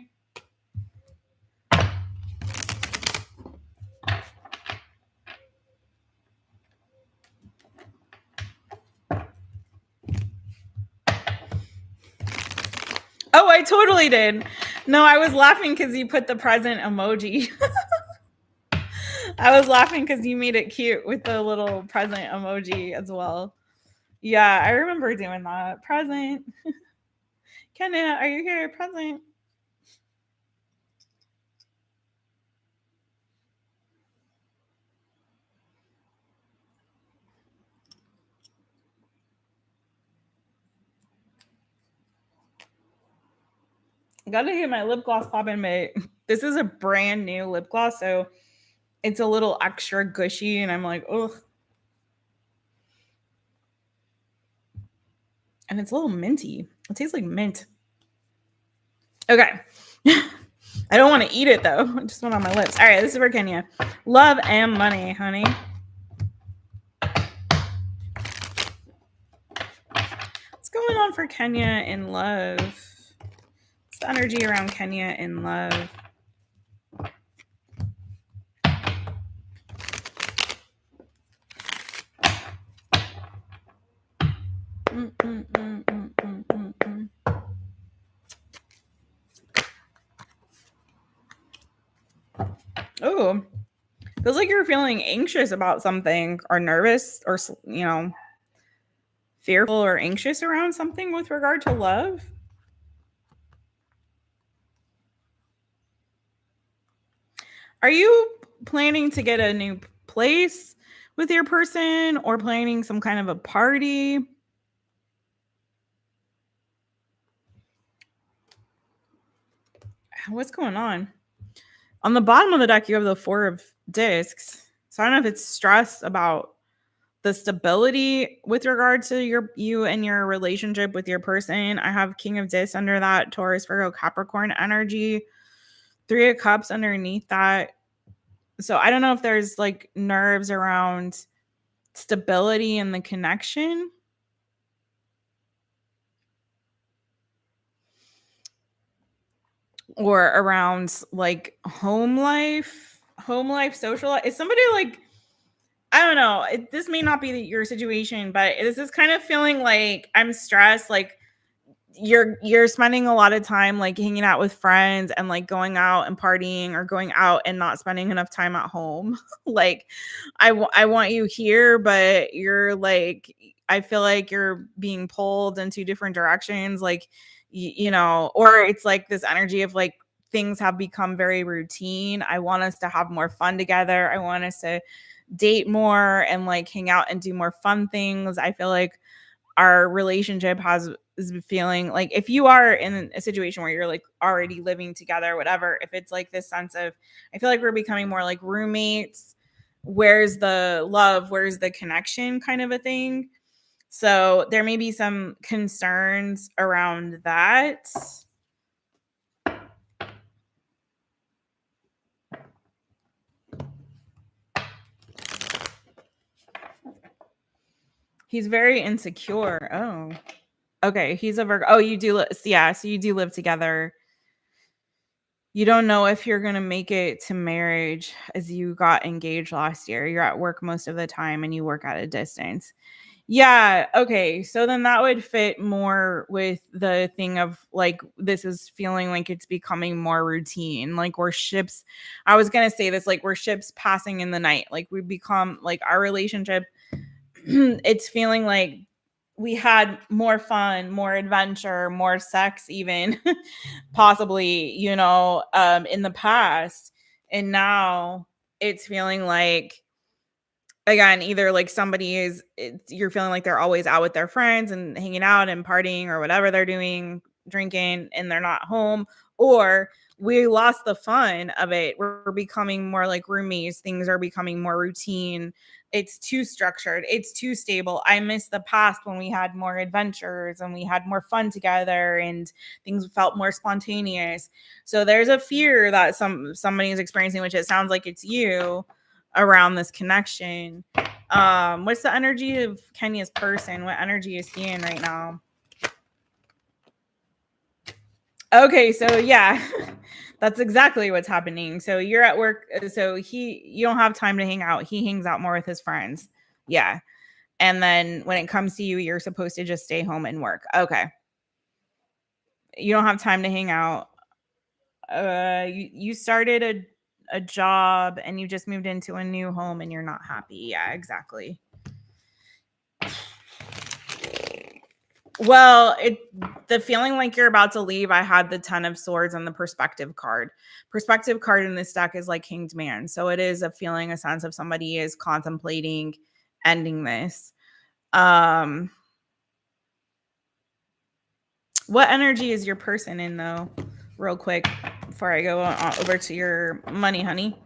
Oh, I totally did. No, I was laughing because you put the present emoji. I was laughing because you made it cute with the little present emoji as well. Yeah, I remember doing that. Present. Kenya, are you here? Present. Gotta get my lip gloss popping, but this is a brand new lip gloss, so it's a little extra gushy, and I'm like, ugh. And it's a little minty. It tastes like mint. Okay. I don't want to eat it though. I just went on my lips. All right, this is for Kenya. Love and money, honey. What's going on for Kenya in love? What's the energy around Kenya in love? Oh, feels like you're feeling anxious about something or nervous or, you know, fearful or anxious around something with regard to love. Are you planning to get a new place with your person or planning some kind of a party? What's going on? On the bottom of the deck, you have the 4 of discs. So I don't know if it's stress about the stability with regard to you and your relationship with your person. I have King of Discs under that, Taurus, Virgo, Capricorn energy, 3 of Cups underneath that. So I don't know if there's like nerves around stability in the connection. Or around like home life, social life. Is somebody like, I don't know. This may not be your situation, but this is kind of feeling like I'm stressed. Like you're spending a lot of time like hanging out with friends and like going out and partying or going out and not spending enough time at home. Like I want you here, but you're like, I feel like you're being pulled in 2 different directions. Like, you know, or it's like this energy of like things have become very routine. I want us to have more fun together. I want us to date more and like hang out and do more fun things. I feel like our relationship is feeling like, if you are in a situation where you're like already living together, whatever, if it's like this sense of, I feel like we're becoming more like roommates. Where's the love? Where's the connection kind of a thing? So there may be some concerns around that. He's very insecure. Oh, okay. He's a Virgo. Oh, you do. Yeah. So you do live together. You don't know if you're going to make it to marriage as you got engaged last year. You're at work most of the time and you work at a distance. Yeah. Okay. So then that would fit more with the thing of like, this is feeling like it's becoming more routine. Like we're ships. I was going to say this, like we're ships passing in the night. Like we become like our relationship. It's feeling like we had more fun, more adventure, more sex, even possibly, you know, in the past. And now it's feeling like, again, either like you're feeling like they're always out with their friends and hanging out and partying or whatever they're doing, drinking, and they're not home, or we lost the fun of it. We're becoming more like roomies. Things are becoming more routine. It's too structured. It's too stable. I miss the past when we had more adventures and we had more fun together and things felt more spontaneous. So there's a fear that somebody is experiencing, which it sounds like it's you, around this connection. What's the energy of Kenya's person? What energy is he in right now? Okay, so yeah, that's exactly what's happening. So you're at work. So you don't have time to hang out. He hangs out more with his friends. Yeah. And then when it comes to you, you're supposed to just stay home and work. Okay. You don't have time to hang out. You started a job and you just moved into a new home and you're not happy. Yeah, exactly. Well, the feeling like you're about to leave, I had the 10 of swords and the perspective card. Perspective card in this deck is like Hanged Man. So it is a feeling, a sense of somebody is contemplating ending this. What energy is your person in though? Real quick before I go over to your money, honey.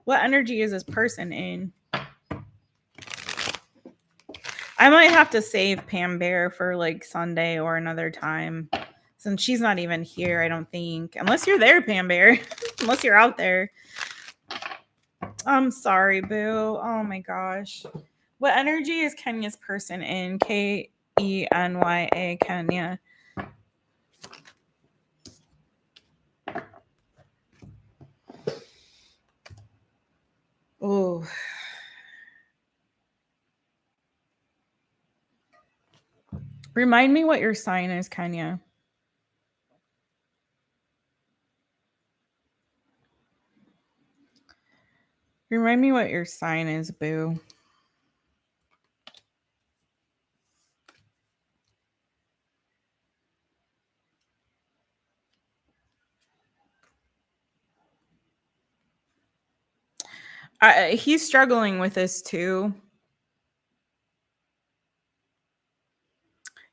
What energy is this person in? I might have to save Pam Bear for like Sunday or another time since she's not even here, I don't think. Unless you're there, Pam Bear. Unless you're out there. I'm sorry, boo. Oh my gosh. What energy is Kenya's person in? Kenya, Kenya. Oh. Remind me what your sign is, Kenya. Remind me what your sign is, boo. He's struggling with this too.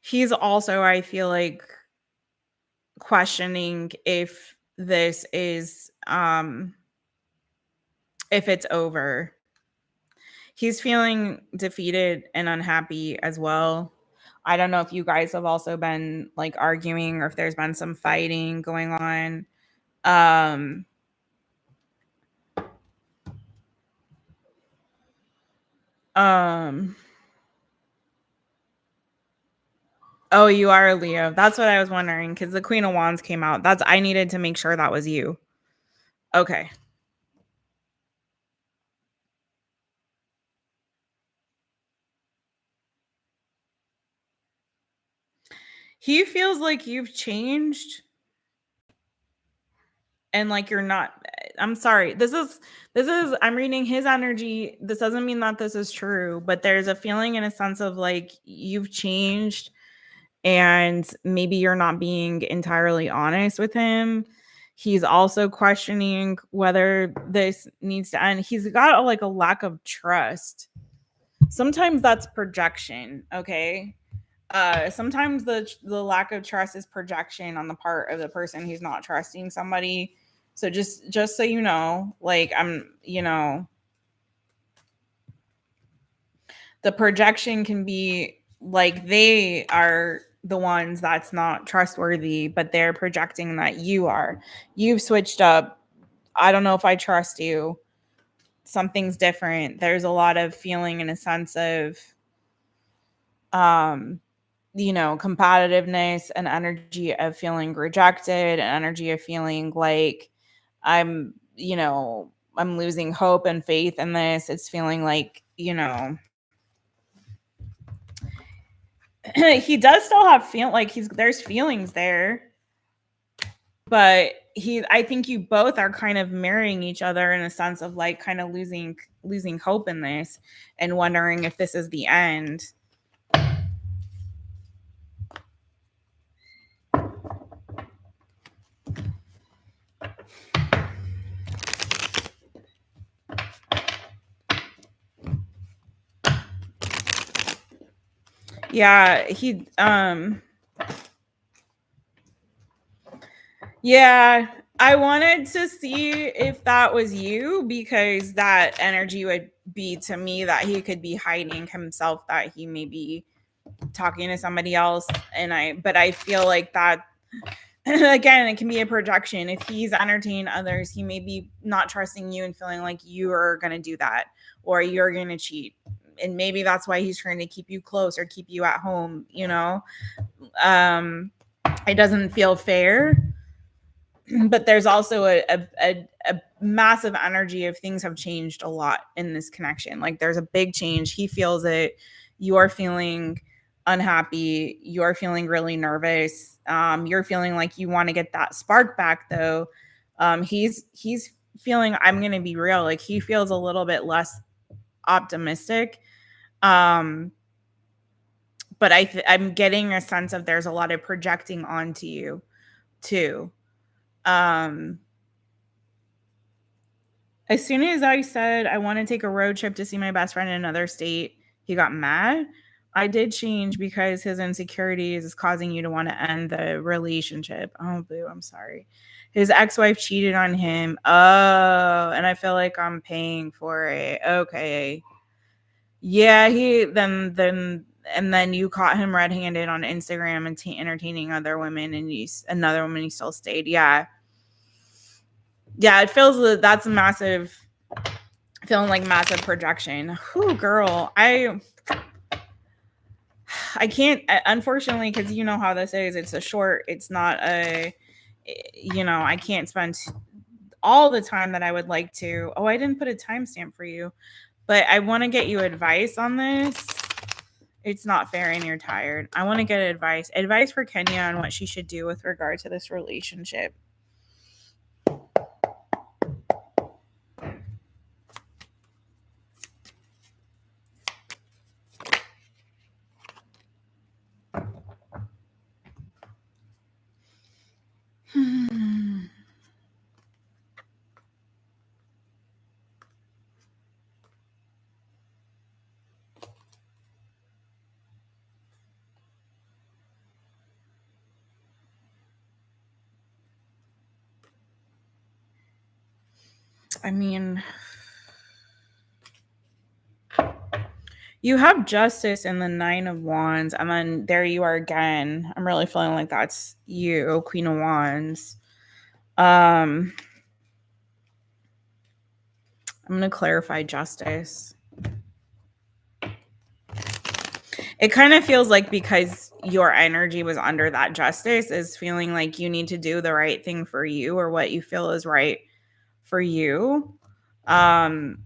He's also, I feel like, questioning if this is if it's over. He's feeling defeated and unhappy as well. I don't know if you guys have also been like arguing or if there's been some fighting going on. Oh, you are a Leo. That's what I was wondering because the Queen of Wands came out. I needed to make sure that was you. Okay. He feels like you've changed and like you're not. I'm sorry. This is I'm reading his energy. This doesn't mean that this is true, but there's a feeling and a sense of like you've changed and maybe you're not being entirely honest with him. He's also questioning whether this needs to end. He's got like a lack of trust. Sometimes that's projection, okay? Sometimes the lack of trust is projection on the part of the person who's not trusting somebody. So just so you know, like the projection can be like they are the ones that's not trustworthy, but they're projecting that you've switched up. I don't know if I trust you. Something's different. There's a lot of feeling and a sense of competitiveness, an energy of feeling rejected, an energy of feeling like I'm losing hope and faith in this. It's feeling like, he does still have there's feelings there, but I think you both are kind of marrying each other in a sense of like kind of losing hope in this and wondering if this is the end. Yeah, yeah, I wanted to see if that was you because that energy would be to me that he could be hiding himself, that he may be talking to somebody else. But I feel like that again, it can be a projection. If he's entertaining others, he may be not trusting you and feeling like you are going to do that or you're going to cheat. And maybe that's why he's trying to keep you close or keep you at home, It doesn't feel fair. But there's also a massive energy of things have changed a lot in this connection. Like there's a big change. He feels it. You're feeling unhappy. You're feeling really nervous. You're feeling like you want to get that spark back though. He's feeling, I'm going to be real, like he feels a little bit less optimistic. But I'm getting a sense of there's a lot of projecting onto you too. As soon as I said I want to take a road trip to see my best friend in another state, he got mad. I did change because his insecurities is causing you to want to end the relationship. Oh, boo, I'm sorry. His ex-wife cheated on him. Oh, and I feel like I'm paying for it. Okay. Yeah, and then you caught him red-handed on Instagram and entertaining other women, and another woman he still stayed. Yeah. Yeah, it feels that's massive, feeling like massive projection. Whew, girl, I can't, unfortunately, because you know how this is. It's a short. It's not a, I can't spend all the time that I would like to. Oh, I didn't put a timestamp for you, but I want to get you advice on this. It's not fair and you're tired. I want to get advice for Kenya on what she should do with regard to this relationship. I mean, you have Justice and the Nine of Wands, and then there you are again. I'm really feeling like that's you, Queen of Wands. I'm going to clarify Justice. It kind of feels like because your energy was under that Justice is feeling like you need to do the right thing for you or what you feel is right for you.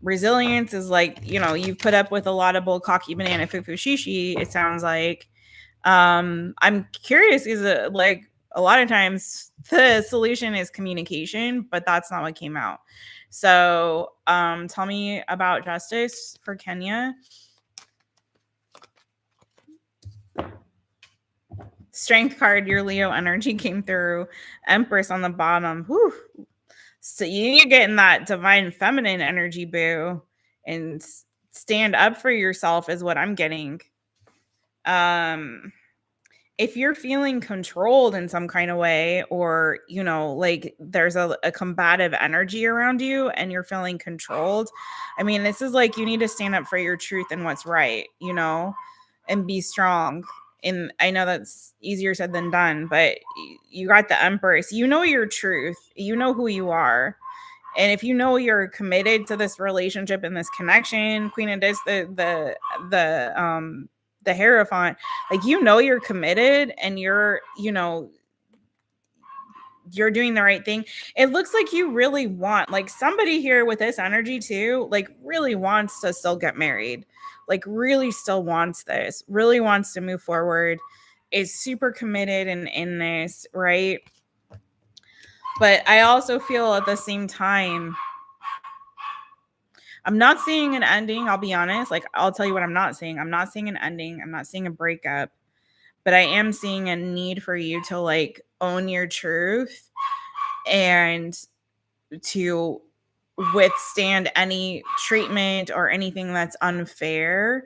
Resilience is like, you've put up with a lot of bull, cocky, banana, foo, shishi, it sounds like. I'm curious, is it like a lot of times the solution is communication, but that's not what came out. So tell me about Justice for Kenya. Strength card, your Leo energy came through. Empress on the bottom. Whew. So you're getting that divine feminine energy, boo, and stand up for yourself is what I'm getting. If you're feeling controlled in some kind of way, or like there's a combative energy around you and you're feeling controlled, I mean, this is like you need to stand up for your truth and what's right, and be strong. And I know that's easier said than done, but you got the Empress. You know your truth. You know who you are. And if you know you're committed to this relationship and this connection, Queen of Dis, the Hierophant, like, you're committed and you're doing the right thing. It looks like you really want, like, somebody here with this energy too, like, really wants to still get married, like, really still wants this, really wants to move forward, is super committed in this, right? But I also feel at the same time, I'm not seeing an ending. I'll be honest. Like, I'll tell you what I'm not seeing. I'm not seeing an ending. I'm not seeing a breakup, but I am seeing a need for you to, like, own your truth and to withstand any treatment or anything that's unfair.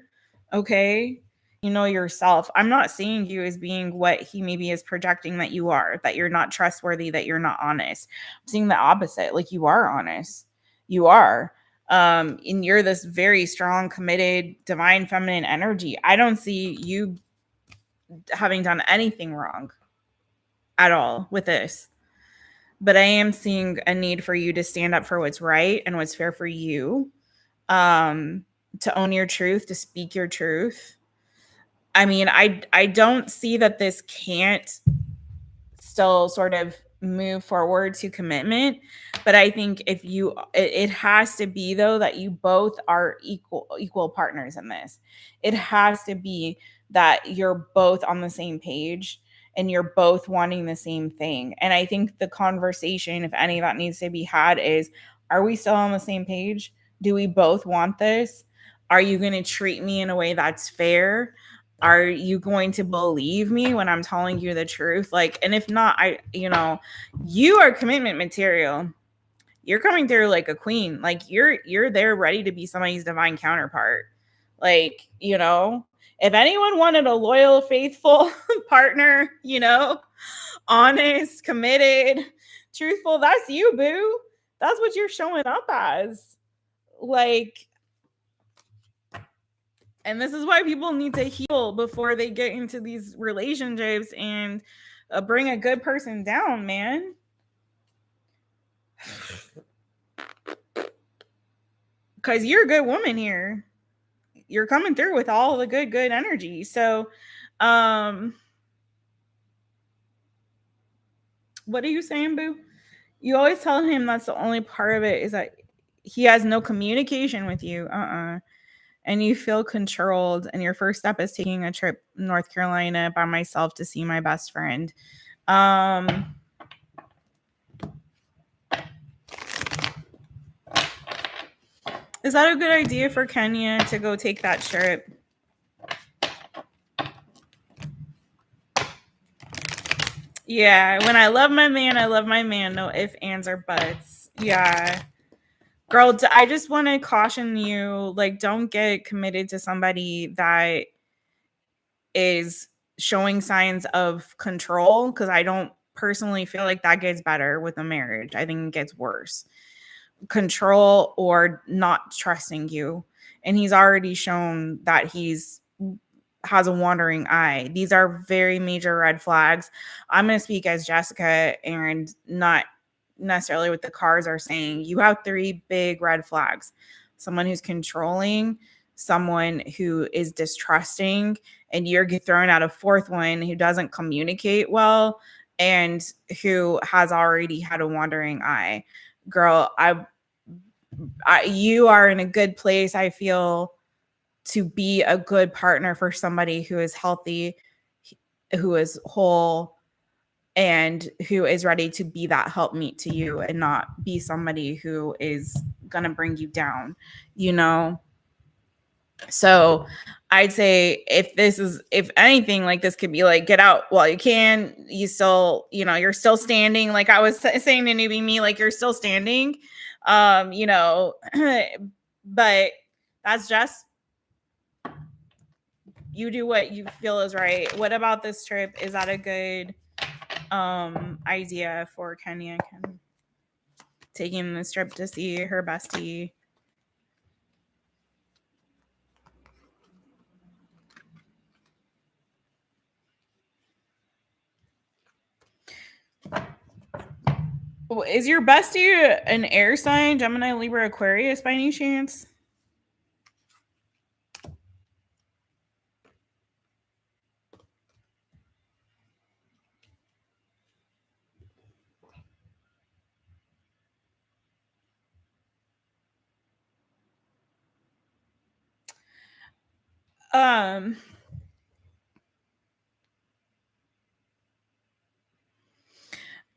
Okay. You know yourself. I'm not seeing you as being what he maybe is projecting that you are, that you're not trustworthy, that you're not honest. I'm seeing the opposite. Like, you are honest. You are. And you're this very strong, committed, divine feminine energy. I don't see you having done anything wrong at all with this. But I am seeing a need for you to stand up for what's right and what's fair for you, to own your truth, to speak your truth. I mean, I don't see that this can't still sort of move forward to commitment. But I think if it has to be though that you both are equal partners in this. It has to be that you're both on the same page and you're both wanting the same thing. And I think the conversation, if any, that needs to be had is, are we still on the same page? Do we both want this? Are you going to treat me in a way that's fair? Are you going to believe me when I'm telling you the truth? Like, and if not, you are commitment material. You're coming through like a queen. Like you're there ready to be somebody's divine counterpart. Like, if anyone wanted a loyal, faithful partner, honest, committed, truthful, that's you, boo. That's what you're showing up as. Like, and this is why people need to heal before they get into these relationships and bring a good person down, man. Because you're a good woman here. You're coming through with all the good energy. So, what are you saying, boo? You always tell him that's the only part of it is that he has no communication with you. And you feel controlled. And your first step is taking a trip to North Carolina by myself to see my best friend. Is that a good idea for Kenya to go take that trip? Yeah, when I love my man, I love my man. No ifs, ands, or buts. Yeah. Girl, I just want to caution you, like, don't get committed to somebody that is showing signs of control, because I don't personally feel like that gets better with a marriage. I think it gets worse. Control or not trusting you. And he's already shown that has a wandering eye. These are very major red flags. I'm going to speak as Jessica and not necessarily what the cards are saying. You have 3 big red flags. Someone who's controlling, someone who is distrusting, and you're throwing out a 4th one who doesn't communicate well and who has already had a wandering eye. Girl, you are in a good place, I feel, to be a good partner for somebody who is healthy, who is whole, and who is ready to be that helpmeet to you and not be somebody who is going to bring you down, So I'd say if anything, like, this could be like, get out while you can. You still, you're still standing. Like I was saying to newbie me, like, you're still standing, but that's just, you do what you feel is right. What about this trip? Is that a good idea for Kenya? Taking this trip to see her bestie? Is your bestie an air sign, Gemini, Libra, Aquarius by any chance?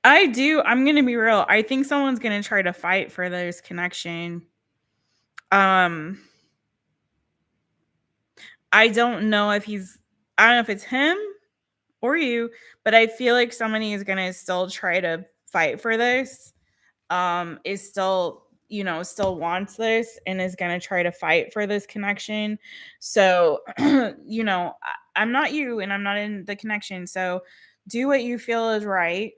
I do. I'm going to be real. I think someone's going to try to fight for this connection. I don't know if it's him or you, but I feel like somebody is going to still try to fight for this. Is still, still wants this and is going to try to fight for this connection. So, I'm not you and I'm not in the connection. So do what you feel is right.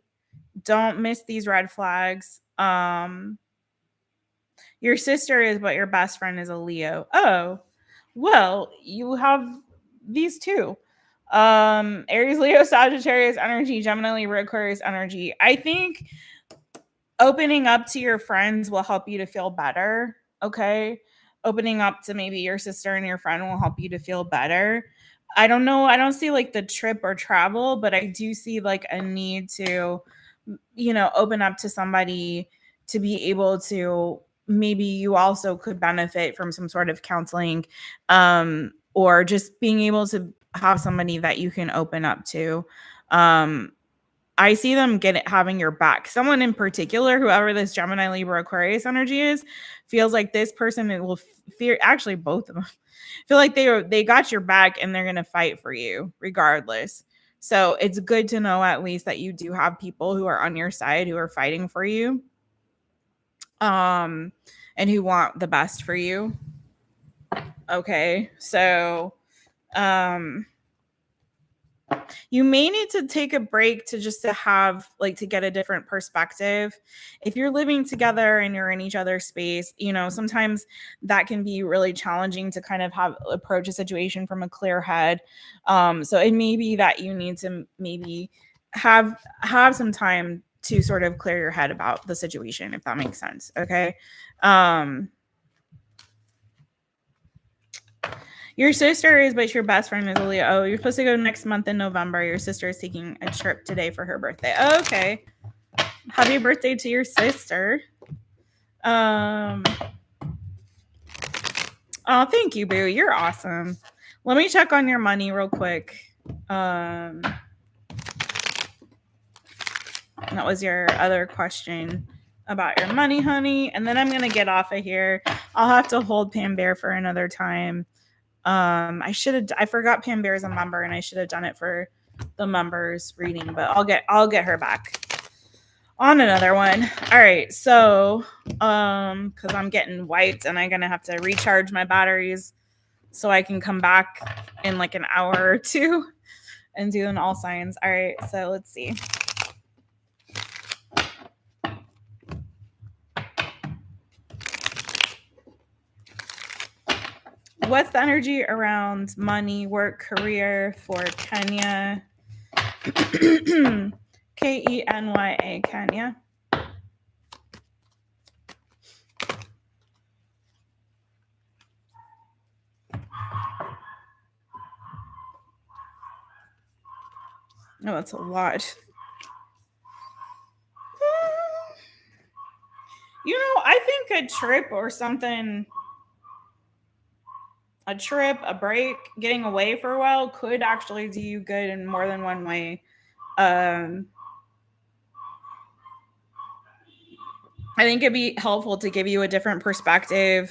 Don't miss these red flags. Your sister is, but your best friend is a Leo. Oh, well, you have these two. Aries, Leo, Sagittarius energy, Gemini, Libra, Aquarius energy. I think opening up to your friends will help you to feel better. Okay. Opening up to maybe your sister and your friend will help you to feel better. I don't know. I don't see like the trip or travel, but I do see like a need to, open up to somebody to be able to, maybe you also could benefit from some sort of counseling, or just being able to have somebody that you can open up to. I see them having your back. Someone in particular, whoever this Gemini, Libra, Aquarius energy is, feels like this person will fear. Actually, both of them feel like they got your back and they're gonna fight for you regardless. So it's good to know at least that you do have people who are on your side who are fighting for you, and who want the best for you. Okay, so you may need to take a break to just to have like to get a different perspective. If you're living together and you're in each other's space, sometimes that can be really challenging to kind of approach a situation from a clear head. So it may be that you need to maybe have some time to sort of clear your head about the situation, if that makes sense. Okay. Your sister is, but your best friend is a Leo. Oh, you're supposed to go next month in November. Your sister is taking a trip today for her birthday. Oh, okay. Happy birthday to your sister. Oh, thank you, boo. You're awesome. Let me check on your money real quick. That was your other question about your money, honey. And then I'm going to get off of here. I'll have to hold Pam Bear for another time. I forgot Pam Bear is a member and I should have done it for the members reading, but I'll get her back on another one. All right. So, cause I'm getting wiped and I'm going to have to recharge my batteries so I can come back in like an hour or two and do an all signs. All right. So let's see. What's the energy around money, work, career for Kenya? Kenya, Kenya. No, that's a lot. I think a trip or something, a break, getting away for a while could actually do you good in more than one way. I think it'd be helpful to give you a different perspective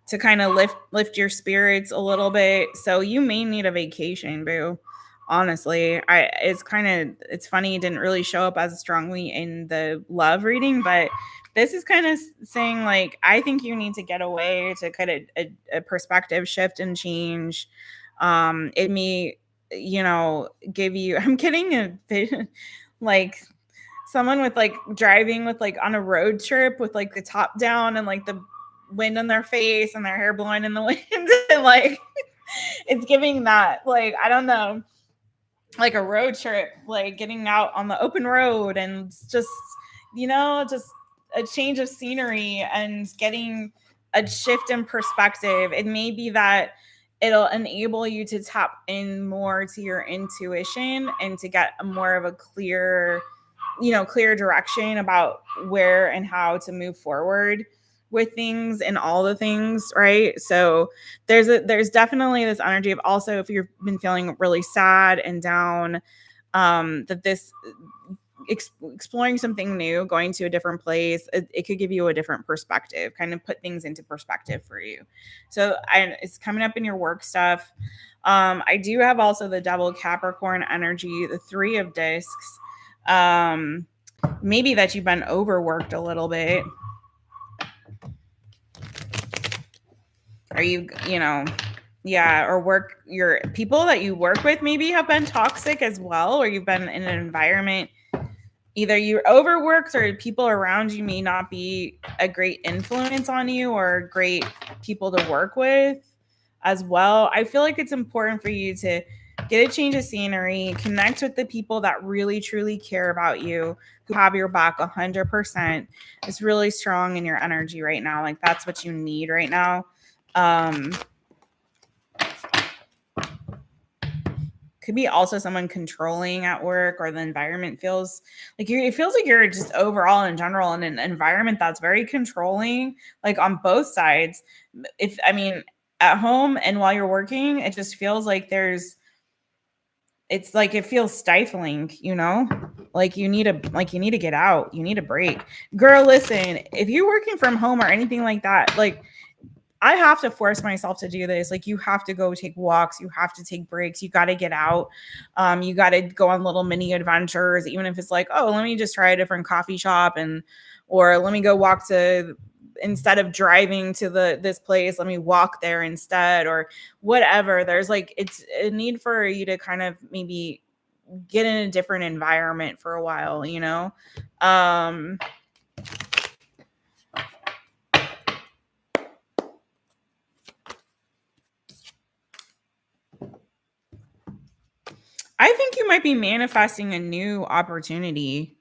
to kind of lift your spirits a little bit. So you may need a vacation, boo. Honestly, it's funny it didn't really show up as strongly in the love reading, but this is kind of saying like I think you need to get away to kind of a perspective shift and change. It may give you. I'm getting a like someone with like driving with like on a road trip with like the top down and like the wind in their face and their hair blowing in the wind and like it's giving that, like, I don't know, like a road trip, like getting out on the open road and just just a change of scenery and getting a shift in perspective. It may be that it'll enable you to tap in more to your intuition and to get more of a clear direction about where and how to move forward with things and all the things, right? So there's definitely this energy of, also if you've been feeling really sad and down, that this exploring something new, going to a different place, it could give you a different perspective, kind of put things into perspective for you. So it's coming up in your work stuff. I do have also the double Capricorn energy, the 3 of discs. Maybe that you've been overworked a little bit. Or or your people that you work with maybe have been toxic as well, or you've been in an environment, either you're overworked or people around you may not be a great influence on you or great people to work with as well. I feel like it's important for you to get a change of scenery, connect with the people that really truly care about you, who have your back 100%. It's really strong in your energy right now. Like that's what you need right now. could be also someone controlling at work, or the environment feels like it feels like you're just overall in general in an environment that's very controlling, like on both sides. At home and while you're working, it just feels like it's like it feels stifling, like you need to get out, you need a break. Girl, listen, if you're working from home or anything like that, like I have to force myself to do this. Like you have to go take walks, you have to take breaks, you got to get out. You got to go on little mini adventures, even if it's like, oh, let me just try a different coffee shop, or let me go walk to, instead of driving to this place, let me walk there instead, or whatever. There's like, it's a need for you to kind of maybe get in a different environment for a while, I think you might be manifesting a new opportunity.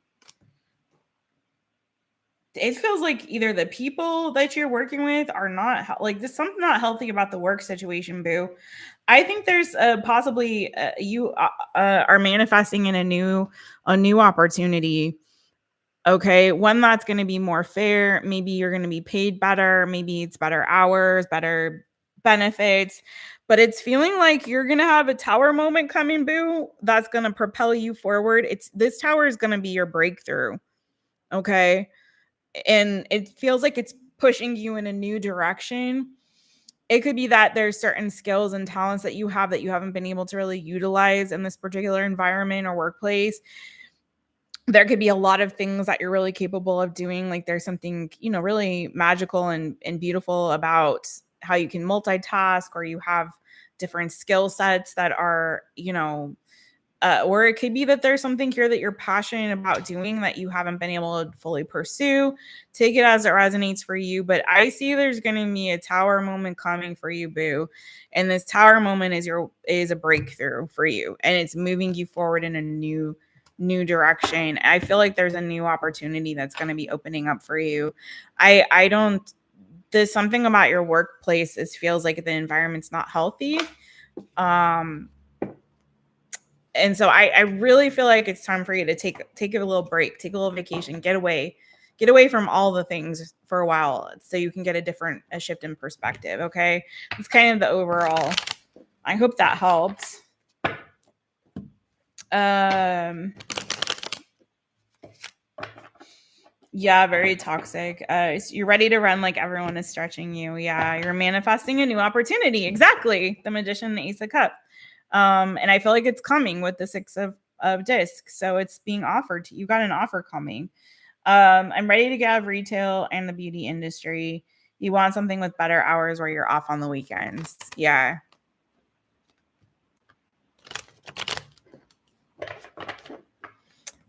It feels like either the people that you're working with are not like, there's something not healthy about the work situation, boo. I think there's possibly you are manifesting in a new opportunity. Okay, one that's going to be more fair. Maybe you're going to be paid better. Maybe it's better hours, better benefits. But it's feeling like you're going to have a tower moment coming, boo, that's going to propel you forward. This tower is going to be your breakthrough. Okay. And it feels like it's pushing you in a new direction. It could be that there's certain skills and talents that you haven't been able to really utilize in this particular environment or workplace. There could be a lot of things that you're really capable of doing. Like there's something, really magical and beautiful about how you can multitask, or you have different skill sets that are, or it could be that there's something here that you're passionate about doing that you haven't been able to fully pursue. Take it as it resonates for you. But I see there's going to be a tower moment coming for you, boo. And this tower moment is a breakthrough for you. And it's moving you forward in a new direction. I feel like there's a new opportunity that's going to be opening up for you. There's something about your workplace. It feels like the environment's not healthy. And so I really feel like it's time for you to take a little break, take a little vacation, get away from all the things for a while, so you can get a shift in perspective. Okay. It's kind of the overall. I hope that helps. Yeah, very toxic. You're ready to run like everyone is stretching you. Yeah, you're manifesting a new opportunity. Exactly. The Magician, the Ace of Cups. And I feel like it's coming with the Six of Discs. So it's being offered to you. Got an offer coming. I'm ready to get out of retail and the beauty industry. You want something with better hours where you're off on the weekends. Yeah.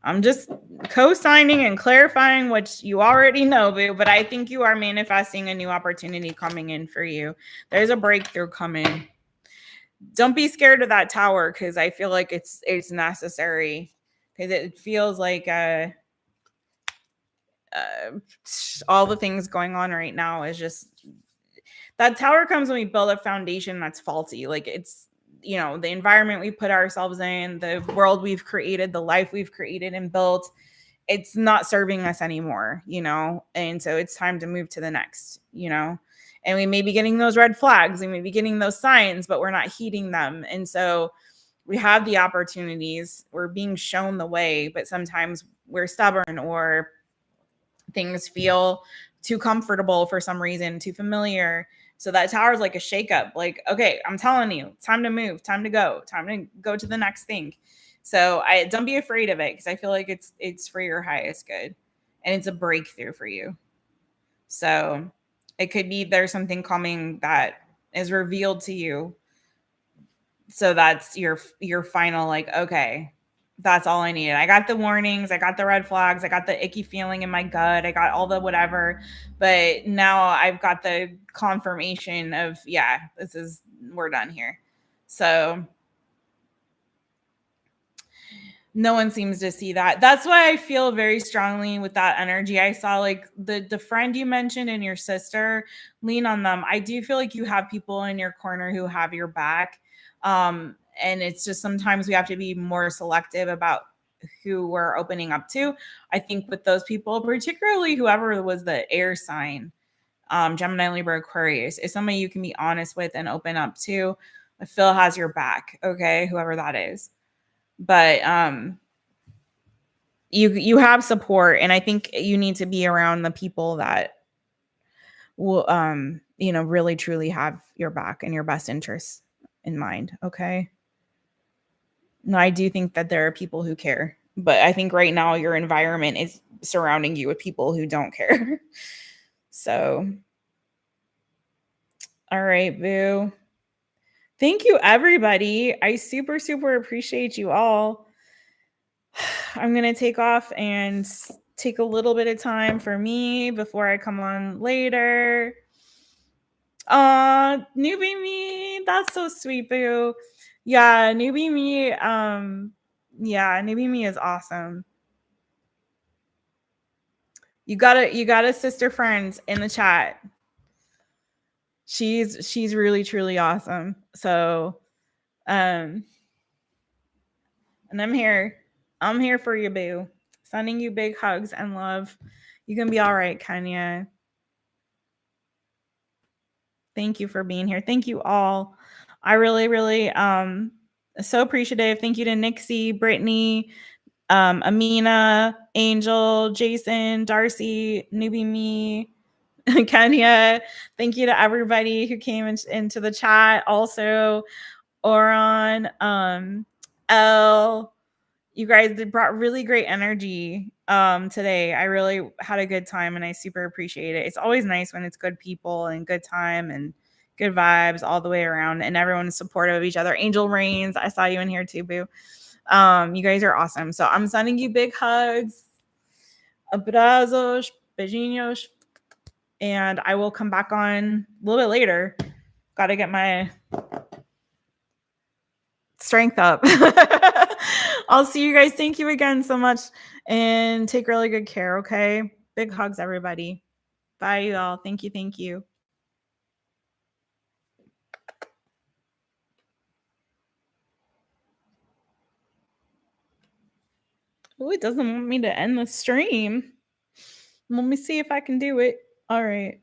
I'm just co-signing and clarifying what you already know, boo, but I think you are manifesting a new opportunity coming in for you. There's a breakthrough coming. Don't be scared of that tower, because I feel like it's necessary, because it feels like all the things going on right now is just, that tower comes when we build a foundation that's faulty. Like it's, the environment we put ourselves in, the world we've created, the life we've created and built, it's not serving us anymore, and so it's time to move to the next, and we may be getting those red flags, we may be getting those signs, but we're not heeding them. And so we have the opportunities, we're being shown the way, but sometimes we're stubborn, or things feel too comfortable for some reason, too familiar. So that tower is like a shakeup. Like, okay, I'm telling you, it's time to move, time to go to the next thing. So I don't be afraid of it, because I feel like it's for your highest good, and it's a breakthrough for you. So it could be there's something coming that is revealed to you. So that's your final, like, okay, that's all I needed. I got the warnings, I got the red flags, I got the icky feeling in my gut, I got all the whatever, but now I've got the confirmation of, yeah, we're done here. So no one seems to see that. That's why I feel very strongly with that energy. I saw like the friend you mentioned and your sister, lean on them. I do feel like you have people in your corner who have your back. And it's just sometimes we have to be more selective about who we're opening up to. I think with those people, particularly whoever was the air sign, Gemini, Libra, Aquarius, is somebody you can be honest with and open up to. Phil has your back, okay, whoever that is. But you have support, and I think you need to be around the people that will really truly have your back and your best interests in mind, okay? No, I do think that there are people who care, but I think right now your environment is surrounding you with people who don't care. So, all right, boo. Thank you, everybody. I super, super appreciate you all. I'm going to take off and take a little bit of time for me before I come on later. Newbie me. That's so sweet, boo. Yeah, newbie me. Newbie me is awesome. You got a sister friend in the chat. She's really truly awesome. So, and I'm here. I'm here for you, boo. Sending you big hugs and love. You can be all right, Kenya. Thank you for being here. Thank you all. I really, really so appreciative. Thank you to NIXIE, Brittany, Amina, Angel, Jason, Darcy, Newbie me, Kenya. Thank you to everybody who came into the chat. Also, Oron, L. You guys brought really great energy today. I really had a good time, and I super appreciate it. It's always nice when it's good people and good time and good vibes all the way around, and everyone's supportive of each other. Angel Rains, I saw you in here too, boo. You guys are awesome. So I'm sending you big hugs, abrazos, beijinhos, and I will come back on a little bit later. Got to get my strength up. I'll see you guys. Thank you again so much, and take really good care, okay? Big hugs, everybody. Bye, y'all. Thank you. Thank you. Oh, it doesn't want me to end the stream. Let me see if I can do it. All right.